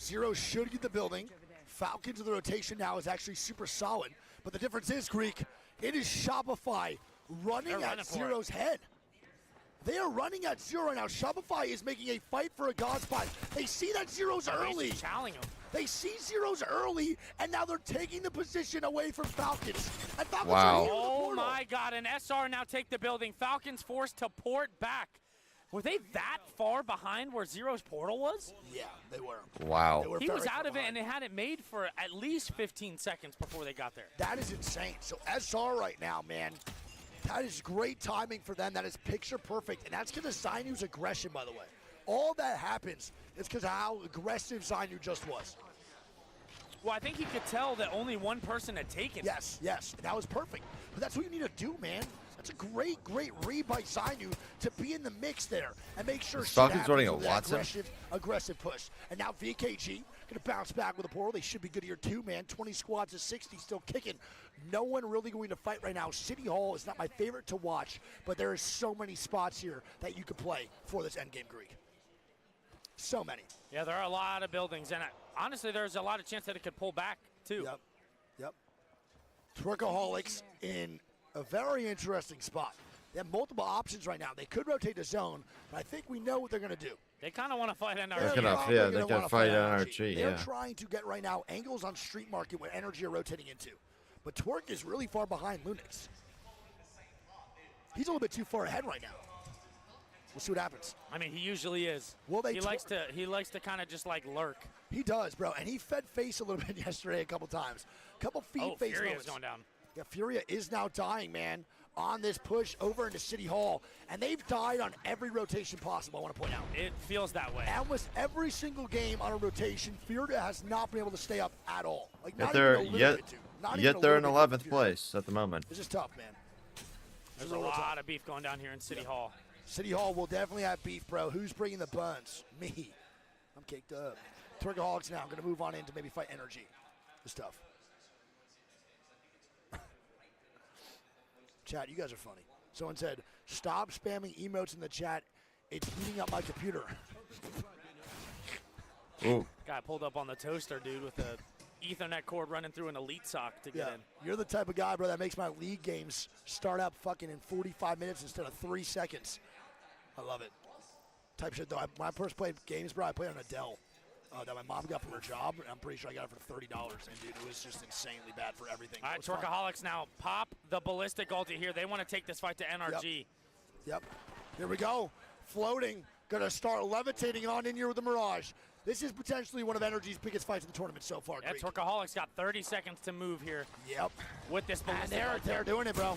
Zero should get the building. Falcons in the rotation now is actually super solid. But the difference is, Greek, it is Shopify running at Zero's head. They are running at Zero right now. Shopify is making a fight for a god spot. They see that Zero's early. Challenging him. They see Zero's early, and now they're taking the position away from Falcons. And Falcons Wow. are here in the Oh, portal. my God. And SR now take the building. Falcons forced to port back. Were they that far behind where Zero's portal was? Yeah, they were. Wow. They were He was very out of it, behind. and they had it made for at least 15 seconds before they got there. That is insane. So SR right now, man, that is great timing for them. That is picture perfect. And that's because of Zainu's aggression, by the way. All that happens is because of how aggressive Zainu just was. Well, I think he could tell that only one person had taken it. Yes, yes. And that was perfect. But that's what you need to do, man. That's a great, great read by Zainu to be in the mix there and make sure Is shit Falcons happens running a with that Watson? aggressive push. And now VKG going to bounce back with a portal. They should be good here too, man. 20 squads to 60, still kicking. No one really going to fight right now. City Hall is not my favorite to watch, but there is so many spots here that you could play for this endgame Greek. So many. Yeah, there are a lot of buildings, and honestly, there's a lot of chance that it could pull back, too. Yep, yep. Twerkaholics in a very interesting spot. They have multiple options right now. They could rotate the zone, but I think we know what they're going to do. They kind of want to fight NRG. They're gonna fight NRG, They're yeah. trying to get right now angles on street market where Energy are rotating into. But Twerk is really far behind Lunix. He's a little bit too far ahead right now. We'll see what happens. I mean, he usually is. Well, he likes to kind of just like lurk. He does, bro, and he fed face a little bit yesterday a couple times. Couple feed face Furia's moments. going down. Yeah, Furia is now dying, man, on this push over into City Hall. And they've died on every rotation possible, I want to point out. It feels that way. Almost every single game on a rotation, Furia has not been able to stay up at all. Like, Yet not they're even a little yet bit, dude. Not yet even a they're in little bit, 11th dude. place at the moment. This is tough, man. There's a lot of beef going down here in City Hall. City Hall will definitely have beef, bro. Who's bringing the buns? Me. I'm caked up. Twerkaholics now. I'm going to move on in to maybe fight Energy. This stuff. Chat, you guys are funny. Someone said, stop spamming emotes in the chat. It's heating up my computer. Ooh. Guy pulled up on the toaster, dude, with a Ethernet cord running through an Elite sock to get in. You're the type of guy, bro, that makes my league games start up fucking in 45 minutes instead of 3 seconds. I love it. Type shit, though. When I first played games, bro, I played on a Dell that my mom got from her job, and I'm pretty sure I got it for $30. And, dude, it was just insanely bad for everything. All right, Twerkaholics now pop the ballistic ulti here. They want to take this fight to NRG. Yep. Here we go. Floating. Going to start levitating on in here with the Mirage. This is potentially one of Energy's biggest fights in the tournament so far. Yeah, Greek. Twerkaholics got 30 seconds to move here. Yep. With this ballistic And they're doing it, bro.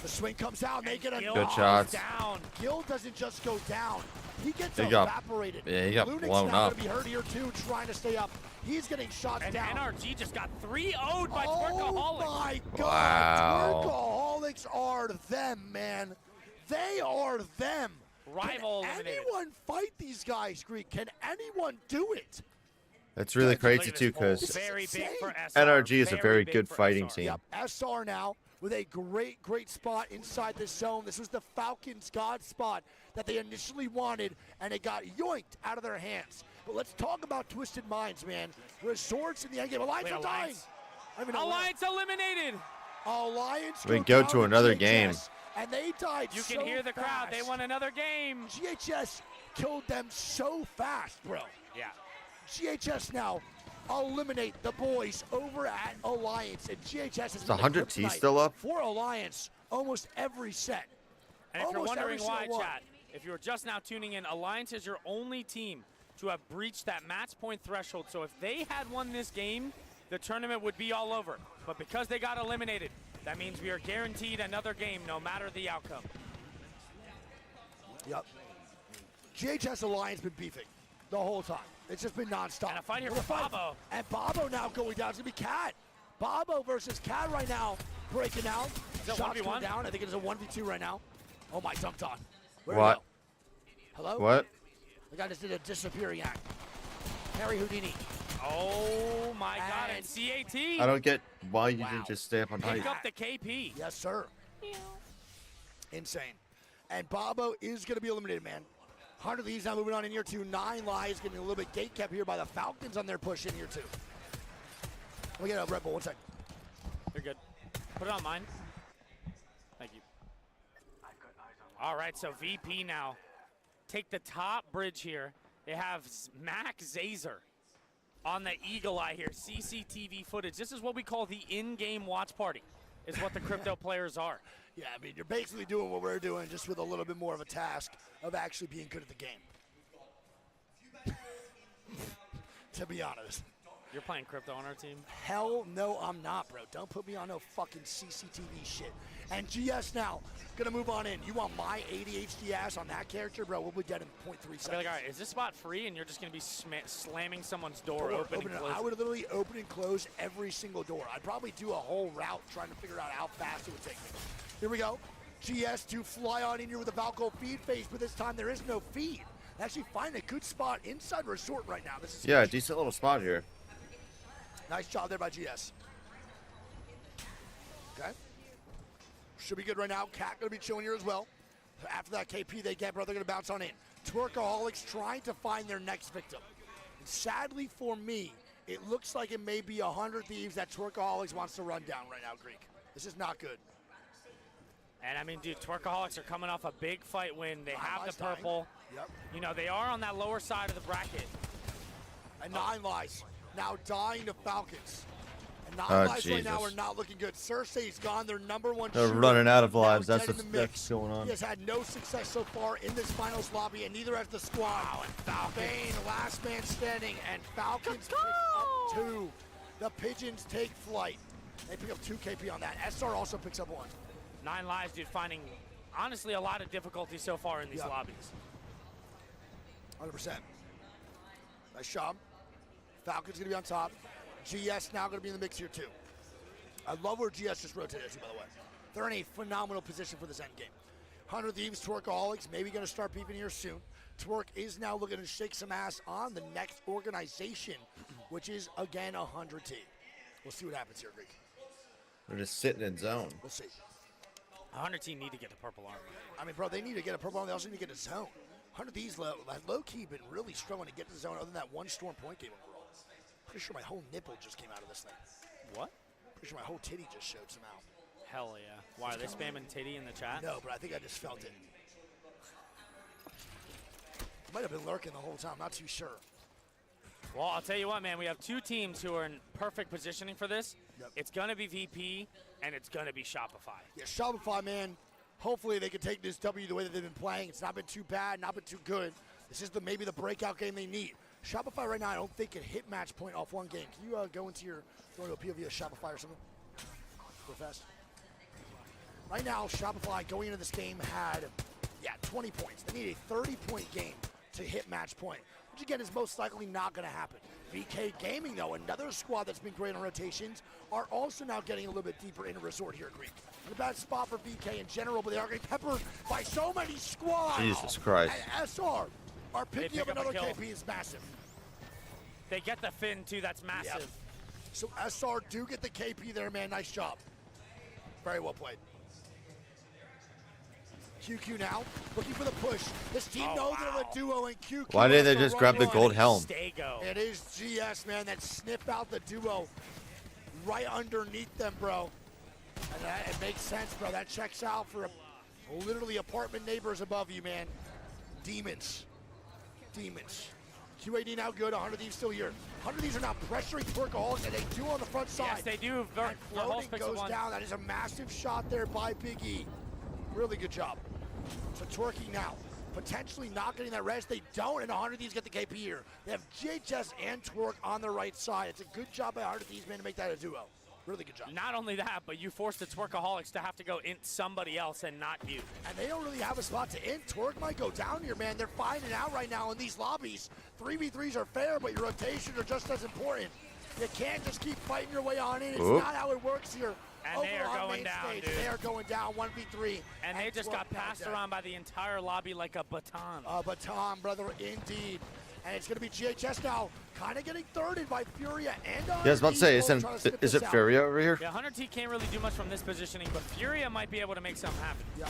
The swing comes out. They get a Good shots. Down. Gil doesn't just go down. He gets He got- evaporated. yeah, he got Lunix blown now up. going to be hurt here, too, trying to stay up. He's getting shots And down. NRG just got 3-0'd by Oh, Twerkaholics. my God. Wow. Twerkaholics are them, man. They are them. Rival Can eliminated. anyone fight these guys, Greek? Can anyone do it? It's really crazy too because Very big for SR. NRG is a very big good for fighting SR. team. Yep, SR now with a great spot inside this zone. This was the Falcons' God spot that they initially wanted, and it got yoinked out of their hands. But let's talk about Twisted Minds, man. Resorts in the end game. Alliance are dying. Alliance eliminated. Alliance We go down to another GHS, game. And they died You so can hear the crowd. They fast. won another game. GHS killed them so fast, bro. Yeah. GHS now eliminate the boys over at Alliance, and GHS has Is been the 100T kryptonite still up? for Alliance almost every set. And if you're Almost wondering every why, single one. chat, if you're just now tuning in, Alliance is your only team to have breached that match point threshold. So if they had won this game, the tournament would be all over. But because they got eliminated, that means we are guaranteed another game no matter the outcome. Yep. GHS Alliance been beefing the whole time. It's just been nonstop. And a fight here Well, for the fight- Bobo. And Bobo now going down. It's going to be Cat. Bobo versus Cat right now. Breaking out. Is that Shots 1v1? going down. I think it is a 1v2 right now. Oh, my, dunked on. Where'd What? he go? Hello? What? The guy just did a disappearing act. Harry Houdini. Oh, my God. And CAT. I don't get why you didn't just stay up on height. Pick up the KP. Yes, sir. Insane. And Bobo is going to be eliminated, man. 100 leads now moving on in year 2. 9 lives getting a little bit gate kept here by the Falcons on their push in year 2. Let me get a Red Bull. 1 sec. You're good. Put it on mine. Thank you. All right, so VP now. Take the top bridge here. They have Max Zazer on the Eagle Eye here. CCTV footage. This is what we call the in-game watch party, is what the crypto players are. Yeah, I mean, you're basically doing what we're doing, just with a little bit more of a task of actually being good at the game. To be honest. You're playing crypto on our team? Hell no, I'm not, bro. Don't put me on no fucking CCTV shit. And GS now, gonna move on in. You want my ADHD ass on that character, bro? We'll be dead in 0.3 seconds. I'll be like, all right, is this spot free? And you're just going to be slamming someone's door open and Open it. closing. I would literally open and close every single door. I'd probably do a whole route trying to figure out how fast it would take me. Here we go. GS to fly on in here with a Valco feed phase, but this time there is no feed. Actually find a good spot inside Resort right now. This is Yeah, huge. decent little spot here. Nice job there by GS. Okay. Should be good right now. Cat going to be chilling here as well. After that KP they get, bro, they're going to bounce on in. Twerkaholics trying to find their next victim. And sadly for me, it looks like it may be 100 Thieves that Twerkaholics wants to run down right now, Greek. This is not good. And I mean, dude, Twerkaholics are coming off a big fight win. They have the Dying. purple. Yep. You know, they are on that lower side of the bracket. And 9 lives. Now dying to Falcons. And 9 Oh, lives right now Jesus. are not looking good. Cersei's gone, their number 1 They're shooter. running out of Now lives. dead That's in the what's mix. going on. He has had no success so far in this finals lobby, and neither has the squad. Bane, last man standing, and Falcons pick up 2. The Pigeons take flight. They pick up 2 KP on that. SR also picks up 1. 9 lives, dude, finding, honestly, a lot of difficulty so far in these lobbies. 100%. Nice job. Falcons going to be on top. GS now going to be in the mix here, too. I love where GS just rotated to, by the way. They're in a phenomenal position for this end game. 100 Thieves, Twerkaholics, maybe going to start beefing here soon. Twerk is now looking to shake some ass on the next organization, which is, again, 100T. We'll see what happens here, Greek. They're just sitting in zone. We'll see. 100 team need to get the purple armor. I mean, bro, they need to get a purple armor. They also need to get a zone. 100 Thieves low-key been really struggling to get to the zone other than that 1 storm point game overall. Pretty sure my whole nipple just came out of this thing. What? Pretty sure my whole titty just showed somehow. Hell yeah. Why, are they spamming titty in the chat? No, but I think I just felt it. Might have been lurking the whole time, not too sure. Well, I'll tell you what, man. We have 2 teams who are in perfect positioning for this. Yep. It's going to be VP, and it's going to be Shopify. Yeah, Shopify, man. Hopefully they can take this W the way that they've been playing. It's not been too bad, not been too good. This is maybe the breakout game they need. Shopify right now, I don't think can hit match point off 1 game. Can you go into a POV of Shopify or something? Real fast. Right now, Shopify going into this game had, 20 points. They need a 30-point game to hit match point, which again is most likely not going to happen. VK Gaming, though, another squad that's been great on rotations, are also now getting a little bit deeper into Resort here, Greek. In a bad spot for VK in general, but they are getting peppered by so many squads. Jesus Christ. And SR are They picking pick up up a another kill. KP is massive. They get the fin, too. That's massive. Yep. So SR do get the KP there, man. Nice job. Very well played. QQ now, looking for the push. This team knows they're a duo, and QQ. Why didn't they has to just run grab the on. gold helm? It is GS, man, that sniffed out the duo right underneath them, bro. And that, it makes sense, bro. That checks out for literally apartment neighbors above you, man. Demons. Demons. QAD now good, 100 Thieves still here. 100 Thieves are now pressuring Twerkaholics, and they do on the front side. Yes, they do. And floating goes down. That is a massive shot there by Big E. Really good job. So Twerky now, potentially not getting that res. They don't, and 100 Thieves get the KP here. They have GHS and Twerk on the right side. It's a good job by 100 Thieves, man, to make that a duo. Really good job. Not only that, but you forced the Twerkaholics to have to go int somebody else and not you. And they don't really have a spot to int. Twerk might go down here, man. They're finding out right now in these lobbies. 3v3s are fair, but your rotations are just as important. You can't just keep fighting your way on in. It's not how it works here. And they are going down, stage. dude. They are going down 1v3. And they just got passed around by the entire lobby like a baton. A baton, brother, indeed. And it's going to be GHS now, kind of getting thirded by Furia and Yeah, I was about to say, is it Furia over here? Yeah, 100T can't really do much from this positioning, but Furia might be able to make something happen. Yeah,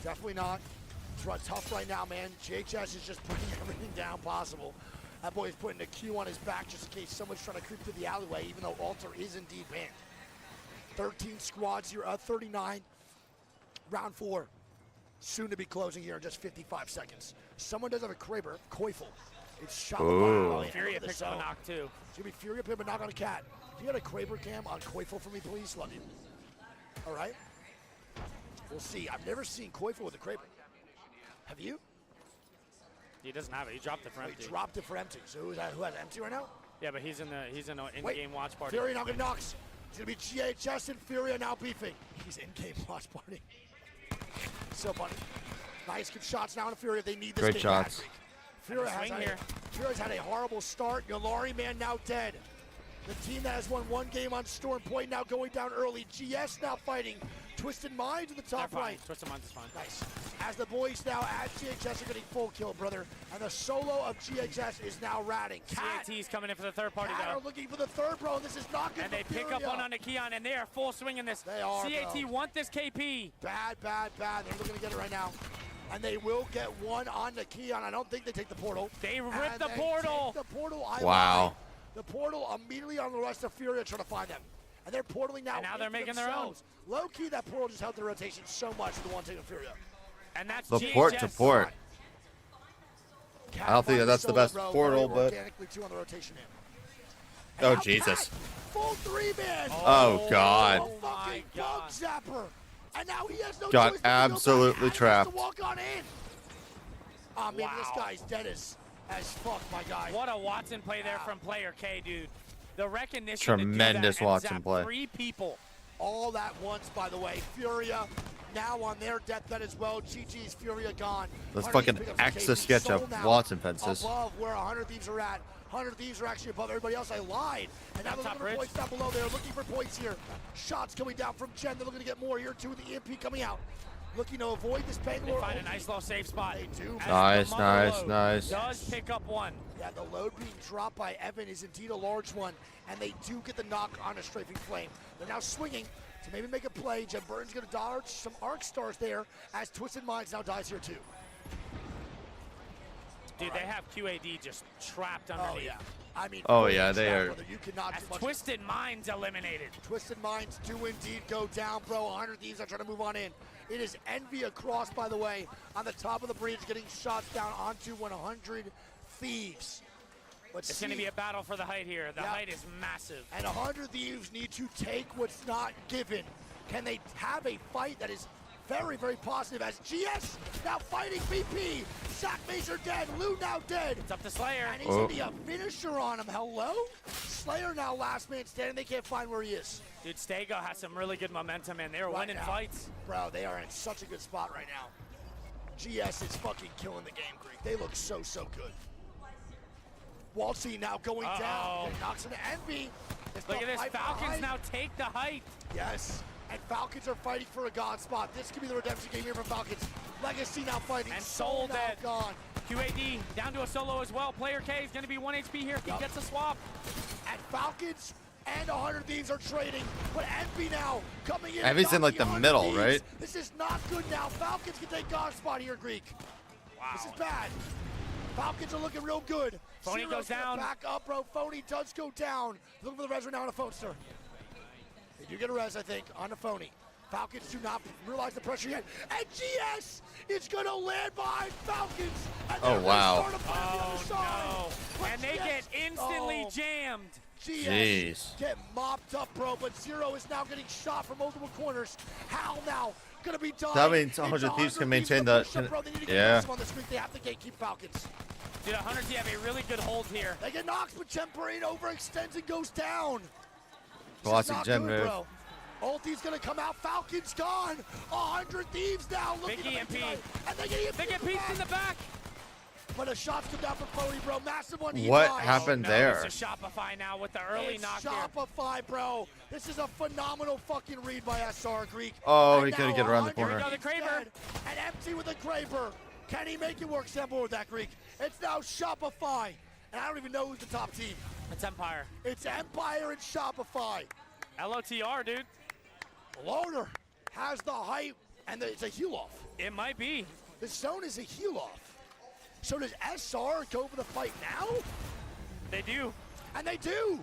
definitely not. It's tough right now, man. GHS is just putting everything down possible. That boy is putting a Q on his back just in case someone's trying to creep through the alleyway, even though Alter is indeed banned. 13 squads here, 39. Round 4, soon to be closing here in just 55 seconds. Someone does have a Kraber, Koifel. It's shot. Furia picks up a knock too. It's gonna be Furia pick up a knock on a cat. You got a Kraber cam on Koifel for me, please? Love you. All right. We'll see. I've never seen Koifel with a Kraber. Have you? He doesn't have it. He dropped it for empty. He dropped it for empty. So who has empty right now? Yeah, but he's in an in-game watch party. Furia now gonna knocks. It's gonna be GHS and Furia now beefing. He's in-game watch party. So funny. Nice good shots now on Furia. They need this Great game shots. bad. Furia's had a horrible start. Yolari, man, now dead. The team that has won one game on Storm Point now going down early. GS now fighting. Twisted Minds in the top right. Twisted Minds is fine. Nice. As the boys now at GHS are getting full kill, brother. And the solo of GHS is now ratting. CAT's coming in for the third party, Cat though. are looking for the third, bro. This is not good. And they pick up one on the Keon, and they are full swinging this. They are, CAT bro. want this KP. Bad. They're looking to get it right now. And they will get one on the Keon. I don't think they take the portal. They rip the portal. Take the portal. Wow. The portal immediately on the rest of Furia trying to find them. And they're portaling now. And now they're making their own. Low key, that portal just helped the rotation so much. The one taking Furia. And that's The GHS. port to port. I don't think that's the best portal, but. Organically too on the rotation in. Oh, Jesus. Cat, full 3-man. Oh, God. Fucking bug zapper. And now he has no Got choice but to go absolutely back. trapped. Has to walk on in. Oh, man, this guy's dead as fuck, my guy. What a Watson play there from player K, dude. The recognition Tremendous to do that Watson and zap play. 3 people. All at once, by the way. Furia now on their deathbed as well. GG's Furia gone. Let's 100 fucking Thieves pick up some axe the KP. sketch Soul of now Watson fences. above where 100 Thieves are at. 100 Thieves are actually above everybody else. I lied. And now they're looking for points down below. They're looking for points here. Shots coming down from Jen. They're looking to get more here too. The EMP coming out. Looking to avoid this Bangalore. They find a nice little safe spot. They do. Nice. Does pick up one. Yeah, the load being dropped by Evan is indeed a large one, and they do get the knock on a strafing flame. They're now swinging to maybe make a play. Jen Burton's going to dodge some arc stars there as Twisted Minds now dies here too. Dude, they have QAD just trapped underneath. Oh, yeah. I mean, Oh, yeah, they are. You cannot do much. Twisted Minds eliminated. Twisted Minds do indeed go down, bro. 100 Thieves are trying to move on in. It is Envy across, by the way, on the top of the bridge, getting shots down onto 100 Thieves. It's going to be a battle for the height here. The height is massive. And 100 Thieves need to take what's not given. Can they have a fight that is very, very positive as GS now fighting BP. Sack Mazer dead. Lou now dead. It's up to Slayer. And he's going to be a finisher on him. Hello? Slayer now last man standing. They can't find where he is. Dude, Stego has some really good momentum, and they're winning fights. Bro, they are in such a good spot right now. GS is fucking killing the game, Greek. They look so, so good. Waltzy now going down. Knocks into Envy. Look at this. Falcons now take the height. Yes. And Falcons are fighting for a god spot. This could be the redemption game here for Falcons. Legacy now fighting. And Soul now dead. gone. QAD down to a solo as well. Player K is going to be 1 HP here if he gets a swap. And Falcons and 100 Thieves are trading. But Envy now coming in. Envy's in like the 100 middle, Thieves. right? This is not good now. Falcons can take god spot here, Greek. Wow. This is bad. Falcons are looking real good. Phony Zero's goes gonna down. Back up, bro. Phony does go down. Looking for the res right now on a phone, sir. They do get a res, I think, on the Phony. Falcons do not realize the pressure yet. And GS is going to land behind Falcons. And Oh, wow. No. And they get instantly jammed. GS Jeez. get mopped up, bro. But Zero is now getting shot from multiple corners. Hal now going to be done. That means 100 Thieves can maintain that. Yeah. On the street. They have to gatekeep Falcons. Dude, 100 T have a really good hold here. They get knocked, but Temporary overextends and goes down. Classic not gen good, move. bro. Ulti's gonna come out. Falcons gone. 100 Thieves now looking Big to EMP. And they get pieced in the back. But a shot's come down from Phony, bro. Massive one. What dies. happened there? It's a Shopify now with the early It's knock here. Shopify, bro. This is a phenomenal fucking read by SR Greek. Oh, And he couldn't now get around the 100 corner. Here we go, the Kraber. dead. And empty with a Kraber. Can he make it work? Sample with that, Greek. It's now Shopify. And I don't even know who's the top team. It's Empire. It's Empire and Shopify. LOTR, dude. Loader has the height, and it's a heal off. It might be. The zone is a heal off. So does SR go for the fight now? They do. And they do.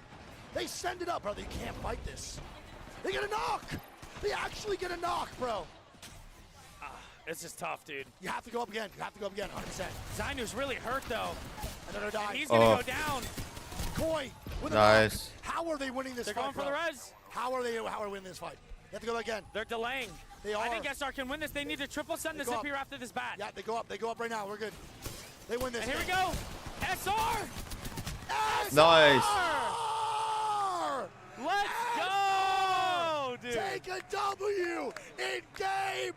They send it up, bro. They can't fight this. They get a knock. They actually get a knock, bro. This is tough, dude. You have to go up again. You have to go up again, 100%. Zainu's really hurt, though. Another die. And he's going to go down. Koi with a Nice. knock. How are they winning this They're fight, going for bro? the res. How are they winning this fight? They have to go again. They're delaying. They are. I think SR can win this. They need to triple send the They go zip up. here after this bat. Yeah, they go up. They go up right now. We're good. They win this. And here we game. go. SR. Nice. Let's go, dude. Take a W in game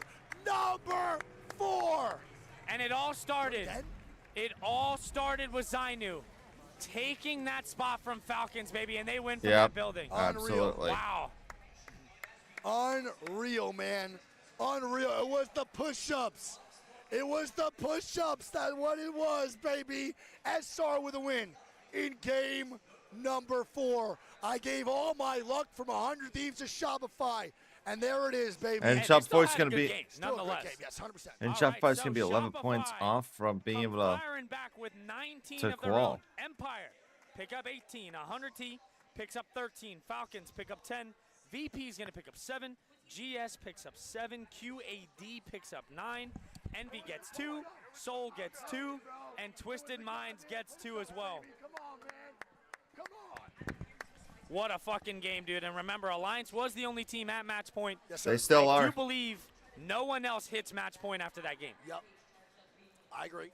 number 4. And it all started. It all started with Zainu taking that spot from Falcons, baby, and they win from that building. Absolutely. Wow. Unreal, man. Unreal. It was the push-ups. It was the push-ups. That's what it was, baby. SR with a win in game number 4. I gave all my luck from 100 Thieves to Shopify. And there it is, baby. And Shopify's going to be. Nonetheless. Game, yes, 100%. And All Shopify's right, going to be so 11 points Shopify off from being able to. Firing back with 19 to of their qual. own. Empire pick up 18. 100T picks up 13. Falcons pick up 10. VP is going to pick up 7. GS picks up 7. QAD picks up 9. Envy gets 2. Soul gets 2. And Twisted Minds gets 2 as well. What a fucking game, dude. And remember, Alliance was the only team at match point. Yes, They still I are. do believe no one else hits match point after that game. Yep. I agree.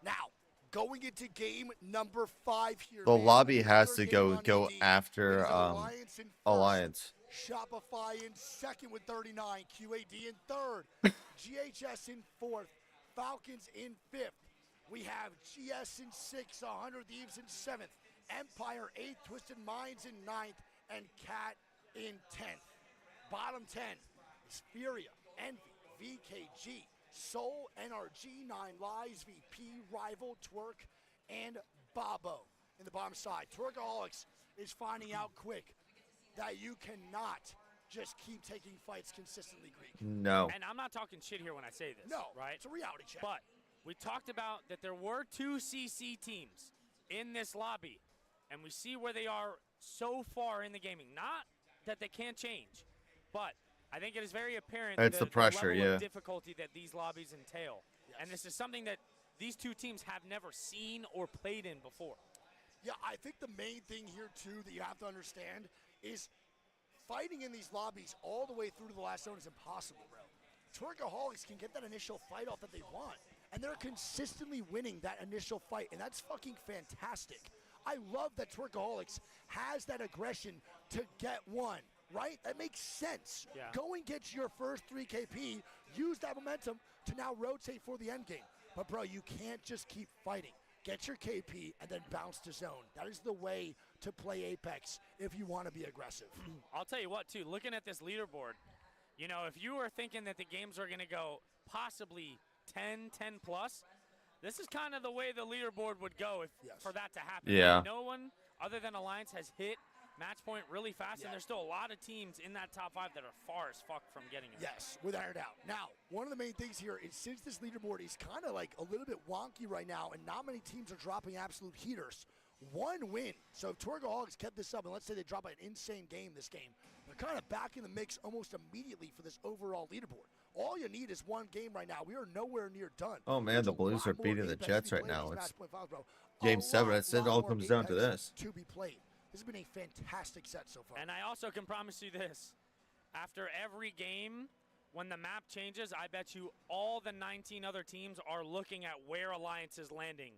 Now, going into game number 5 here. The man. lobby has to Third game go on AD. after It is Alliance in first. Alliance. Shopify in second with 39. QAD in third. GHS in fourth. Falcons in fifth. We have GS in sixth. 100 Thieves in seventh. Empire 8th. Twisted Minds in ninth. And Cat in 10th. Bottom 10 is Furia, Envy, VKG, Soul, NRG, 9 Lives, VP, Rival, Twerk, and Bobo in the bottom side. Twerkaholics is finding out quick that you cannot just keep taking fights consistently, Greek. No. And I'm not talking shit here when I say this. No, right? it's a reality check. But we talked about that there were 2 CC teams in this lobby, and we see where they are so far in the gaming. Not that they can't change, but I think it is very apparent It's the pressure, level yeah. of difficulty that these lobbies entail. Yes. And this is something that these 2 teams have never seen or played in before. Yeah, I think the main thing here, too, that you have to understand is fighting in these lobbies all the way through to the last zone is impossible, bro. Twerkaholics can get that initial fight off that they want, and they're consistently winning that initial fight, and that's fucking fantastic. I love that Twerkaholics has that aggression to get one, right? That makes sense. Yeah. Go and get your first 3 KP, use that momentum to now rotate for the end game. But, bro, you can't just keep fighting. Get your KP and then bounce to zone. That is the way to play Apex if you want to be aggressive. I'll tell you what, too, looking at this leaderboard, You know, if you were thinking that the games are going to go possibly 10 plus, this is kind of the way the leaderboard would go for that to happen. Yeah. No one other than Alliance has hit match point really fast, and there's still a lot of teams in that top 5 that are far as fuck from getting it. Yes, without a doubt. Now, one of the main things here is since this leaderboard is kind of like a little bit wonky right now, and not many teams are dropping absolute heaters, one win. So if Torgo Algs kept this up, and let's say they drop an insane game this game, they're kind of back in the mix almost immediately for this overall leaderboard. All you need is one game right now. We are nowhere near done. Oh man, There's the a Blues lot are more beating the Apex Jets to be right played in now. these It's match point files, bro. Game A 7. lot It all more comes down to Apex this. to be played. This has been a fantastic set so far. And I also can promise you this. After every game, when the map changes, I bet you all the 19 other teams are looking at where Alliance is landing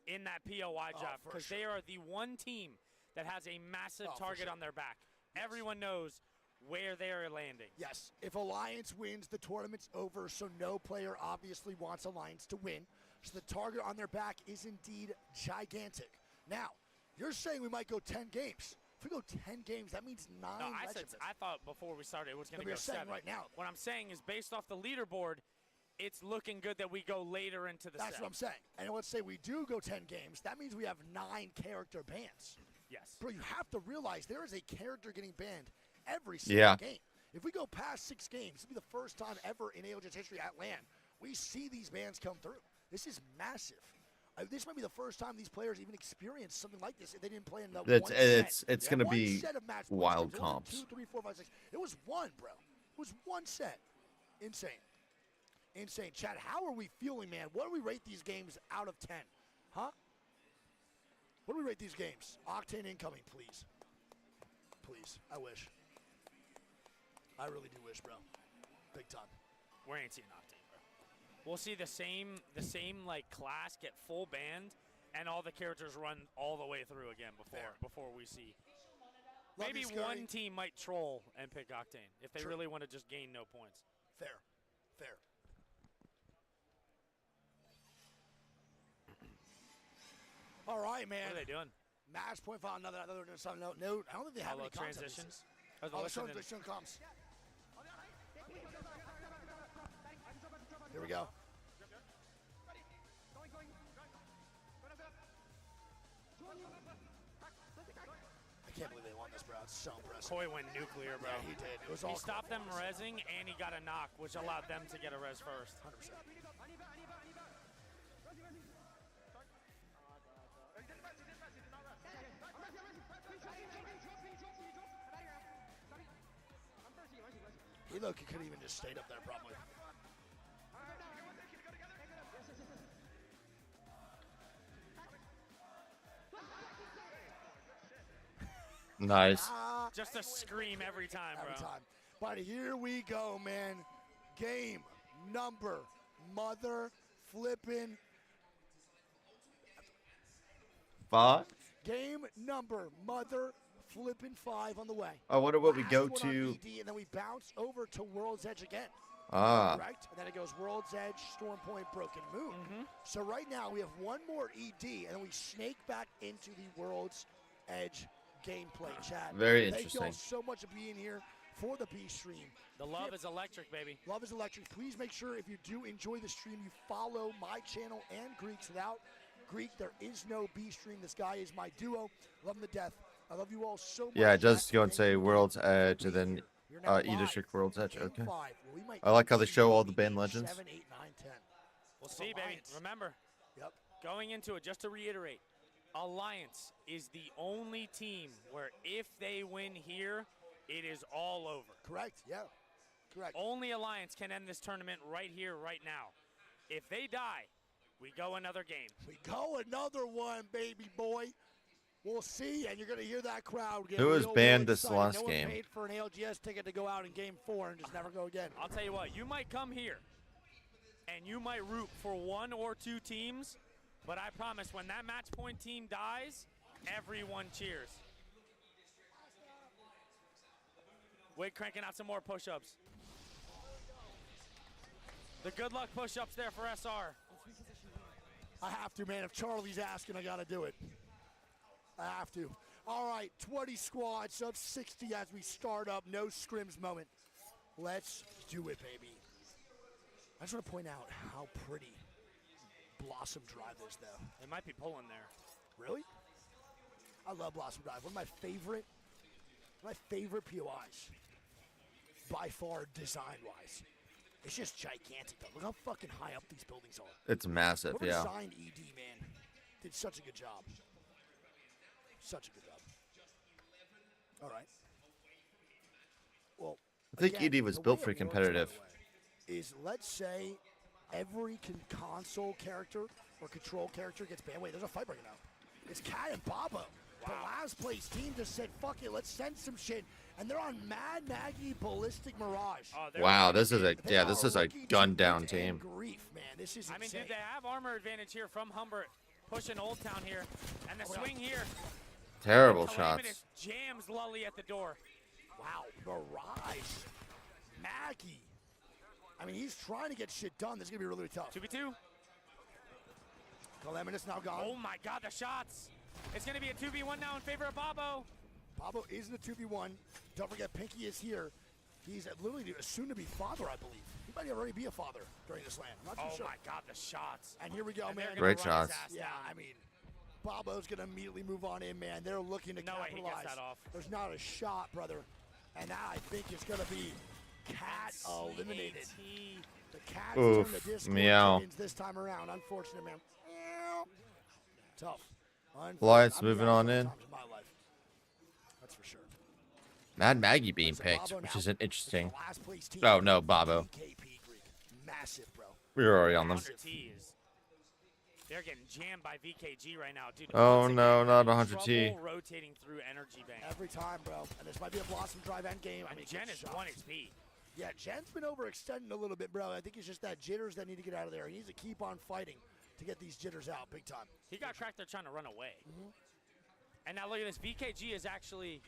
in that POI job, because they are the one team that has a massive target on their back. Everyone knows where they're landing. Yes, if Alliance wins, the tournament's over, so no player obviously wants Alliance to win. So the target on their back is indeed gigantic. Now, you're saying we might go 10 games. If we go 10 games, that means 9 No, legends. I thought before we started it was going to No, go but you're saying 7. right now. What I'm saying is based off the leaderboard, it's looking good that we go later into the set. That's what I'm saying. And let's say we do go 10 games, that means we have 9 character bans. Yes. Bro, you have to realize there is a character getting banned every single game. If we go past 6 games, this will be the first time ever in ALG's history at LAN we see these bans come through. This is massive. This might be the first time these players even experience something like this if they didn't play in the It's going to be wild comps. 2, 3, 4, 5, 6. It was 1, bro. It was 1 set. Insane. Insane. Chad, how are we feeling, man? What do we rate these games out of 10? Huh? What do we rate these games? Octane incoming, please. Please. I wish. I really do wish, bro. Big time. We ain't seeing Octane, bro. We'll see the same like class get full banned, and all the characters run all the way through again before we see. Maybe one team might troll and pick Octane if they really want to just gain no points. Fair. Fair. All right, man. What are they doing? Match point file. Another no. I don't think they have any transitions. Oh, the transition comes. Here we go. I can't believe they won this, bro. It's so impressive. Koi went nuclear, bro. Yeah, he did. It was all he stopped them rezzing, and he got a knock, which allowed them to get a res first. 100%. He looked, he could have even just stayed up there probably. Nice. Just a scream every time, bro. Every time. But here we go, man. Game number mother flippin' 5. Game number mother flippin' 5 on the way. I wonder what we Last go one on to. ED, and then we bounce over to World's Edge again. Correct? And then it goes World's Edge, Storm Point, Broken Moon. So right now we have one more ED, and then we snake back into the World's Edge gameplay, chat. Very Thank you all interesting. so much for being here for the B stream. The love is electric, baby. Love is electric. Please make sure if you do enjoy the stream, you follow my channel and Greek's. Without Greek, there is no B stream. This guy is my duo. Love him to death. I love you all so much. Yeah, it does chat. go and say World's Edge and then E-District World's Edge. Okay. I like how they show all the band legends. 7, 8, 9, 10. We'll see, baby. Remember, going into it, just to reiterate, Alliance is the only team where if they win here, it is all over. Correct, yeah. Correct. Only Alliance can end this tournament right here, right now. If they die, we go another game. We go another one, baby boy. We'll see, and you're going to hear that crowd get Who was real, banned real this excited. last no one game? paid for an ALGS ticket to go out in Game 4 and just never go again. I'll tell you what, you might come here, and you might root for 1 or 2 teams, but I promise when that match point team dies, everyone cheers. Wade cranking out some more push-ups. The good luck push-ups there for SR. I have to, man. If Charlie's asking, I got to do it. I have to. All right, 20 squads of 60 as we start up. No scrims moment. Let's do it, baby. I just want to point out how pretty Blossom Drive is, though. It might be pulling there. Really? I love Blossom Drive. One of my favorite POIs. By far, design-wise. It's just gigantic, though. Look how fucking high up these buildings are. It's massive, Whoever yeah. designed ED, man, did such a good job. Such a good job. All right. Well, I think again, ED was the built way for it works, competitive. by the way, is let's say every console character or control character gets banned. Wait, there's a fight breaking out. It's Cat and Babo. The last place team just said, fuck it, let's send some shit. And they're on Mad Maggie Ballistic Mirage. Wow, this is a gunned down team. Grief, man. This is insane. I mean, dude, they have armor advantage here from Humbert, pushing Old Town here. And the swing here. Terrible Calamitous shots. jams Lully at the door. Wow, Mirage. Maggie. I mean, he's trying to get shit done. This is going to be really, really tough. 2v2. Calamitous now gone. Oh my god, the shots. It's going to be a 2v1 now in favor of Babo. Babo is in the 2v1. Don't forget, Pinky is here. He's literally a soon-to-be father, I believe. He might already be a father during this land. I'm not too sure. Oh my god, the shots. And here we go, man. Great shots. Yeah, I mean, Babo's going to immediately move on in, man. They're looking to capitalize. Way he gets that off. There's not a shot, brother. And that, I think, is going to be Cat eliminated. The Cat Oof, turned the Discord meow. champions this time around. Unfortunate, man. Tough. Alliance moving on in. Times in my life. That's for sure. Mad Maggie being picked, which is interesting. Oh no, Babo. Massive, bro. We were already on them. They're getting jammed by VKG right now, dude. Oh no, not 100T. Trouble rotating through energy bank. Every time, bro. And this might be a Blossom Drive end game. I mean, Jen is 1 XP. Yeah, Jen's been overextending a little bit, bro. I think it's just that jitters that need to get out of there. He needs to keep on fighting to get these jitters out big time. He got cracked there trying to run away. And now look at this. VKG is actually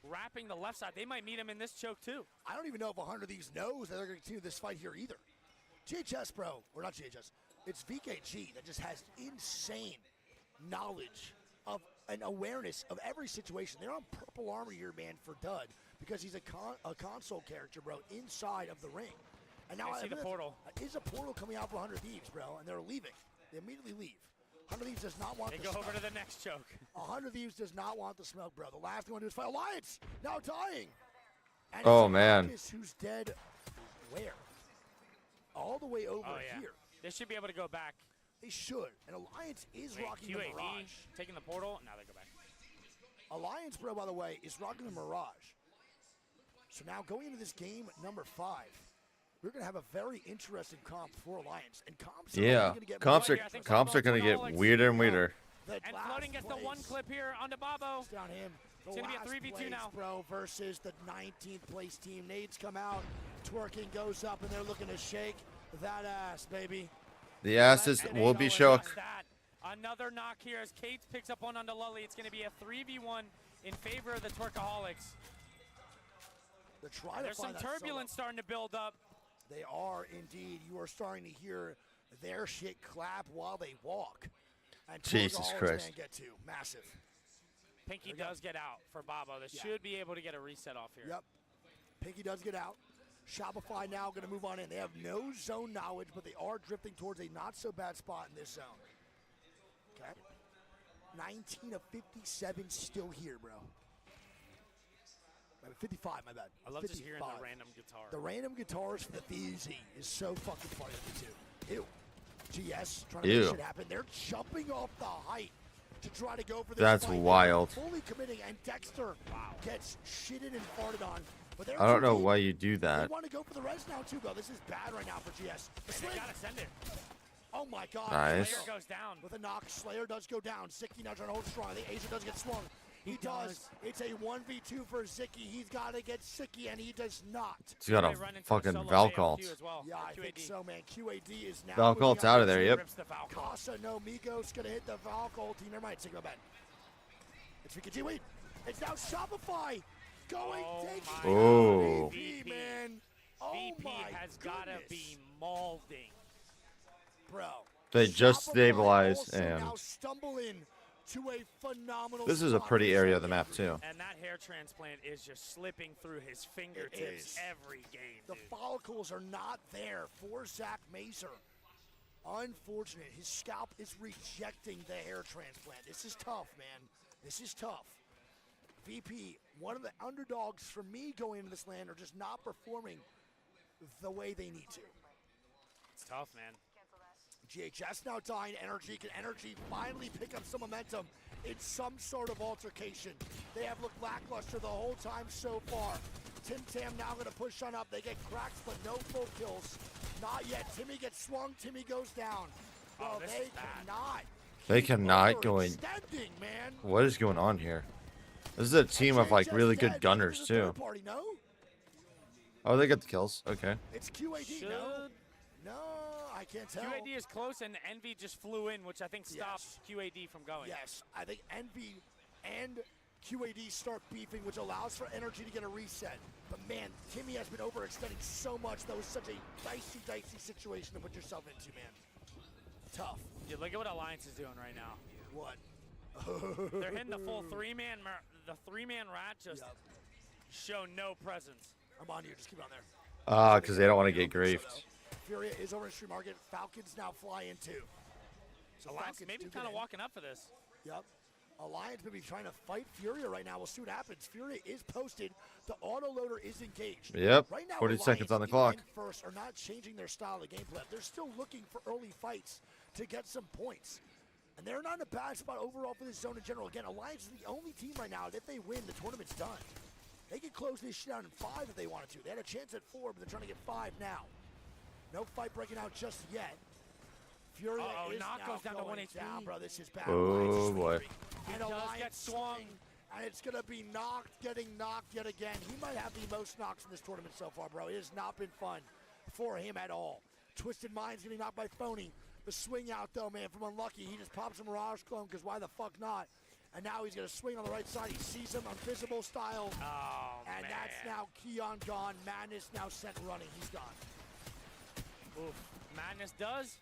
wrapping the left side. They might meet him in this choke, too. I don't even know if 100 of these knows that they're going to continue this fight here either. GHS, bro. Or not GHS. It's VKG that just has insane knowledge of an awareness of every situation. They're on purple armor here, man, for Dud because he's a console character, bro, inside of the ring. And now I see the portal. Is a portal coming out for 100 Thieves, bro, and they're leaving. They immediately leave. 100 Thieves does not want the smoke. They go over to the next choke. 100 Thieves does not want the smoke, bro. The last thing they want to do is fight Alliance. Now dying. And Oh, it's man. Marcus who's dead. Where? All the way over here. They should be able to go back. They should. And Alliance is rocking the QAD Mirage. taking the portal. Now they go back. Alliance, bro, by the way, is rocking the Mirage. So now going into this game number 5, we're going to have a very interesting comp for Alliance. And comps are Yeah, going to get comps are gonna get weirder and weirder. And Floating gets the 1 clip here onto Babo. Down him. It's going to be a 3v2 place, now. Bro, versus the 19th place team. Nades come out. Twerking goes up, and they're looking to shake that ass, baby. The asses will be shook. Another knock here as Cates picks up one onto Lully. It's going to be a 3v1 in favor of the Twerkaholics. There's some turbulence starting to build up. They are indeed. You are starting to hear their shit clap while they walk. And Jesus Christ. Man get to. Massive. Pinky does get out for Babo. They should be able to get a reset off here. Yep. Pinky does get out. Shopify now going to move on in. They have no zone knowledge, but they are drifting towards a not-so-bad spot in this zone. Okay. 19 of 57 still here, bro. 55, my bad. I love 55. just hearing the random guitar. The random guitars for the Thiezy is so fucking funny to me, too. Ew. GS trying to make shit happen. They're jumping off the height to try to go for this That's fight. wild. They're fully committing, and Dexter gets shitted and farted on. But I don't know why you do They that. want to go for the res now, too, though. This is bad right now for GS. The They got to send it. Oh, my God. Nice. Slayer goes down. With a knock, Slayer does go down. Zicky now trying to hold strong. The Asia does get swung. He does. It's a 1v2 for Zicky. He's got to get Zicky, and he does not. He's got a fucking Valcult. Yeah, I think so, man. QAD is now. Valcult's out of there, yep. Casa no Migos going to hit the Valcult. Never mind, take it back. It's VKG. Wait. It's now Shopify going taking Oh. VP, man. Oh, VP my has got to be molding. Bro. They just Shopify stabilized also and now stumble in to a phenomenal This is a spot pretty for area of Zone the map too. And that hair transplant is just slipping through his fingertips is. every game. The follicles are not there for Zach Mazer. Unfortunate. His scalp is rejecting the hair transplant. This is tough, man. This is tough. VP, one of the underdogs for me going into this land, are just not performing the way they need to. It's tough, man. GHS now dying energy. Can energy finally pick up some momentum in some sort of altercation? They have looked lackluster the whole time so far. Tim Tam now going to push on up. They get cracks, but no full kills. Not yet. Timmy gets swung. Timmy goes down. Well, this they is bad. cannot. They cannot go in. Extending, man. What is going on here? This is a team of like really good Dead. gunners This is a too. third party, no? Oh, they get the kills. Okay. It's QAD, no? No, I can't tell. QAD is close, and Envy just flew in, which I think stopped QAD from going. Yes, I think Envy and QAD start beefing, which allows for energy to get a reset. But man, Timmy has been overextending so much. That was such a dicey situation to put yourself into, man. Tough. Dude, look at what Alliance is doing right now. What? They're hitting the full three-man rat, just show no presence. I'm on you, just keep it on there. Because they don't want to get griefed. Furia is over in Street Market. Falcons now fly in too. So Alliance Falcons maybe do kind of get in. walking up for this. Yep. Alliance may be trying to fight Furia right now. We'll see what happens. Furia is posted. The autoloader is engaged. Yep, Right now, 40 seconds on the clock. First are not changing their style of gameplay. They're still looking for early fights to get some points. And they're not in a bad spot overall for this zone in general. Again, Alliance is the only team right now that if they win, the tournament's done. They could close this shit out in 5 if they wanted to. They had a chance at 4, but they're trying to get 5 now. No fight breaking out just yet. Furia is Knock now goes down to going 1 HP. down, bro. This is bad. Oh boy. And does Alliance get swung. swing, and it's going to be knocked, getting knocked yet again. He might have the most knocks in this tournament so far, bro. It has not been fun for him at all. Twisted Mind's getting knocked by Phony. The swing out, though, man, from Unlucky. He just pops a Mirage clone, because why the fuck not? And now he's going to swing on the right side. He sees him, invisible style. Oh, and man. that's now Keon gone. Madness now sent running. He's gone. Oof. Madness does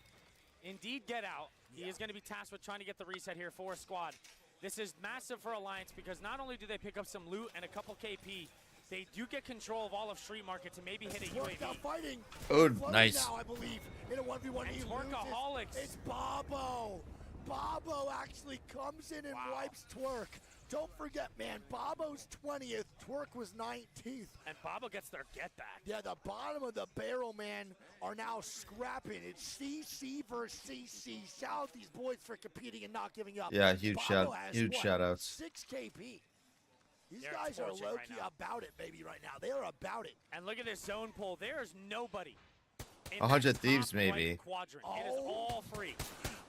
indeed get out. He is going to be tasked with trying to get the reset here for a squad. This is massive for Alliance because not only do they pick up some loot and a couple KP, they do get control of all of Street Market to maybe hit a UAV. Now fighting. Oh, Floating nice. Now, I believe, in a 1v1. And He Twerkaholics. loses. It's Bobo. Bobo actually comes in and wipes Twerk. Don't forget, man, Bobo's 20th. Twerk was 19th. And Bobo gets their get back. Yeah, the bottom of the barrel, man, are now scrapping. It's CC versus CC. Shout out these boys for competing and not giving up. Yeah, huge Bobo has, huge what, shout outs. 6 KP. These They're guys are torching low-key right now. about it, baby, right now. They are about it. And look at this zone pull. There's nobody. in 100 that Thieves, top right maybe. Quadrant. It is all free.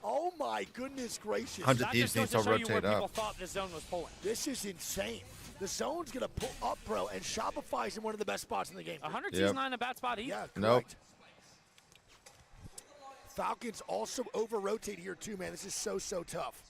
Oh my goodness gracious. 100 That Thieves just needs goes to to show you where rotate people up. thought the zone was pulling. This is insane. The zone's going to pull up, bro, and Shopify's in one of the best spots in the game. 100 Yep. T's not in a bad spot either. Yeah, correct. Nope. Falcons also over-rotate here too, man. This is so tough.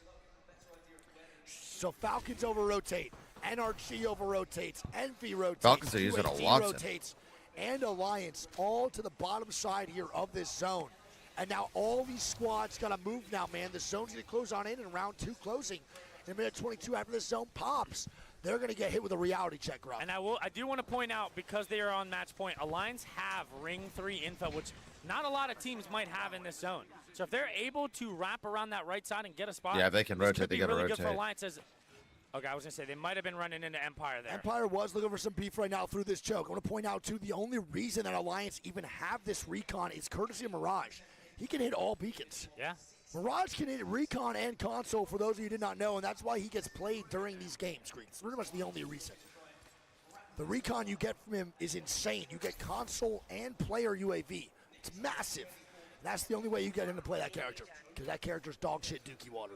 So Falcons over-rotate. NRG over-rotates. Envy rotates. Falcons are using a UAD Watson. rotates. And Alliance all to the bottom side here of this zone. And now all these squads got to move now, man. The zone's going to close on in round 2 closing. In minute 22 after this zone pops, they're going to get hit with a reality check, Rob. And I do want to point out, because they are on match point, Alliance have Ring 3 info, which not a lot of teams might have in this zone. So if they're able to wrap around that right side and get a spot, Yeah, if they can this rotate, could they be gotta really good for rotate. Alliance. Okay, I was going to say, they might have been running into Empire there. Empire was looking for some beef right now through this choke. I want to point out, too, the only reason that Alliance even have this recon is courtesy of Mirage. He can hit all beacons. Yeah. Mirage can hit recon and console, for those of you who did not know, and that's why he gets played during these games. It's pretty much the only reason. The recon you get from him is insane. You get console and player UAV. It's massive. That's the only way you get him to play that character, because that character's dog shit dookie water.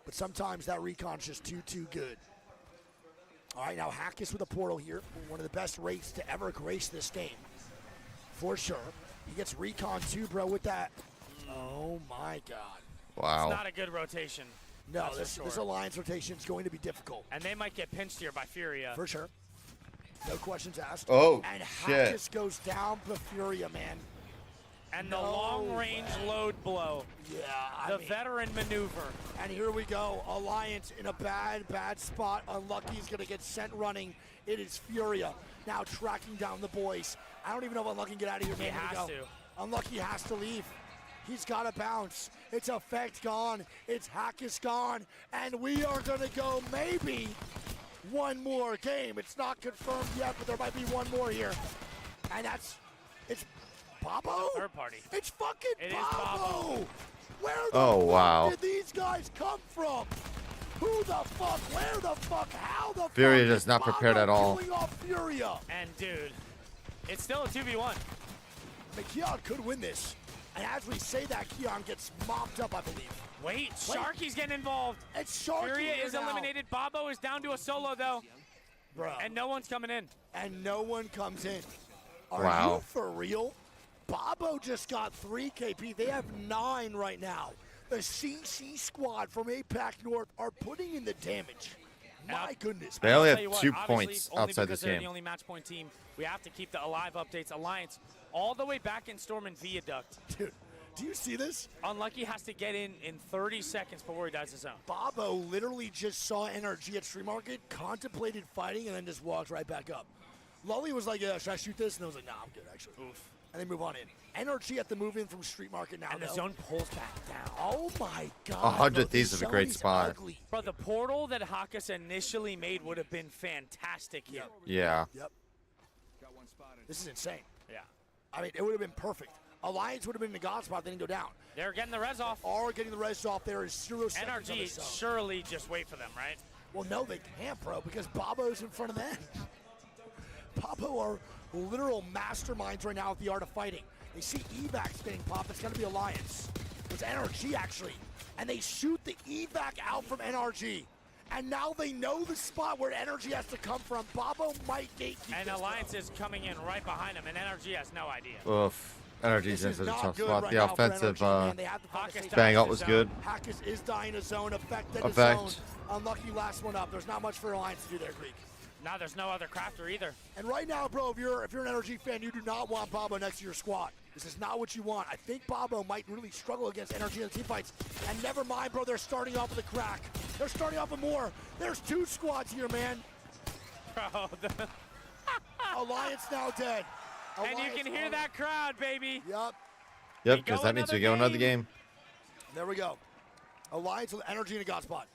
But sometimes that recon's just too good. All right, now Hackus with a portal here. One of the best rates to ever grace this game, for sure. He gets recon too, bro, with that. Oh, my God. Wow. It's not a good rotation. No, That's for this sure. Alliance rotation is going to be difficult. And they might get pinched here by Furia. For sure. No questions asked. Oh, and shit. Hackus goes down for Furia, man. And the long-range load blow. Yeah, The veteran maneuver. And here we go. Alliance in a bad spot. Unlucky is going to get sent running. It is Furia now tracking down the boys. I don't even know if Unlucky can get out of here. He has to. Unlucky has to leave. He's got to bounce. It's Effect gone. It's Hackus gone. And we are going to go maybe one more game. It's not confirmed yet, but there might be one more here. And it's Bobo? Third party. It's fucking It is Bobo. Where the Oh, fuck wow. did these guys come from? Who the fuck? Where the fuck? How the Furia fuck is not Bobo prepared at all. killing off Furia? And dude, it's still a 2v1. I mean, Keon could win this. And as we say that, Keon gets mopped up, I believe. Wait, Sharky's getting involved. It's Sharky Furia here is now. eliminated. Bobo is down to a solo though. Bro. And no one's coming in. And no one comes in. Are Wow. you for real? Bobo just got 3 KP. They have 9 right now. The CC squad from APAC North are putting in the damage. My goodness. They only I'll have tell you what, 2 obviously, points only outside because this they're game. the only match point team. We have to keep the alive updates. Alliance all the way back in Storm and Viaduct. Dude, do you see this? Unlucky has to get in 30 seconds before he dies his own. Bobo literally just saw NRG at Street Market, contemplated fighting, and then just walked right back up. Lully was like, should I shoot this? And I was like, nah, I'm good, actually. Oof. And they move on in. NRG at the move in from Street Market now, And the though. zone pulls back down. Oh, my God. 100 bro, Thieves this is a great zone is spot. ugly. Bro, the portal that Hackus initially made would have been fantastic here. Yeah. Yep. This is insane. Yeah. I mean, it would have been perfect. Alliance would have been in the God spot, they didn't go down. They're getting the res off. Are getting the res off. There is 0 seconds on the NRG, zone. surely just wait for them, right? Well, no, they can't, bro, because Bobo's in front of them. Bobo are literal masterminds right now with the art of fighting. They see evacs getting popped. It's going to be Alliance. It's NRG, actually. And they shoot the evac out from NRG. And now they know the spot where energy has to come from. Bobo might gatekeep And this, Alliance bro. is coming in right behind him, and NRG has no idea. Oof. Energy's This in is for the not tough good spot. right The now for offensive NRG, man. They have to find a Hackus safe bang dies out in was zone. good. Hackus is dying a zone. Effect in the Effect. zone. Unlucky last one up. There's not much for Alliance to do there, Greek. Now there's no other crafter either. And right now, bro, if you're an NRG fan, you do not want Bobo next to your squad. This is not what you want. I think Bobo might really struggle against NRG in the team fights. And never mind, bro, they're starting off with a crack. They're starting off with more. There's 2 squads here, man. Bro, Alliance now dead. and you can hear that crowd, baby. Yup. Yep, We because go that means we another go another game. There we go. Alliance with energy in a God spot.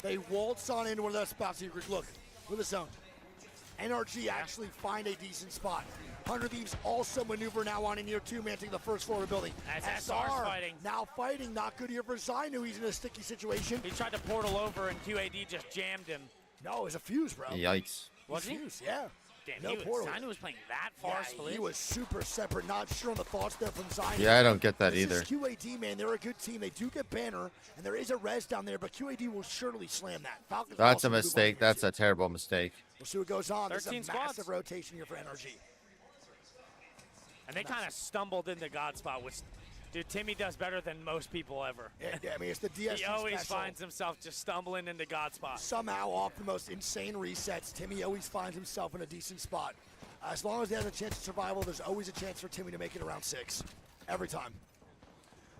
They waltz on into one of those spots here. Look at the zone. NRG actually find a decent spot. 100 Thieves also maneuver now on in here 2, man, taking the first floor of the building. As SR's fighting. Now fighting, not good here for Zainu. He's in a sticky situation. He tried to portal over, and QAD just jammed him. No, it was a fuse, bro. Yikes. Was he? Fuse, yeah. Damn, No he portal. Zainu was playing that far Yeah, split. he was super separate. Not sure on the thoughts there from Zainu. Yeah, I don't get that This either. is QAD, man. They're a good team. They do get banner, and there is a res down there, but QAD will surely slam that. Falcons will That's also a move on mistake. here, That's too. a terrible mistake. We'll see what goes on. There's a 13 squads. massive rotation here for NRG. And they kind of stumbled into God spot, which, dude, Timmy does better than most people ever. Yeah, I mean, it's the DSC He always special. finds himself just stumbling into God spot. Somehow, off the most insane resets, Timmy always finds himself in a decent spot. As long as he has a chance of survival, there's always a chance for Timmy to make it around 6. Every time.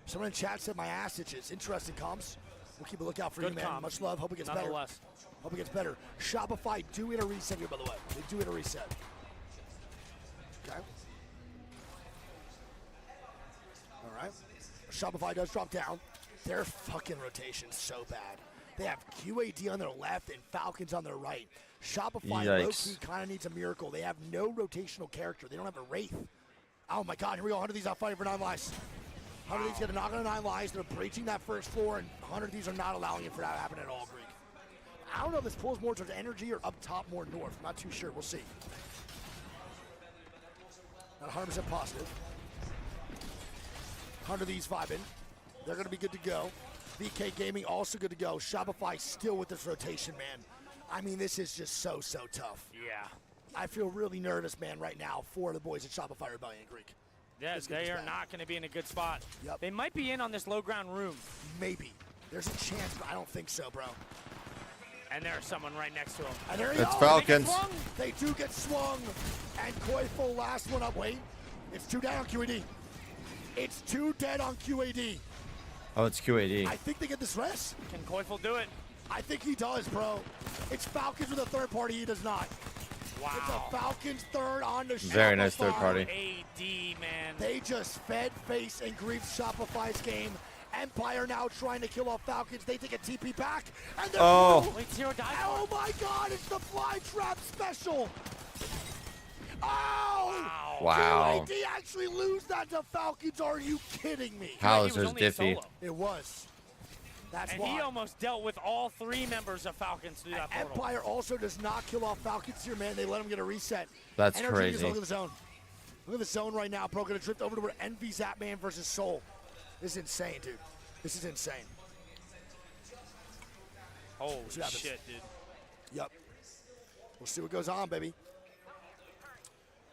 Someone in chat said my ass itches. Interesting comms. We'll keep a lookout for Good you, man. comms. Much love. Hope it gets better. Nonetheless. Hope it gets better. Shopify do hit a reset here, by the way. They do hit a reset. Okay. All right. Shopify does drop down. Their fucking rotation's so bad. They have QAD on their left and Falcons on their right. Shopify Yikes. low-key kind of needs a miracle. They have no rotational character. They don't have a Wraith. Oh my God, here we go. 100 of these out fighting for 9 lives. 100 of these get a knock on 9 lives. They're breaching that first floor, and 100 of these are not allowing it for that to happen at all, Greek. I don't know if this pulls more towards energy or up top more north. I'm not too sure. We'll see. Not 100% positive. 100 of these vibing. They're going to be good to go. VK Gaming also good to go. Shopify still with this rotation, man. I mean, this is just so tough. Yeah. I feel really nervous, man, right now for the boys at Shopify Rebellion, Greek. Yeah, This could be they are bad. not going to be in a good spot. Yep. They might be in on this low ground room. Maybe. There's a chance, but I don't think so, bro. And there's someone right next to him. And there It's go. Falcons. They do get swung. And Koiful last one up. Wait. It's 2 down, QED. It's 2 dead on QAD. Oh, it's QAD. I think they get this rest. Can Koifel do it? I think he does, bro. It's Falcons with a third party. He does not. Wow. It's a Falcons third on the Very nice third party. AD, man. They just fed face and grief Shopify's game. Empire now trying to kill off Falcons. They take a TP back. And they're Wait, Zero dies. Oh my god, it's the fly trap special. Oh! Wow. QAD actually lose that to Falcons. Are you kidding me? Hauser's diffy. It was. That's and why. he almost dealt with all 3 members of Falcons through that portal. Empire also does not kill off Falcons here, man. They let him get a reset. That's Energy crazy. Is, look at the zone. Look at the zone right now, bro. Gonna drift over to where Envy Zapman versus Soul. This is insane, dude. This is insane. Holy See what happens. shit, dude. Yep. We'll see what goes on, baby.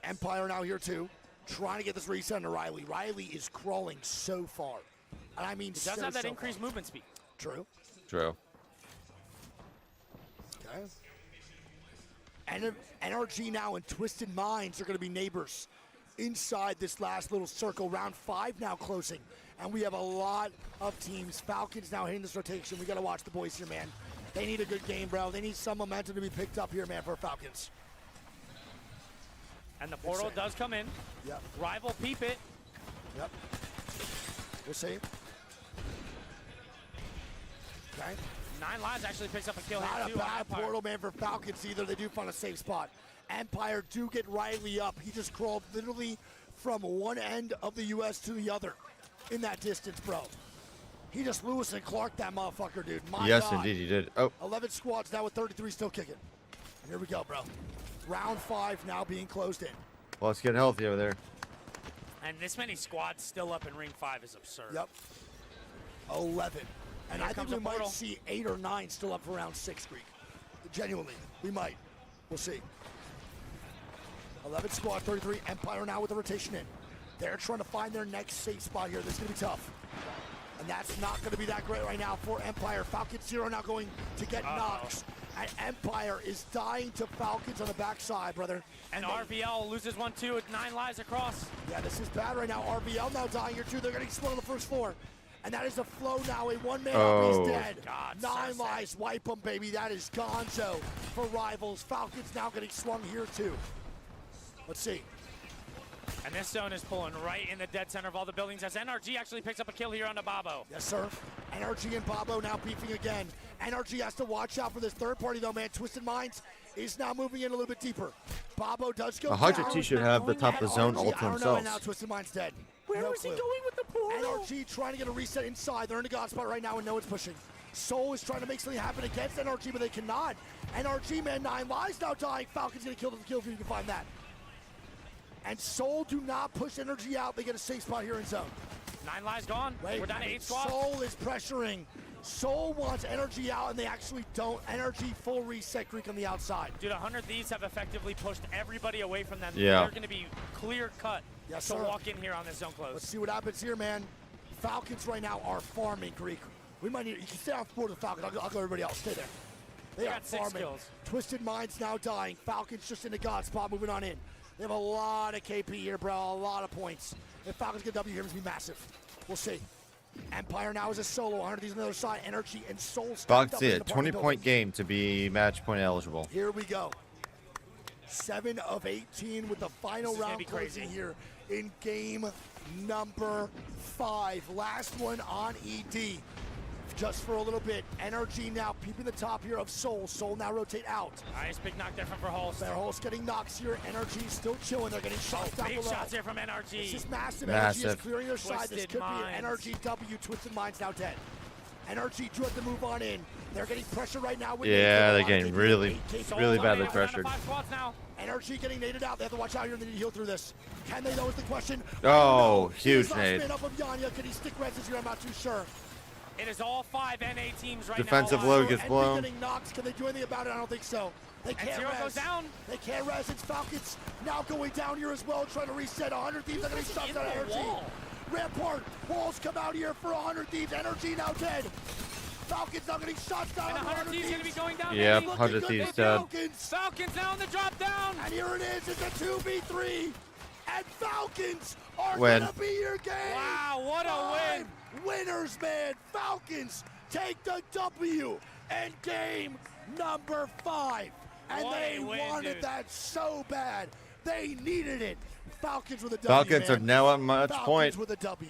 Empire now here, too. Trying to get this reset to Riley. Riley is crawling so far. And I mean, He does have that increased movement speed. True. True. Okay. And NRG now and Twisted Minds are going to be neighbors inside this last little circle. Round 5 now closing. And we have a lot of teams. Falcons now hitting this rotation. We got to watch the boys here, man. They need a good game, bro. They need some momentum to be picked up here, man, for Falcons. And the portal does come in. Yep. Rival peep it. Yep. We'll see. Okay. 9 Lives actually picks up a kill Not here, a too. on bad Empire. portal, man, for Falcons either. They do find a safe spot. Empire do get Riley up. He just crawled literally from one end of the U.S. to the other in that distance, bro. He just Lewis and Clark that motherfucker, dude. My Yes, God. indeed, he did. Oh. 11 squads now with 33 still kicking. Here we go, bro. Round 5 now being closed in. Well, let's get healthy over there. And this many squads still up in Ring 5 is absurd. Yep. 11. And Here I think comes we a might portal. see 8 or 9 still up for round 6, Greek. Genuinely, we might. We'll see. 11 squad, 33. Empire now with the rotation in. They're trying to find their next safe spot here. This is going to be tough. And that's not going to be that great right now for Empire. Falcon 0 now going to get Nox. And Empire is dying to Falcons on the backside, brother. And RVL loses 1-2 with 9 lives across. Yeah, this is bad right now. RVL now dying here, too. They're getting split on the first floor. And that is a flow now. A one-man up. He's dead. God, 9 lives. Wipe them, baby. That is gonzo for Rivals. Falcons now getting swung here, too. Let's see. And this zone is pulling right in the dead center of all the buildings as NRG actually picks up a kill here on the Babo. Yes, sir. NRG and Babo now beefing again. NRG has to watch out for this third party, though, man. Twisted Minds is now moving in a little bit deeper. Babo does go 100T should have the top of the zone all to I don't know, themselves. and now Twisted Minds dead. Where No is he clue. going with the portal? NRG trying to get a reset inside. They're in the god spot right now and no one's pushing. Soul is trying to make something happen against NRG, but they cannot. NRG, man, 9 lives now dying. Falcon's gonna kill the kill if you can find that. And Soul do not push Energy out. They get a safe spot here in zone. 9 lives gone. Wait, We're down to 8 squads. Soul is pressuring. Soul wants Energy out, and they actually don't. Energy full reset Greek on the outside. Dude, 100 Thieves have effectively pushed everybody away from them. Yeah. They're going to be clear cut to sir. walk in here on this zone close. Let's see what happens here, man. Falcons right now are farming Greek. We might need. You can stay on board with the Falcons. I'll go everybody else. Stay there. They are got 6 farming. kills. Twisted Minds now dying. Falcons just in the god spot, moving on in. They have a lot of KP here, bro. A lot of points. If Falcons get W here, it's going to be massive. We'll see. Empire now is a solo. 100 Thieves on the other side. Energy and Soul stacked Falcons up see in a the party 20-point building. game to be match point eligible. Here we go. 7 of 18 with the final This is gonna round be closing crazy. here in game number 5. Last one on ED. Just for a little bit. NRG now peeping the top here of Soul. Soul now rotate out. Nice big knock there from Verholst. Their Hulk's getting knocks here. NRG still chilling. They're getting shots down Big below. shots here from NRG. This is massive. Massive. NRG is clearing their side. This Twisted could be Minds. an NRG W. Twisted Minds now dead. NRG do have to move on in. They're getting pressure right now. With Yeah, they're Nate. getting really, Soul really eliminated. badly We're down to pressured. 5 squads now. NRG getting naded out. They have to watch out here. They need to heal through this. Can they, though, is the question. Oh, huge He's last nade. man up of Yanya. Can he stick reses here? I'm not too sure. It is all 5 NA teams right Defensive now. load gets Envy blown. getting knocks. Can they do anything about it? I don't think so. They can't Zero res. goes down. They can't res. It's Falcons now going down here as well, trying to reset. 100 Thieves are getting shots out of the Energy. wall. Rampart walls come out here for 100 Thieves. Energy now dead. Falcons now getting shots down. And on 100 Thieves going to be going down. Yep, maybe. 100 Looking good Thieves for dead. Falcons. Falcons now on the drop down. And here it is. It's a 2v3. And Falcons are Win. going to be your game. Wow, what a win. Winners, man. Falcons take the W in game number 5. And What they a win, wanted dude. that so bad. They needed it. Falcons with a W, Falcons man. are now on match Falcons point. with a W.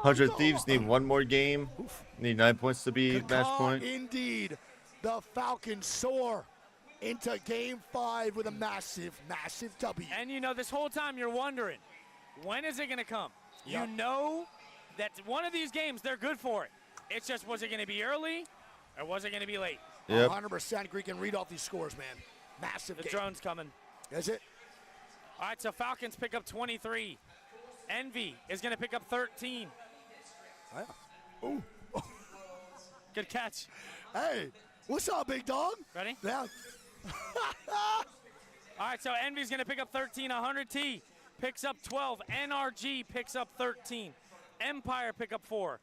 100 Thieves need one more game. Need 9 points to be match point. Indeed. The Falcons soar into game 5 with a massive, massive W. And you know, this whole time you're wondering, when is it going to come? Yep. You know that one of these games, they're good for it. It's just, was it going to be early or was it going to be late? Yep. 100% Greek can read off these scores, man. Massive The game. drone's coming. Is it? All right, so Falcons pick up 23. Envy is going to pick up 13. Ooh. Good catch. Hey, what's up, big dog? Ready? Yeah. All right, so Envy's going to pick up 13. 100T picks up 12. NRG picks up 13. Empire pick up 4.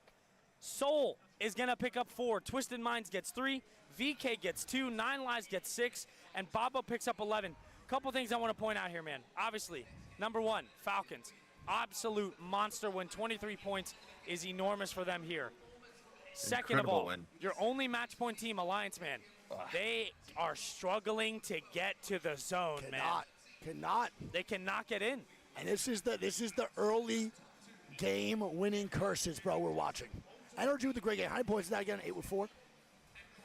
Soul is going to pick up 4. Twisted Minds gets 3. VK gets 2. 9 Lives gets 6. And Babo picks up 11. Couple things I want to point out here, man. Obviously, number 1, Falcons. Absolute monster win. 23 points is enormous for them here. Second Incredible of all, win. your only match point team, Alliance, man, they are struggling to get to the zone, man. Cannot. They cannot get in. And this is the early game winning curses, bro, we're watching. Energy with the great game. How many points is that again? 8 with 4?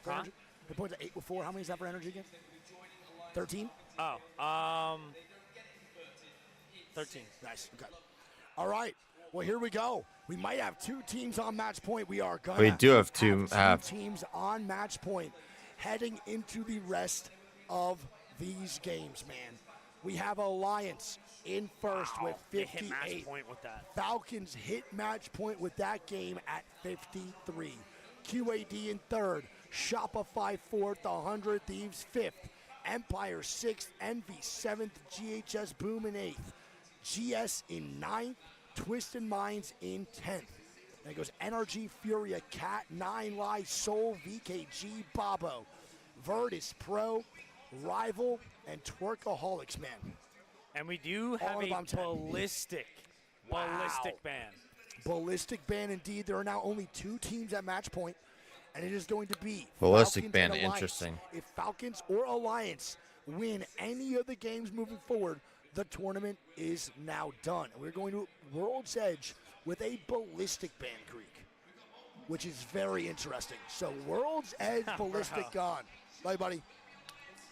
For Huh? Energy? The points at 8 with 4. How many is that for Energy again? 13? Oh, 13. Nice. Okay. All right. Well, here we go. We might have 2 teams on match point. We are gonna. We do have two teams on match point, heading into the rest of these games. Man, we have Alliance in first with They 58. hit match point with that. Falcons hit match point with that game at 53. QAD in third. Shopify fourth. 100 Thieves fifth. Empire sixth. Envy seventh. GHS Boom in eighth. GS in ninth. Twisted Minds in 10th. Then it goes NRG, Furia, Cat, 9 Live, Soul, VKG, Babo, Virtus Pro, Rival, and Twerkaholics, man. And we do have All a about 10. ballistic ban. Ballistic ban indeed. There are now only 2 teams at match point, and it is going to be Ballistic Falcons ban, and Alliance. interesting. If Falcons or Alliance win any of the games moving forward, the tournament is now done. We're going to World's Edge with a ballistic ban, Greek, which is very interesting. So World's Edge ballistic gone. Love you, buddy.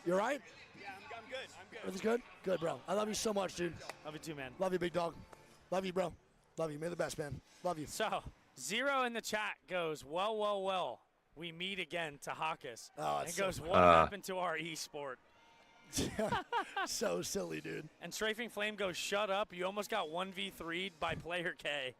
You all right? Yeah, I'm good. Everything's good? Good, bro. I love you so much, dude. Love you too, man. Love you, big dog. Love you, bro. Love you. May the best, man. Love you. So, Zero in the chat goes, well. We meet again to Hawkus. Oh, and it's goes, so what funny. happened to our esport? So silly, dude. And Strafing Flame goes, shut up. You almost got 1v3'd by Player K.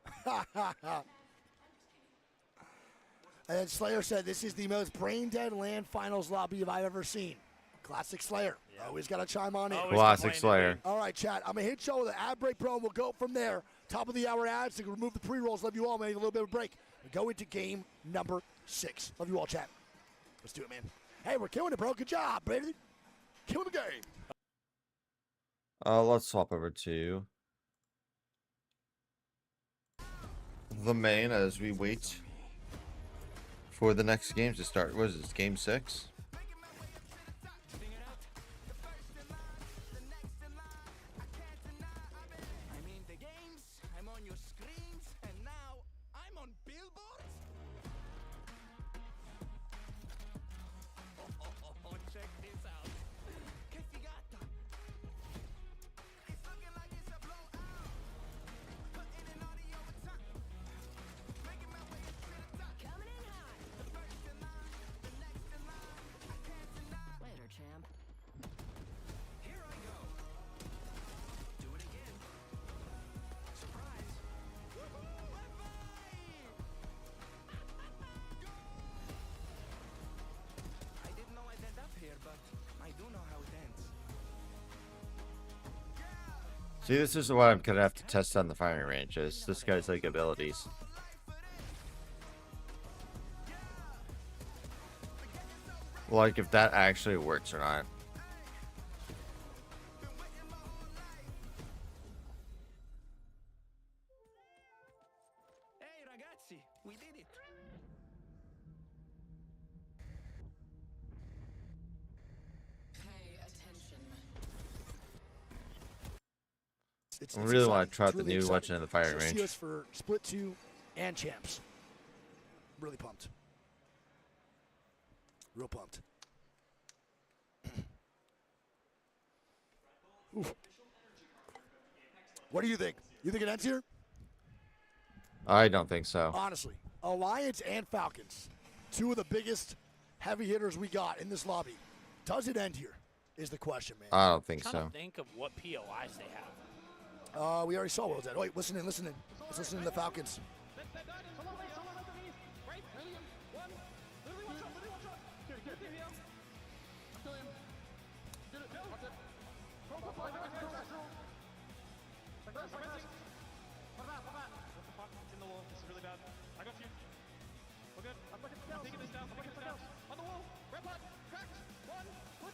And then Slayer said, this is the most brain-dead LAN finals lobby I've ever seen. Classic Slayer. Always got to chime on in. Classic Slayer. All right, chat. I'm going to hit y'all with an ad break, bro, and we'll go from there. Top of the hour ads. To remove the pre-rolls. Love you all, man. A little bit of a break. We go into game number 6. Love you all, chat. Let's do it, man. Hey, we're killing it, bro. Good job, baby. Killing the game. Let's swap over to the main as we wait for the next game to start. What is this, game 6? I'm in the games, I'm on your screens, and now I'm on billboards. Oh, check this out. Que figata. It's looking like it's a blowout. Putting in audio with time. Making my way to the top. Coming in hot. The first in line, the next in line. I can't deny. Later, champ. Here I go. Do it again. Surprise. Woohoo! I didn't know I'd end up here, but I do know how it ends. See, this is what I'm gonna have to test on the firing range. Is this guy's like abilities. Like if that actually works or not. see. We did it. I really want exciting. to try out It's the really new exciting. Legend of the Firing So Range. CS for Split 2 and Champs. Really pumped. Real pumped. Oof. What do you think? You think it ends here? I don't think so. Honestly, Alliance and Falcons, two of the biggest heavy hitters we got in this lobby. Does it end here? Is the question, man. I don't think I'm trying so. to think of what POIs they have. We already saw what was that. Wait, listen in. Let's listen to the Falcons.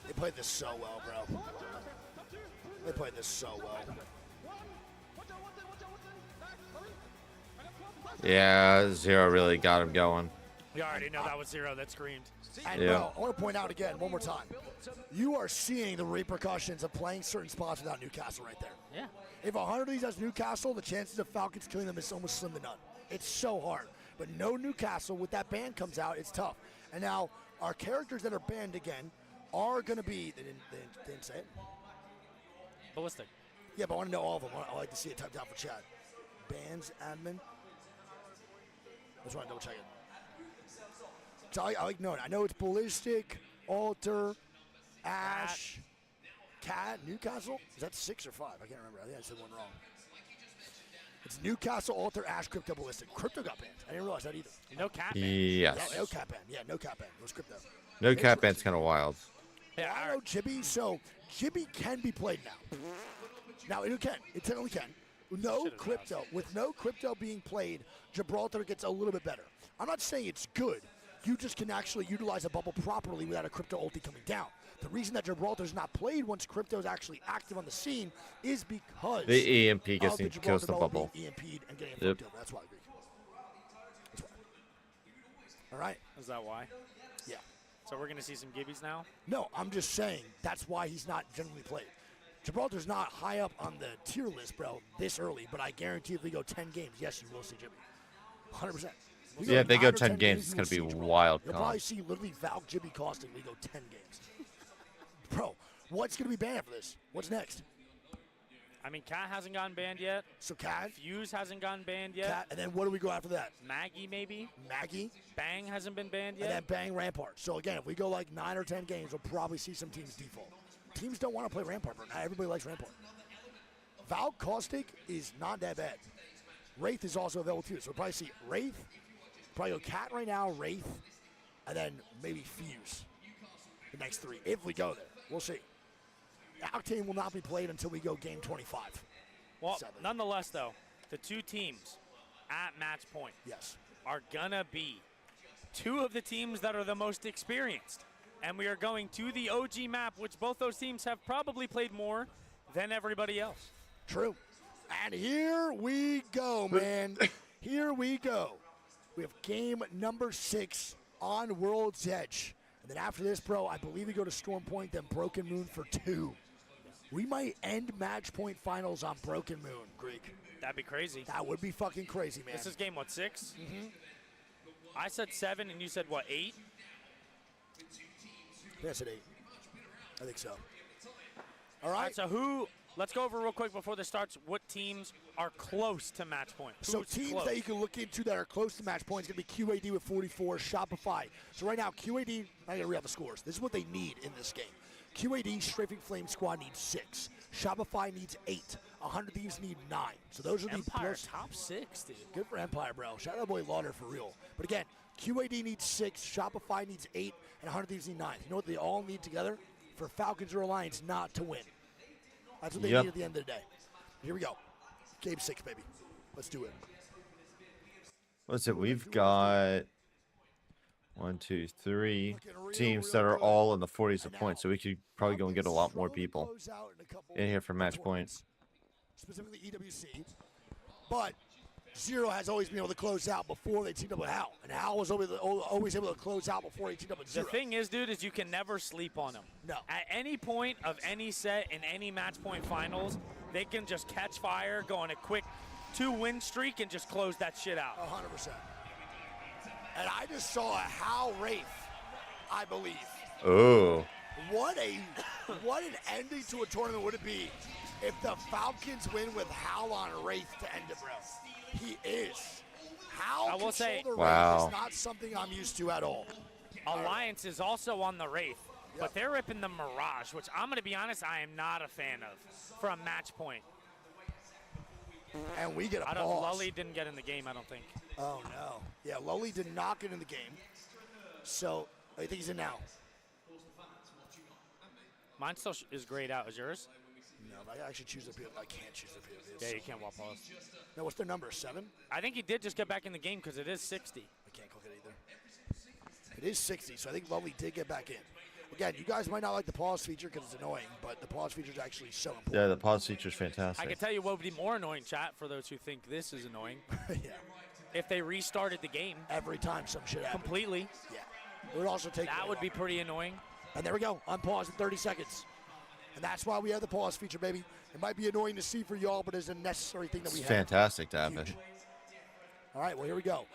They played this so well, bro. They played this so well. Yeah, Zero really got him going. You already know that was Zero that screamed. And Yeah. bro, I want to point out again, one more time. You are seeing the repercussions of playing certain spots without Newcastle right there. Yeah. If 100 of these has Newcastle, the chances of Falcons killing them is almost slim to none. It's so hard. But no Newcastle, with that ban comes out, it's tough. And now, our characters that are banned again are going to be, they didn't say it. Ballistic. Yeah, but I want to know all of them. I like to see it typed out for chat. Bans, admin. I just want to double check it. So I like knowing. I know it's Ballistic, Alter, Ash, Cat, Newcastle. Is that 6 or 5? I can't remember. I think I said one wrong. It's Newcastle, Alter, Ash, Crypto, Ballistic. Crypto got banned. I didn't realize that either. No Cat ban. Yes. Yeah, no Cat ban. Yeah, no Cat ban. It was Crypto. No Cat Band's kind of wild. Yeah, I know Jibby. So Jibby can be played now. Now it can. It technically can. No crypto. With no crypto being played, Gibraltar gets a little bit better. I'm not saying it's good. You just can actually utilize a bubble properly without a crypto ulti coming down. The reason that Gibraltar's not played once crypto is actually active on the scene is because The EMP gets of the kills the Gibraltar bubble. being EMP'd and getting Yep. fucked over. That's why I agree. That's why. All right. Is that why? Yeah. So we're going to see some Gibbies now? No, I'm just saying that's why he's not generally played. Gibraltar's not high up on the tier list, bro, this early, but I guarantee if we go 10 games, yes, you will see Jimmy. 100%. Yeah, if they 9 go or 10 games, it's you going to will be see wild. You'll comp. probably see literally Valk Jimmy costing we go 10 games. Bro, what's going to be banned for this? What's next? I mean, Cat hasn't gotten banned yet. So Cat? Fuse hasn't gotten banned yet. Cat, and then what do we go after that? Maggie, maybe. Maggie. Bang hasn't been banned yet. And then Bang Rampart. So again, if we go like 9 or 10 games, we'll probably see some teams default. Teams don't want to play Rampart, but not everybody likes Rampart. Valk Caustic is not that bad. Wraith is also available too. So we'll probably see Wraith, probably go Cat right now, Wraith, and then maybe Fuse. The next 3, if we go there. We'll see. Octane will not be played until we go game 25. Well, sadly. nonetheless, though, the two teams at match point are going to be 2 of the teams that are the most experienced. And we are going to the OG map, which both those teams have probably played more than everybody else. True. And here we go, man. Here we go. We have game number 6 on World's Edge. And then after this, bro, I believe we go to Storm Point, then Broken Moon for 2. We might end match point finals on Broken Moon, Greek. That'd be crazy. That would be fucking crazy, man. This is game, what, 6? Mm-hmm. I said 7, and you said, what, 8? Yeah, I said 8. I think so. All right. So let's go over real quick before this starts, what teams are close to match point. So Who's teams close? that you can look into that are close to match point is going to be QAD with 44, Shopify. So right now, QAD, I'm going to read out the scores. This is what they need in this game. QAD, Strafing Flame Squad needs 6. Shopify needs 8. 100 Thieves need 9. So those are the Empire top 6, dude. Good for Empire, bro. Shout out that boy Lauder for real. But again, QAD needs 6, Shopify needs 8, and 100 Thieves need 9. You know what they all need together? For Falcons or Alliance not to win. That's what they need at the end of the day. Here we go. Game 6, baby. Let's do it. What's it? We've got 1, 2, 3 teams that are all in the 40s of points, so we could probably go and get a lot more people in here for match points. Specifically EWC. But Zero has always been able to close out before they teamed up with Hal. And Hal was always able to close out before he teamed up with Zero. The thing is, dude, is you can never sleep on them. No. At any point of any set in any match point finals, they can just catch fire, go on a quick 2-win streak, and just close that shit out. 100%. And I just saw a Hal Wraith, I believe. Oh. What an ending to a tournament would it be if the Falcons win with Hal on Wraith to end it, bro. He is. Hal I will say, control the wow. Wraith is not something I'm used to at all. Alliance is also on the Wraith, but they're ripping the Mirage, which I'm going to be honest, I am not a fan of for a match point. And we get a I don't, pause. Lully didn't get in the game, I don't think. Oh, no. Yeah, Lully did not get in the game. So, I think he's in now. Mine still is grayed out. Is yours? No, I actually choose the POV. I can't choose the POV. Yeah, you can't walk pause. No, what's their number, 7? I think he did just get back in the game because it is 60. I can't click it either. It is 60, so I think Lully did get back in. Again, you guys might not like the pause feature because it's annoying, but the pause feature is actually so important. Yeah, the pause feature is fantastic. I can tell you what would be more annoying, chat, for those who think this is annoying. Yeah. If they restarted the game. Every time some shit happens. Completely. Yeah. It would also take That would be pretty annoying. And there we go. Unpause in 30 seconds. And that's why we have the pause feature, baby. It might be annoying to see for y'all, but it's a necessary thing that we It's have. fantastic to have it. All right, well, here we go.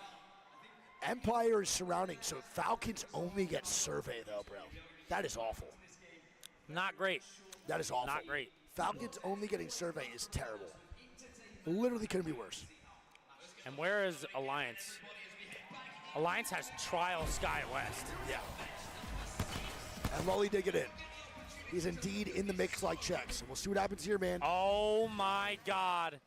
Empire is surrounding, so Falcons only get survey, though, bro. That is awful. Not great. That is awful. Not great. Falcons only getting survey is terrible. Literally couldn't be worse. And where is Alliance? Alliance has Trial Sky West. Yeah. And Lully did get in. He's indeed in the mix like checks. We'll see what happens here, man. Oh, my God.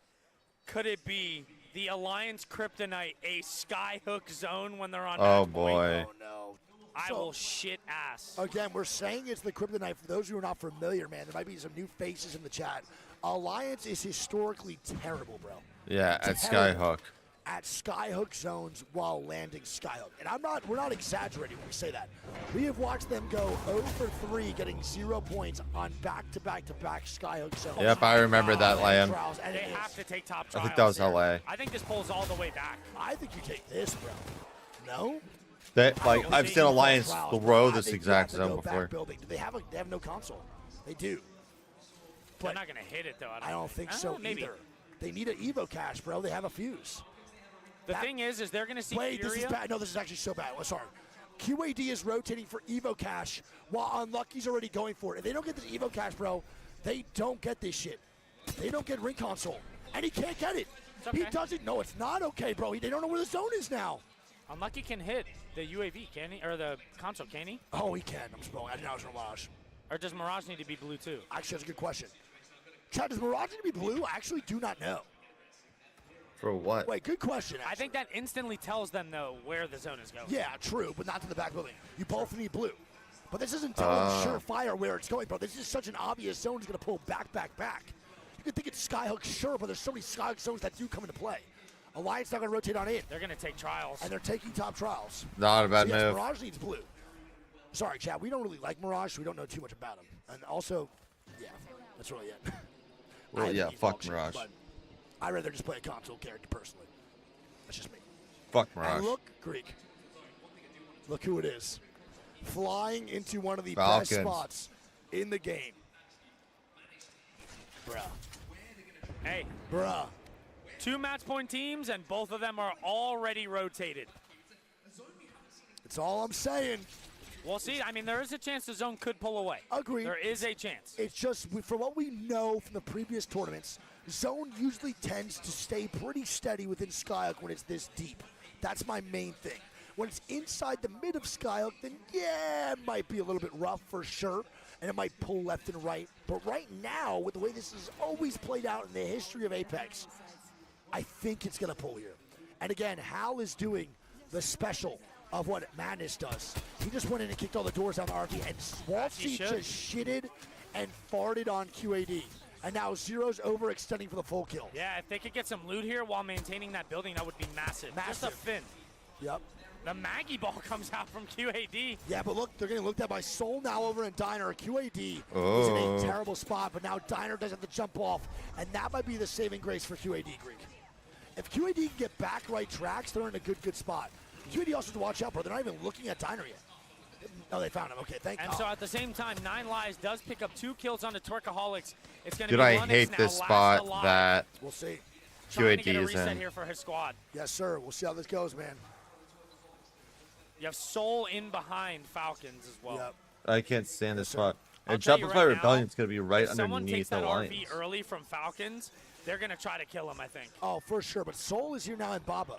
Could it be the Alliance Kryptonite a skyhook zone when they're on Oh, match point? boy. Oh, no. I will shit ass. Again, we're saying it's the Kryptonite. For those who are not familiar, man, there might be some new faces in the chat. Alliance is historically terrible, bro. Yeah, at Terrible Skyhook. At skyhook zones while landing skyhook. And we're not exaggerating when we say that. We have watched them go 0 for 3, getting 0 points on back-to-back-to-back skyhook zones. Yep, I remember that, Liam. They have to take top I trials. think that was here. LA. I think this pulls all the way back. I think you take this, bro. No? I've seen Alliance throw this exact zone before. Building. They have no console. They do. They're not going to hit it, though. I don't think so maybe. either. They need an Evo cache, bro. They have a fuse. The thing is they're going to see Wait, Furia. this is bad. No, this is actually so bad. Oh, sorry. QAD is rotating for Evo cache while Unlucky's already going for it. If they don't get this Evo cache, bro, they don't get this shit. They don't get ring console. And he can't get it. Okay. He doesn't. No, it's not okay, bro. They don't know where the zone is now. Unlucky can hit the UAV, can he? Or the console, can he? Oh, he can. I'm spelling. I didn't know it was Mirage. Or does Mirage need to be blue, too? Actually, that's a good question. Chad, does Mirage need to be blue? I actually do not know. For what? Wait, good question. I think that instantly tells them, though, where the zone is going. Yeah, true, but not to the back building. You both need blue. But this isn't telling surefire where it's going, bro. This is such an obvious zone that's going to pull back. You can think it's Skyhook, sure, but there's so many Skyhook zones that do come into play. Alliance not going to rotate on in. They're going to take trials. And they're taking top trials. Not a bad so yes, move. Mirage needs blue. Sorry, Chad, we don't really like Mirage, so we don't know too much about him. And also, yeah, that's really it. Well, yeah, fuck Mirage. I'd rather just play a console character personally. That's just me. Fuck Mirage. And look, Greek. Look who it is. Flying into one of the Falcons. best spots in the game. Bruh. Hey. Bruh. 2 match point teams, and both of them are already rotated. That's all I'm saying. We'll see. I mean, there is a chance the zone could pull away. Agreed. There is a chance. It's just, from what we know from the previous tournaments, zone usually tends to stay pretty steady within Skyhook when it's this deep. That's my main thing. When it's inside the mid of Skyhook, then yeah, it might be a little bit rough for sure, and it might pull left and right. But right now, with the way this has always played out in the history of Apex, I think it's going to pull here. And again, Hal is doing the special of what Madness does. He just went in and kicked all the doors down the RP, and Swalsey just shitted and farted on QAD. And now Zero's overextending for the full kill. Yeah, if they could get some loot here while maintaining that building, that would be massive. Just a fin. Yep. The Maggie ball comes out from QAD. Yeah, but look, they're getting looked at by Soul now over in Diner. QAD is in a terrible spot, but now Diner doesn't have to jump off, and that might be the saving grace for QAD, Greek. If QAD can get back right tracks, they're in a good spot. QAD also has to watch out, bro. They're not even looking at Diner yet. Oh, they found him. Okay, thank you. And so at the same time, 9 Lives does pick up 2 kills on the Twerkaholics. It's going to Dude, be I Lunix hate now, this last spot alive. that We'll see. Trying to get a QAD is reset in. here for his squad. Yes, sir. We'll see how this goes, man. You have Soul in behind Falcons as well. Yep. I can't stand this spot. I'll And tell you Shopify right Rebellion is now, going to be right if someone underneath takes the that Lions. RV early from Falcons, they're going to try to kill him, I think. Oh, for sure. But Soul is here now in Baba.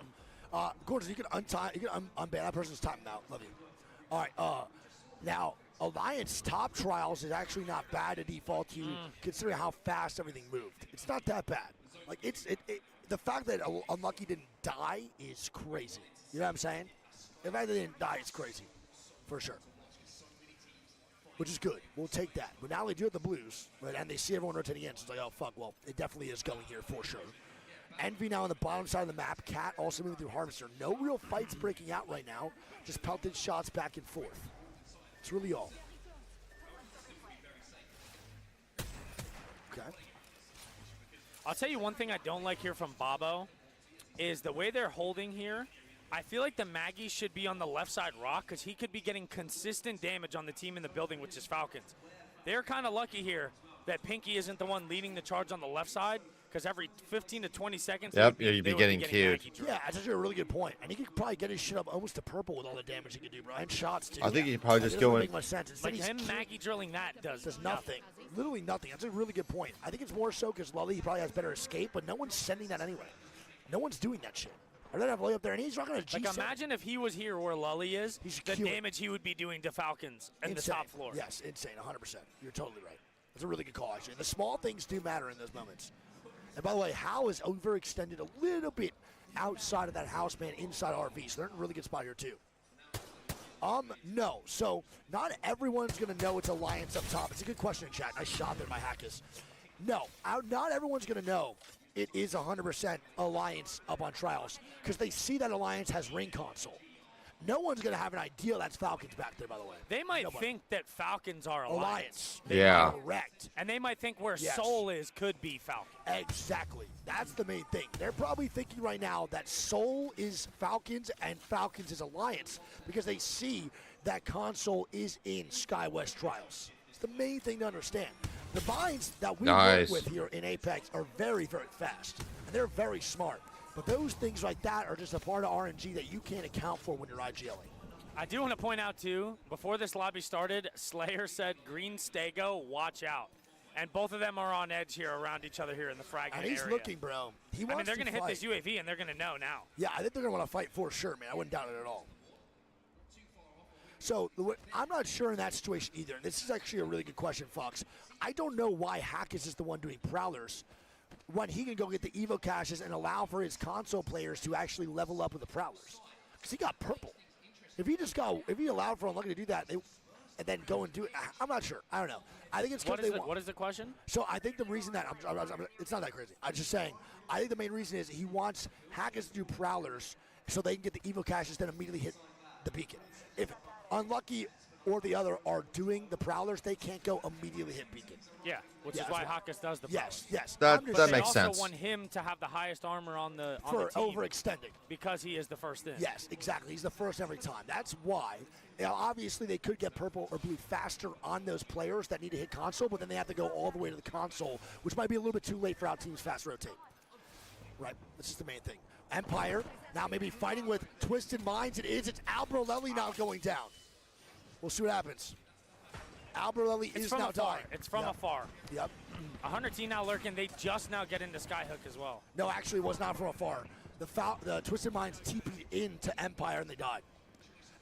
Gordon, you can untie, you can unban that person's time now. Love you. All right. Now, Alliance top trials is actually not bad to default to, considering how fast everything moved. It's not that bad. Like the fact that Unlucky didn't die is crazy. You know what I'm saying? The fact that they didn't die is crazy, for sure. Which is good. We'll take that. But now they do have the Blues, right? And they see everyone rotating in. So it's like, oh fuck. Well, it definitely is going here for sure. Envy now on the bottom side of the map. Cat also moving through Harvester. No real fights breaking out right now. Just pelted shots back and forth. It's really all. Okay. I'll tell you one thing I don't like here from Bobo is the way they're holding here. I feel like the Maggie should be on the left side rock because he could be getting consistent damage on the team in the building, which is Falcons. They're kind of lucky here that Pinky isn't the one leading the charge on the left side because every 15 to 20 seconds, Yep, they you'd be would getting queued. Yeah, that's actually a really good point. And he could probably get his shit up almost to purple with all the damage he could do, bro. And shots, too. I think he could probably just it go doesn't in. make much sense. Instead, Like he's him cute. Maggie drilling that does nothing. Literally nothing. That's a really good point. I think it's more so because Lully probably has better escape, but no one's sending that anyway. No one's doing that shit. I'd rather have Lully up there, and he's rocking a G7. Like imagine if he was here where Lully is, the killing. damage he would be doing to Falcons and the Insane. top floor. Yes, insane, 100%. You're totally right. That's a really good call, actually. The small things do matter in those moments. And by the way, Howe is overextended a little bit outside of that house, man, inside RV. So they're in a really good spot here, too. No. So not everyone's going to know it's Alliance up top. It's a good question in chat. Nice shot there by Hackus. No, not everyone's going to know it is 100% Alliance up on trials because they see that Alliance has ring console. No one's going to have an idea that's Falcons back there, by the way. They might Nobody. think that Falcons are Alliance. Yeah. Correct. And they might think where Yes. Soul is could be Falcons. Exactly. That's the main thing. They're probably thinking right now that Soul is Falcons and Falcons is Alliance because they see that console is in SkyWest Trials. It's the main thing to understand. The binds that we Nice. work with here in Apex are very, very fast, and they're very smart. But those things like that are just a part of RNG that you can't account for when you're IGLing. I do want to point out, too, before this lobby started, Slayer said, Green Stego, watch out. And both of them are on edge here around each other here in the fragment And he's area. looking, bro. He I mean, wants they're to going to hit fight. this UAV, and they're going to know now. Yeah, I think they're going to want to fight for sure, man. I wouldn't doubt it at all. So I'm not sure in that situation either. This is actually a really good question, Fox. I don't know why Hackus is the one doing Prowlers when he can go get the Evo caches and allow for his console players to actually level up with the Prowlers. Because he got purple. If he allowed for Unlucky to do that, and then go and do it, I'm not sure. I don't know. I think it's because they want. What is the question? So I think the reason that it's not that crazy. I'm just saying. I think the main reason is he wants Hackus to do Prowlers so they can get the Evo caches, then immediately hit the beacon. If Unlucky or the other are doing the Prowlers, they can't go immediately hit beacon. Yeah, which Yeah, is why that's Hawkus does the Yes, yes. That I'm just that saying- makes They sense. also want him to have the highest armor on the For team overextending. because he is the first in. Yes, exactly. He's the first every time. That's why. Now, obviously, they could get purple or blue faster on those players that need to hit console, but then they have to go all the way to the console, which might be a little bit too late for our teams fast rotate. Right. That's just the main thing. Empire now maybe fighting with Twisted Minds. It's Albrolelli now going down. We'll see what happens. Albrolelli It's is from now afar. dying. It's from Yep. afar. Yep. 100T now lurking. They just now get into Skyhook as well. No, actually, it was not from afar. The Twisted Minds TP'd into Empire and they died.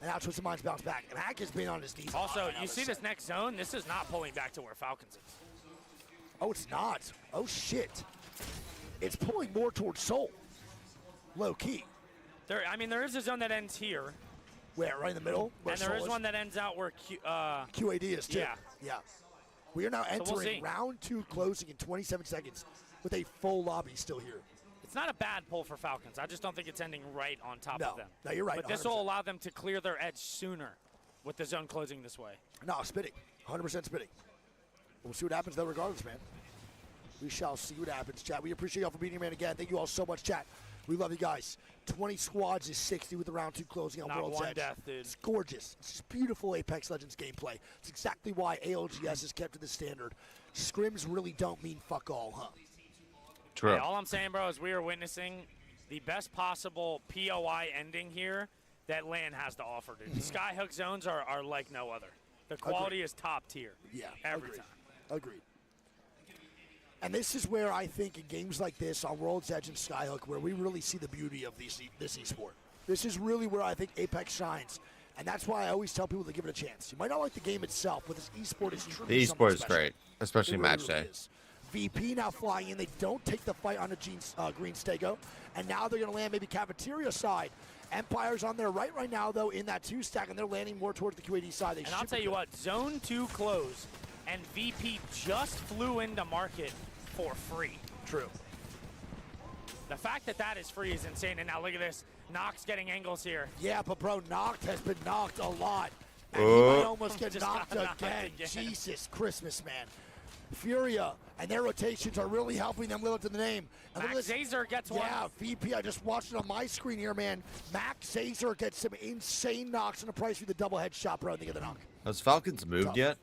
And now Twisted Minds bounced back. And Hack has been on his knees. Also, right now you this see this next zone? This is not pulling back to where Falcons is. Oh, it's not. Oh, shit. It's pulling more towards Soul. Low key. There is a zone that ends here. Where? Right in the middle? Where And there is Soul one that ends out where QAD is, too. Yeah. Yeah. We are now So we'll entering see. round 2 closing in 27 seconds with a full lobby still here. It's not a bad pull for Falcons. I just don't think it's ending right on top No. of them. No, you're right, But this will 100%. allow them to clear their edge sooner with the zone closing this way. No, spitting. 100% spitting. We'll see what happens, though, regardless, man. We shall see what happens, chat. We appreciate y'all for being here, man, again. Thank you all so much, chat. We love you guys. 20 squads is 60 with the round 2 closing on Not World's one Edge. death, dude. It's gorgeous. It's just beautiful Apex Legends gameplay. It's exactly why ALGS is kept to the standard. Scrims really don't mean fuck all, huh? True. Hey, all I'm saying, bro, is we are witnessing the best possible POI ending here that LAN has to offer, dude. The Skyhook zones are like no other. The quality is top tier. Yeah, every agreed. time. Agreed. And this is where I think in games like this on World's Edge and Skyhook where we really see the beauty of this esport. This is really where I think Apex shines. And that's why I always tell people to give it a chance. You might not like the game itself, but this esport is truly The something esport is special. great, especially It really, match really day. is. VP now flying in. They don't take the fight on the Green Stego. And now they're going to land maybe Cafeteria side. Empire's on their right now, though, in that 2-stack, and they're landing more towards the QAD side. And I'll tell you what, Zone 2 closed, and VP just flew into market for free. True. The fact that that is free is insane. And now look at this. Nox getting angles here. Yeah, but bro, Noct has been knocked a lot. And he Oh. might almost get Just knocked got knocked again. again. Jesus Christmas, man. Furia and their rotations are really helping them live up to the name. And look Max at this. Zazer gets one. Yeah, VP, I just watched it on my screen here, man. Max Zazer gets some insane knocks on the price for the double headshot, bro, and they get the knock. Has Falcons moved Tough. yet?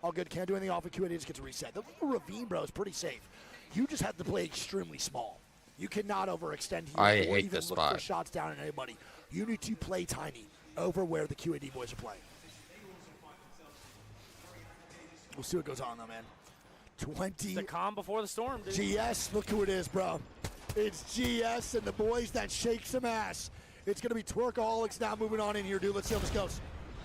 All good, can't do anything off of QAD, just gets a reset. The little ravine, bro, is pretty safe. You just have to play extremely small. You cannot overextend here I or hate even this look spot. for shots down at anybody. You need to play tiny over where the QAD boys are playing. We'll see what goes on, though, man. 20. The calm before the storm, dude. GS, look who it is, bro. It's GS and the boys that shake some ass. It's going to be Twerkaholics now moving on in here, dude. Let's see how this goes.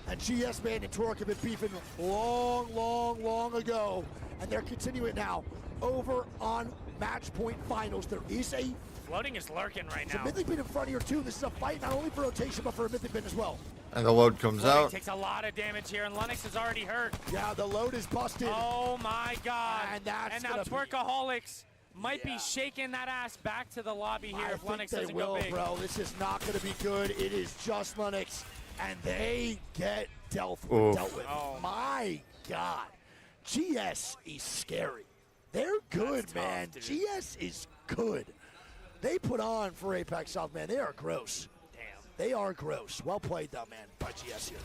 And GS, man, and Twerk have been beefing long ago. And they're continuing now over on Match Point Finals. There is a Floating is lurking right it's a now. Mythic Bin in front of you, too. This is a fight not only for rotation, but for a Mythic Bin as well. And the load comes Floating out. takes a lot of damage here, and Lennox is already hurt. Yeah, the load is busted. Oh, my God. And that's now gonna be- Twerkaholics might be shaking that ass back to the lobby here I if think Lennox they doesn't will, go big. bro. This is not going to be good. It is just Lennox, and they get dealt Oof. with. Oh. My God. GS is scary. They're good, That's man. tough, dude. GS is good. They put on for Apex South, man. They are gross. Damn. They are gross. Well played, though, man, by GS here.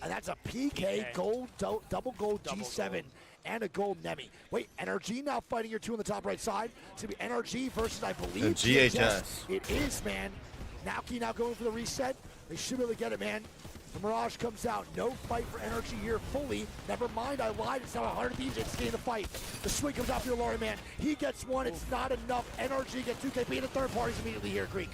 And that's a PK gold, double gold G7 gold. and a gold Nemi. Wait, NRG now fighting here two on the top right side. It's going to be NRG versus, I believe, And GHS. It is, man. Naoki now going for the reset. They should be able to get it, man. The Mirage comes out. No fight for NRG here fully. Never mind, I lied. It's now 100 Thieves. It's staying in the fight. The swing comes off your Laurie, man. He gets one. It's not enough. NRG gets 2KP, and the third party's immediately here, Greek.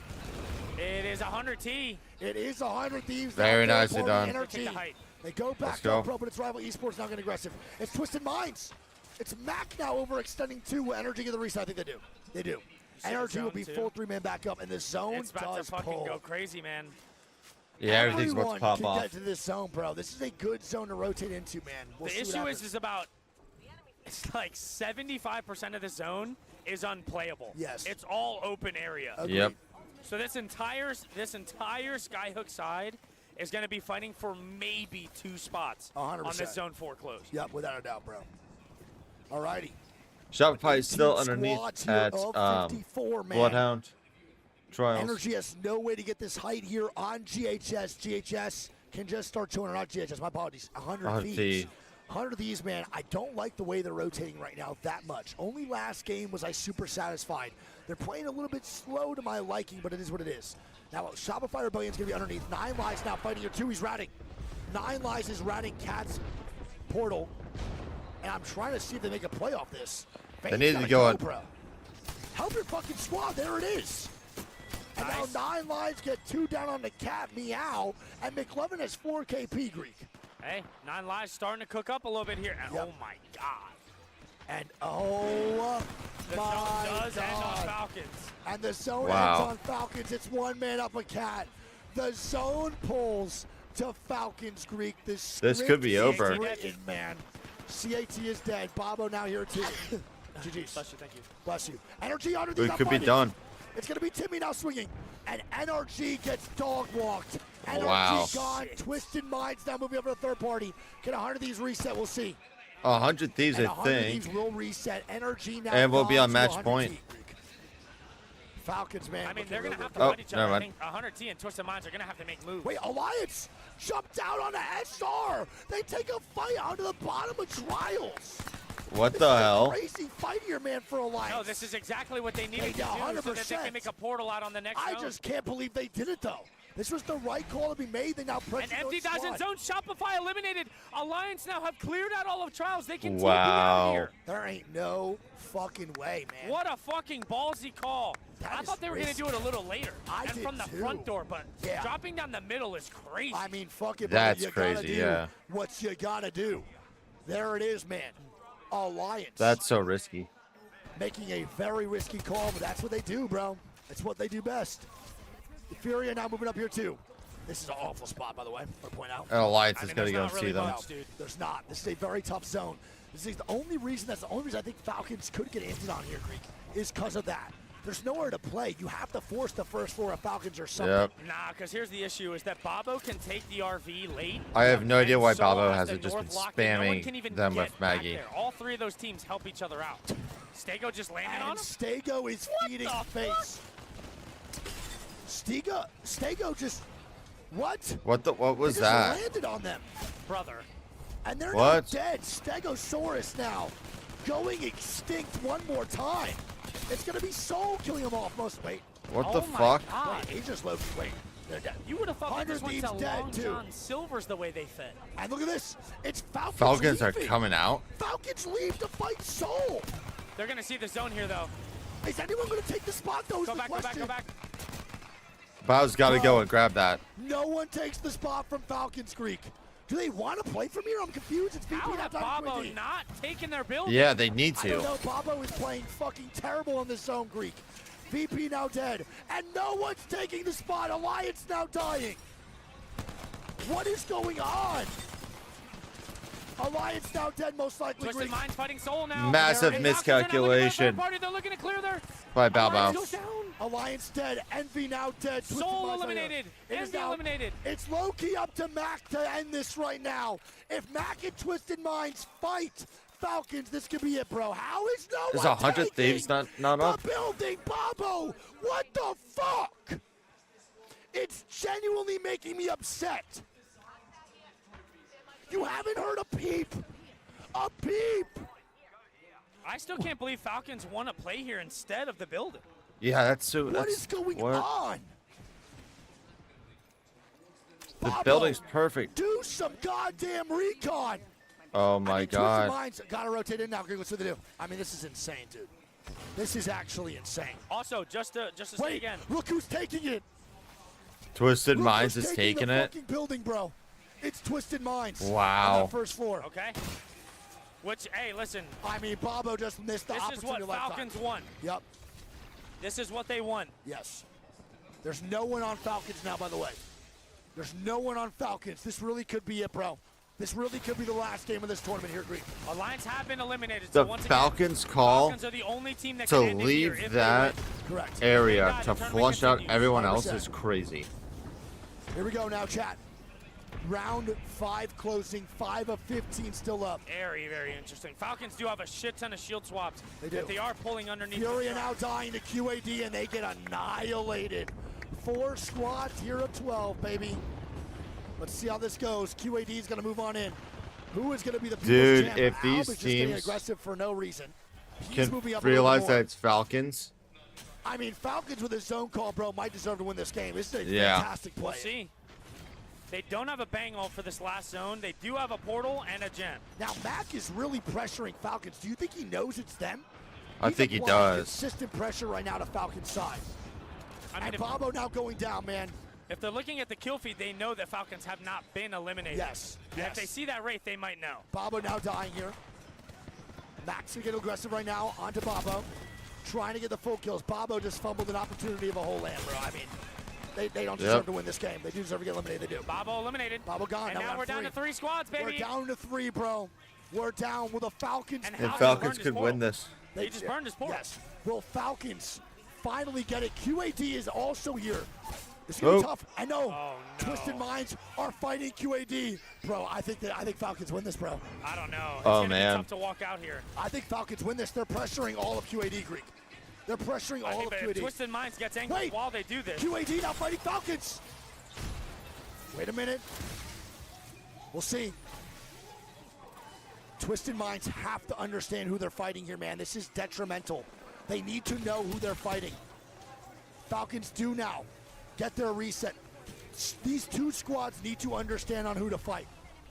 It is 100T. It is 100 Thieves. Very Now nicely third done. party Take the NRG. height. They go back Let's go. to pro, but it's rival esports now getting aggressive. It's Twisted Minds. It's Mac now overextending two. Energy get the reset. I think they do. They do. see the Energy will zone be too? full three-man back up, and the zone It's about does to fucking pull. go crazy, man. Yeah, everything's about to Everyone pop can off. get to this zone, bro. This is a good zone to rotate into, man. We'll The see what issue happens. is about, it's like 75% of the zone is unplayable. Yes. It's all open area. Agreed. Yep. So this entire Skyhook side is going to be fighting for maybe 2 spots 100%. on this zone 4 close. Yep, without a doubt, bro. Alrighty. Shopify is still 18 underneath squads here at of 54, man. Bloodhound Trials. Energy has no way to get this height here on GHS. GHS can just start showing, or not GHS, my apologies. 100 Thieves. 100 Thieves, man, I don't like the way they're rotating right now that much. Only last game was I super satisfied. They're playing a little bit slow to my liking, but it is what it is. Now, Shopify Rebellion's going to be underneath. 9 Lives now fighting here, too. He's routing. 9 Lives is routing Cat's portal. And I'm trying to see if they make a play off this. They need to Fane's go gotta on. bro. Help your fucking squad. There it is. And Nice. now 9 Lives get 2 down on the Cat, Meow. And McLovin has 4 KP, Greek. Hey, 9 Lives starting to cook up a little bit here. And Yep. oh my God. And oh The my zone does end on God. Falcons. And the zone Wow. ends on Falcons. It's 1 man up a Cat. The zone pulls to Falcons, Greek. This could be over. Written, man. CAT is dead. Bobo now here too. GG's. Bless you, thank you. Bless you. Energy under It the could be done. It's going to be Timmy now swinging. And NRG gets dog walked. NRG Wow. gone. Twisted Minds now moving over to the third party. Can 100 of these reset? We'll see. 100 Thieves, And I 100 of think. these will reset. Energy now And we'll be gone on to match 100 point. Greek. Falcons, man. I mean, looking they're going to real have to good. fight each other. I think 100T and Twisted Minds are going to have to make moves. Wait, Alliance jumped out on the SR. They take a fight onto the bottom of Trials. What This the is a hell? crazy fight here, man, for Alliance. No, this is exactly what they needed to do 100%. so that they can make a portal out on the next I zone. just can't believe they did it, though. This was the right call to be made. They now press And Empty Dies in zone. Shopify eliminated. Alliance now have cleared out all of Trials. They can TP out Wow. of here. There ain't no fucking way, man. What a fucking ballsy call. I is thought they were going to risky. do it a little later. I and did from the too. front door, but Yeah. dropping down the middle is crazy. I mean, fuck it, That's brother. You gotta crazy, do yeah. what you gotta do. There it is, man. Alliance. That's so risky. Making a very risky call, but that's what they do, bro. That's what they do best. The Furia now moving up here, too. This is an awful spot, by the way, I point out. And Alliance I is mean, going to there's go not see really them. much, dude. There's not. This is a very tough zone. That's the only reason I think Falcons could get inted on here, Greek, is because of that. There's nowhere to play. You have to force the first floor of Falcons or something. Yep. Nah, because here's the issue is that Babo can take the RV late. I have no idea and why Soul Babo has hasn't the just been north locked and no one can spamming even them get with back Maggie. there. All three of those teams help each other out. Stego just landed on And him? Stego is feeding face. Stego just, what? What was They just that? landed on them. Brother. And they're What? not dead. Stegosaurus now going extinct one more time. It's going to be Soul killing them off most. Wait. What Oh the my fuck? God. Wait, he just low. Wait. They're dead. You would have thought that this 100 went to Thieves dead, Long too. John Silver's the way they fit. And look at this. It's Falcons Falcons are leaving. coming out. Falcons leave to fight Soul. They're going to see the zone here, though. Is anyone going to take the spot, though, is Go the back, go question. back, go back. Bao's got to Bro. go and grab that. No one takes the spot from Falcons Creek. Do they want to play from here? I'm confused. It's VP How now have time Babo 20. not taken their building? Yeah, they need I don't to. know. Babo is playing fucking terrible in this zone, Greek. VP now dead. And no one's taking the spot. Alliance now dying. What is going on? Alliance now dead, most likely. Twisted Greek. Minds fighting Soul now. Massive They're- Falcons are now looking for a miscalculation third party. They're looking to clear their by Alliance Bao goes down. Alliance dead. Envy now dead. Twisted Soul Minds eliminated. It is Envy now- eliminated. It's low-key up to Mac to end this right now. If Mac and Twisted Minds fight Falcons, this could be it, bro. How is no Is one 100 taking Thieves not up? the building, Babo? What the fuck? It's genuinely making me upset. You haven't heard a peep. A peep. I still can't believe Falcons want to play here instead of the building. Yeah, that's so. What is going what? on? The Babo, building's perfect. Do some goddamn recon. Oh my Twisted god. Minds gotta rotate in now. Greg, what's what they do? I mean, this is insane, dude. This is actually insane. Also, just to say Wait, again, look who's taking it. Twisted Look Minds who's is taking the it. fucking building, bro. It's Twisted Minds. Wow. On that first floor. okay? Which, hey, listen, I mean, Babo just missed the this is opportunity what lifetime. Falcons won. Yep. This is what they won. Yes. There's no one on Falcons now, by the way. There's no one on Falcons. This really could be it, bro. This really could be the last game of this tournament here, Greek. Alliance have been eliminated. The so once Falcons again, call Falcons are the only team that to can end it here leave if that they win. Correct. area Thank to God, the tournament flush out continues. everyone else 100%. is crazy. Here we go now, chat. Round 5 closing, 5 of 15 still up. Very, very interesting. Falcons do have a shit ton of shield swaps. They do. If they are pulling underneath. Furia now dying to QAD, and they get annihilated. 4 squads here of 12, baby. Let's see how this goes. QAD is going to move on in. Who is going to be the people's Dude, champ? if Alb these is just getting teams aggressive for no reason. He's Can moving up a little realize more. that it's Falcons. I mean, Falcons with his zone call, bro, might deserve to win this game. This is a Yeah. fantastic play. We'll see. They don't have a bang ult for this last zone. They do have a portal and a gem. Now, Mac is really pressuring Falcons. Do you think he knows it's them? I He's think he applying does. Consistent pressure right now to Falcons' side. I mean, And if, Babo now going down, man. if they're looking at the kill feed, they know that Falcons have not been eliminated. Yes, And yes. if they see that rate, they might know. Babo now dying here. Max to get aggressive right now onto Babo. Trying to get the full kills. Babo just fumbled an opportunity of a whole land, bro. I mean, they don't deserve to win this game. They do deserve to get eliminated. They do. Babo eliminated. Babo gone. And now we're down to 3 squads, baby. We're down to 3, bro. We're down with the Falcons. And And Falcons Falcons burned his could portal. win this. They just burned his portal. Yes. Will Falcons finally get it? QAD is also here. It's gonna be Oh. tough. I know. Oh, no. Twisted Minds are fighting QAD, bro. I think Falcons win this, bro. I don't know. It's Oh, gonna man. be tough to walk out here. I think Falcons win this. They're pressuring all of QAD Greek. They're pressuring I all think of that QAD. Twisted Minds gets angry Wait. while they do this. QAD now fighting Falcons. Wait a minute. We'll see. Twisted Minds have to understand who they're fighting here, man. This is detrimental. They need to know who they're fighting. Falcons do now get their reset. These two squads need to understand on who to fight.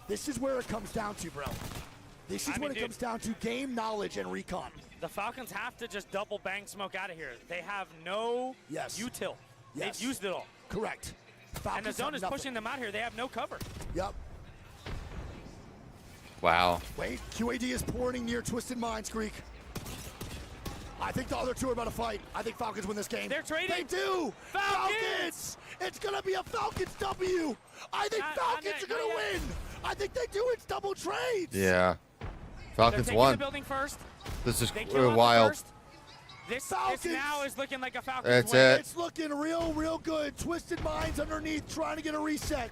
This is where it comes down to, bro. This is when it comes down to game knowledge and recon. The Falcons have to just double bang smoke out of here. They have no util. Yes. They've used it all. Correct. And the Falcons zone have is nothing. pushing them out here. They have no cover. Yep. Wow. Wait, QAD is pouring near Twisted Minds, Greek. I think the other two are about to fight. I think Falcons win this game. They're trading. They do. Falcons! It's going to be a Falcons W. I think Falcons are going to win. I think they do. It's double trades. Yeah. They're Falcons taking won. the building first. This is They kill out the wild. first. This now is looking like a Falcons That's win. it. It's looking real good. Twisted Minds underneath trying to get a reset.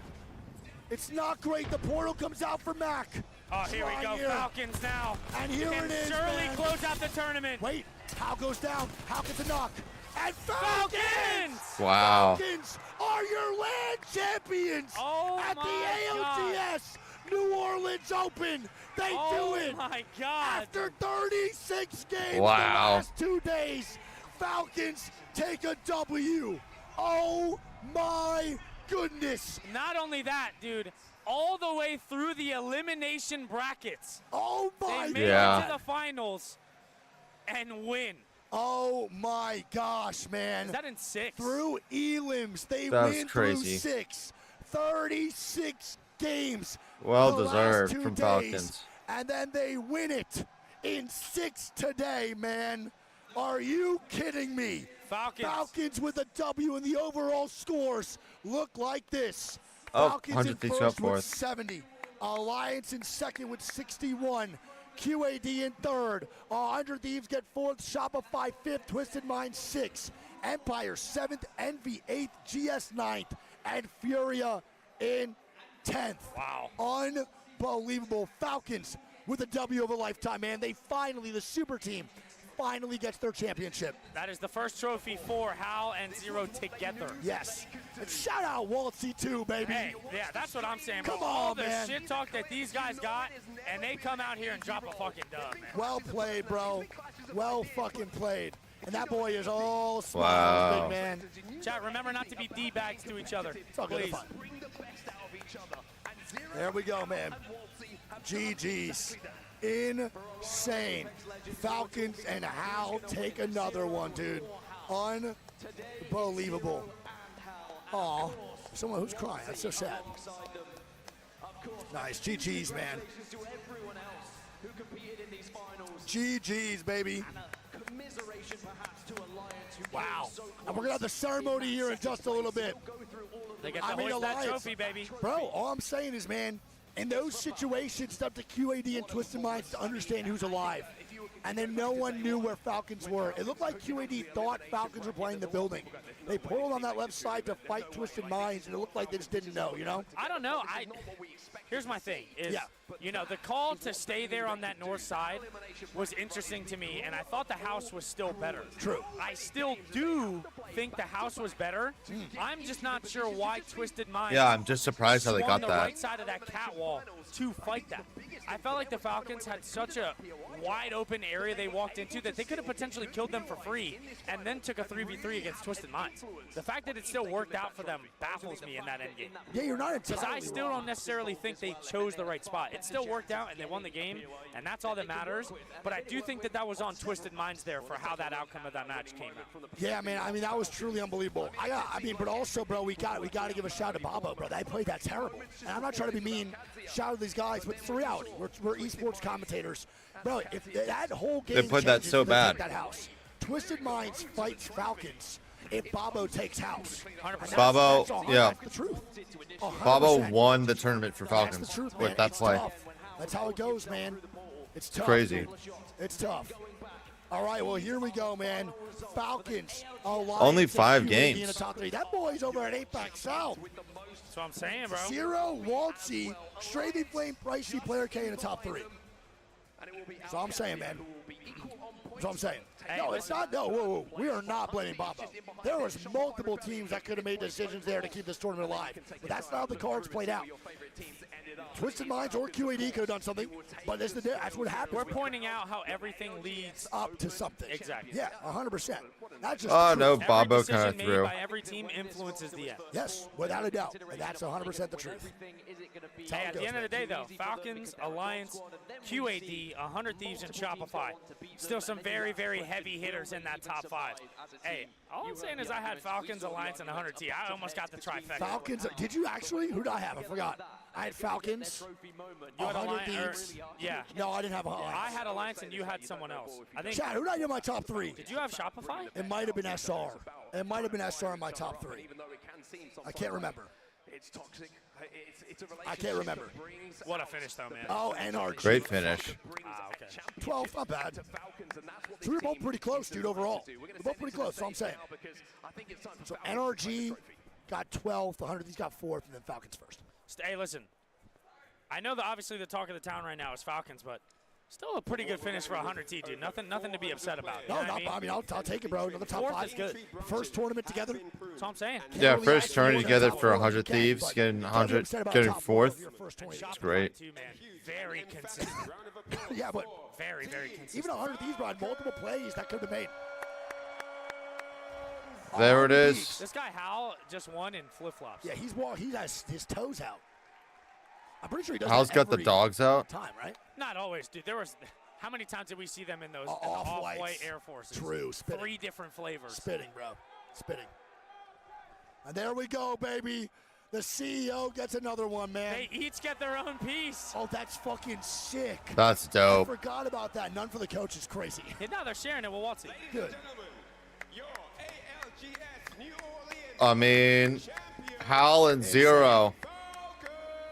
It's not great. The portal comes out for Mac. Oh, here we go. Falcons now. And here Can it is, surely man. close out the tournament. Wait, Hal goes down. Hal gets a knock. And Falcons! Wow. Falcons are your land champions at the ALGS New Orleans Open. They do it. Oh my God. After 36 games Wow. the last 2 days, Falcons take a W. Oh my goodness. Not only that, dude, all the way through the elimination brackets. Oh my They made God. it to the finals and win. Oh my gosh, man. Is that in 6? Through elims, they That was win crazy. through 6. 36 games. Well the last deserved 2 from days, Falcons. And then they win it in 6 today, man. Are you kidding me? Falcons with a W, and the overall scores look like this. Oh, Falcons 100 in things first up for with us. 70. Alliance in second with 61. QAD in third. 100 Thieves get fourth. Shopify fifth. Twisted Mind sixth. Empire seventh. Envy eighth. GS ninth. And Furia in 10th. Wow. Unbelievable. Falcons with a W of a lifetime, man. They finally, the super team, finally gets their championship. That is the first trophy for Hal and Zero together. Yes. And shout out Waltzy too, baby. Hey, yeah, that's what I'm saying. Come bro. All on, the man. shit talk that these guys got, and they come out here and drop a fucking dub, man. Well played, bro. Well fucking played. And that boy is all Wow. smiles, big man. Chat, remember not to be D-bags to each other. all good, Please. There we go, man. GG's. Insane. Falcons and Hal take another one, dude. Unbelievable. Aw, someone who's crying. That's so sad. Nice. GG's, man. GG's, baby. Wow. And we're going to have the ceremony here in just a little bit. They get to hoist that Alliance. trophy, baby. Bro, all I'm saying is, man, in those situations, it's up to QAD and Twisted Minds to understand who's alive. And then no one knew where Falcons were. It looked like QAD thought Falcons were playing the building. They pulled on that left side to fight Twisted Minds, and it looked like they just didn't know, you know? I don't know. Here's my thing. Is, you know, the call to stay there on that north side was interesting to me, and I thought the house was still better. True. I still do think the house was better. I'm just not sure why Twisted Minds. Yeah, I'm just surprised how they swung got the that. right side of that catwall to fight that. I felt like the Falcons had such a wide open area they walked into that they could have potentially killed them for free and then took a 3v3 against Twisted Minds. The fact that it still worked out for them baffles me in that endgame. Yeah, you're not Because I entirely still wrong. don't necessarily think they chose the right spot. It still worked out and they won the game, and that's all that matters. But I do think that that was on Twisted Minds there for how that outcome of that match came out. Yeah, man. I mean, that was truly unbelievable. But also, bro, we got to give a shout to Bobo, bro. They played that terrible. And I'm not trying to be mean. Shout out to these guys, but it's the reality. We're esports commentators, bro. If that whole game They played that changes, so they bad. take that house. Twisted Minds fights Falcons if Bobo takes house. And Bobo, that's all. yeah. That's the truth. 100%. Bobo won the tournament for That's Falcons the truth, man. with that It's play. tough. That's how it goes, man. It's tough. Crazy. It's tough. All right, well, here we go, man. Falcons. Alliance Only and 5 QAD games. In the top 3. That boy's over at Apex South. That's what I'm saying, bro. Zero, Waltzy, Straight Flame, Pricey, Player K in the top 3. That's all I'm saying, man. That's all I'm saying. No, it's not. No, whoa, whoa. We are not blaming Bobo. There was multiple teams that could have made decisions there to keep this tournament alive. But that's not how the cards played out. Twisted Minds or QAD could have done something, but that's what happens. We're pointing out how everything leads up to something. Exactly. Yeah, 100%. That's just Oh, the no, truth. Bobo Every kind decision of made threw. by every team influences the end. Yes, without a doubt. And that's 100% the truth. Hey, at the end of the day, though, Falcons, Alliance, QAD, 100 Thieves, and Shopify. Still some very, very heavy hitters in that top 5. Hey, all I'm saying is I had Falcons, Alliance, and 100 T. I almost got the trifecta. Falcons, did you actually? Who did I have? I forgot. I had Falcons, You had 100 Alliance, Thieves. yeah. No, I didn't have Alliance. I had Alliance, and you had someone else. I think. Chad, who did I do in my top 3? Did you have Shopify? It might have been SR. It might have been SR in my top 3. I can't remember. It's toxic. I can't remember. What a finish, though, man. Oh, NRG. Great finish. Ah, okay. 12, not bad. So we were both pretty close, dude, overall. We're both pretty close, that's all I'm saying. So NRG got 12th, 100 Thieves got 4th, and then Falcons first. Hey, listen. I know that obviously the talk of the town right now is Falcons, but still a pretty good finish for 100 T, dude. Nothing to be upset about. You know what I mean? I'll take it, bro. Another top 4th 5. is good. First tournament together. That's all I'm saying. Yeah, first tournament together for 100 Thieves, getting 100, getting 4th. It's great. Too, man. Very consistent. Yeah, but very, very consistent. even 100 Thieves brought multiple plays that could have been made. There it is. This guy Hal just won in flip-flops. Yeah, he has his toes out. I'm pretty sure he does. Hal's that got the every dogs out. time, right? Not always, dude. There was how many times did we see them in those Off-whites. off-white Air Forces? True, spitting. 3 different flavors. Spitting, bro. Spitting. And there we go, baby. The CEO gets another one, man. They each get their own piece. Oh, that's fucking sick. That's dope. I forgot about that. None for the coach is crazy. Yeah, no, they're sharing it with Waltzy. Good. I mean, Hal and Zero.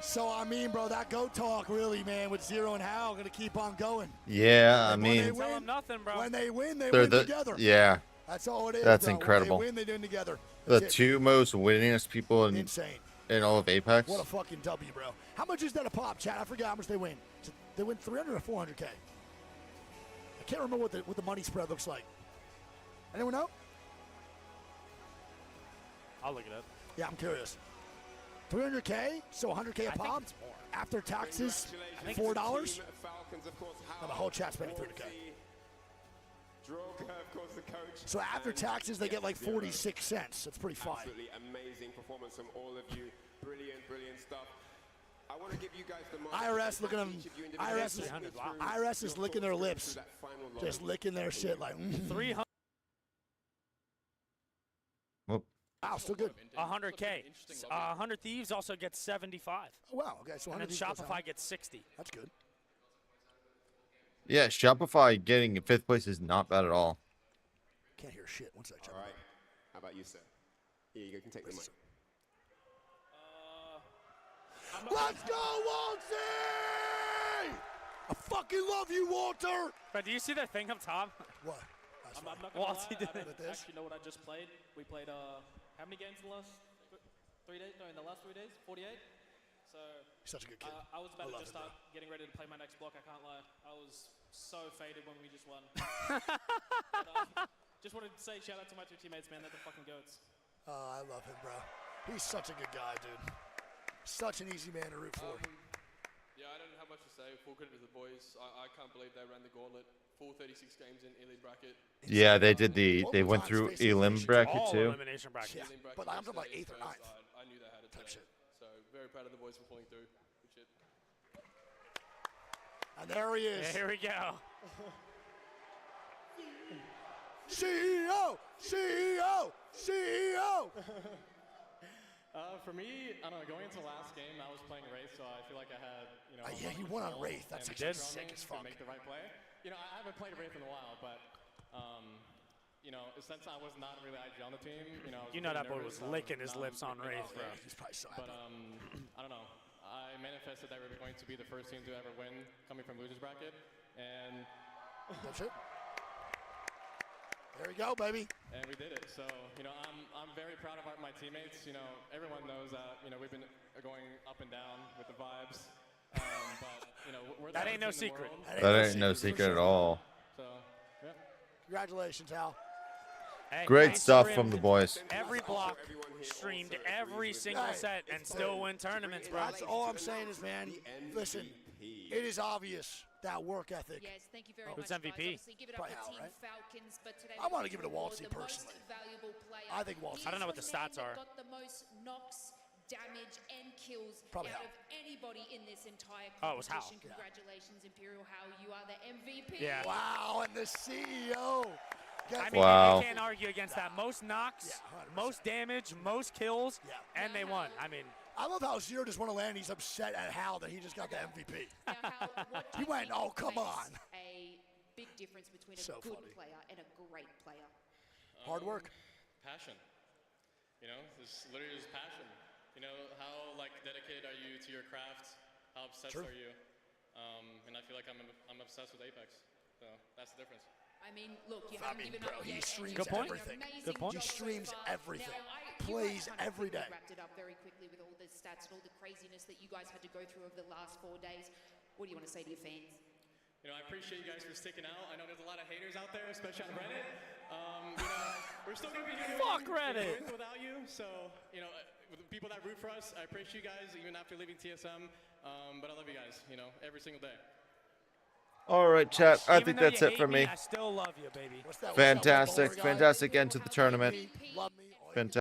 So, I mean, bro, that GOAT talk really, man, with Zero and Hal going to keep on going. Yeah, I And when they mean, win, Tell them nothing, bro. when they win, they they're win the together. yeah. That's all it is. That's bro. incredible. When they win, they win together. The That's it. 2 most winningest people in Insane. all of Apex. What a fucking W, bro. How much is that a pop, Chad? I forgot how much they win. They win 300 or 400K. I can't remember what the money spread looks like. Anyone know? I'll look it up. Yeah, I'm curious. 300K, so 100K a pop. After taxes, $4. Now the whole chat spending 300K. So after taxes, they get like 46 cents. That's pretty fine. Absolutely amazing performance from all of you. Brilliant, brilliant stuff. I want to give you guys the IRS looking at them. IRS is licking their lips, just licking their shit like. 300. Wow, still good. 100K. 100 Thieves also gets 75. Oh, wow. Okay, so and then 100 goes down. Shopify gets 60. That's good. Yeah, Shopify getting 5th place is not bad at all. Can't hear shit. One second. All right. How about you, sir? Here you go. You can take the mic. Let's go, Waltzy! I fucking love you, Walter! But do you see their thing up top? What? I'm not gonna Waltzy lie, did I don't this. actually know what I just played. We played how many games in the last 3 days? No, in the last 3 days, 48. So such a good kid. I was about I to love just it, start getting ready to play my next block. I can't lie. I was so faded when we just won. But, just wanted to say shout out to my 2 teammates, man. They're the fucking goats. Oh, I love him, bro. He's such a good guy, dude. Such an easy man to root for. Yeah, I don't have much to say. Full credit to the boys. I can't believe they ran the gauntlet. Full 36 games in elite bracket. Yeah, they did they went through elim bracket too. Elimination bracket. Yeah, but I'm talking about 8th or 9th. I knew they had it today. So very proud of the boys for pulling through. Good shit. And there he is. Here we go. CEO! CEO! CEO! For me, I don't know, going into the last game, I was playing Wraith, so I feel like I had, Yeah, he won on Wraith. That's and actually struggling sick as fuck. to make the right play. I haven't played Wraith in a while, but, since I was not really IG on the team, I was You know really that boy nervous. was licking his lips on Wraith, bro. He's probably so But, I don't know. I manifested that we were going to be the first team to ever win coming from losers bracket, and that's it. There we go, baby. And we did it. So, I'm very proud of my teammates. Everyone knows that, we've been going up and down with the vibes. But, we're the That best ain't no team in the secret. world. That ain't no secret at all. So, yeah. Congratulations, Hal. Hey, Great they stuff from streamed the boys. Every block, streamed every single Hey. set, and still win tournaments, bro. That's all I'm saying is, man, listen, it is obvious that work ethic. Yes, thank you very Who's much, MVP? guys. Obviously, give it up Probably for Hal, Team right? Falcons, but today I we want to give it to award Walsey the most personally. valuable player. I think Walsey. I don't know what the He's stats man are. that got the most knocks, damage, and kills Probably out Hal. of anybody in this entire Oh, it was Hal. competition. Congratulations, Imperial Hal. You are the MVP. Yeah. Wow, and the CEO. I mean, Wow. you can't argue against that. Most knocks, most damage, most kills, and they won. I mean, I love how Zero just won a land. He's upset at Hal that he just got the MVP. He went, oh, come on. A big difference between a So good funny. player and a great player. Hard work. Passion. You know, this literally is passion. You know, how like dedicated are you to your craft? How obsessed True. are you? And I feel like I'm obsessed with Apex. So that's the difference. I mean, look, you I haven't mean, given bro, up he yet, and streams you've done an everything. amazing Good point. He job so streams far. everything. Now, Plays you guys kind of every quickly day. wrapped it up very quickly with all the stats and all the craziness that you guys had to go through over the last 4 days. What do you want to say to your fans? You know, I appreciate you guys for sticking out. I know there's a lot of haters out there, especially on Reddit. You know, we're still gonna be here. Fuck Reddit. Without you, so you know, with the people that root for us, I appreciate you guys even after leaving TSM. But I love you guys. You know, every single day. All right, chat. I even think though that's you it hate for me. I still love you, baby. What's that? Fantastic, fantastic end to the tournament. Love me. Fantastic.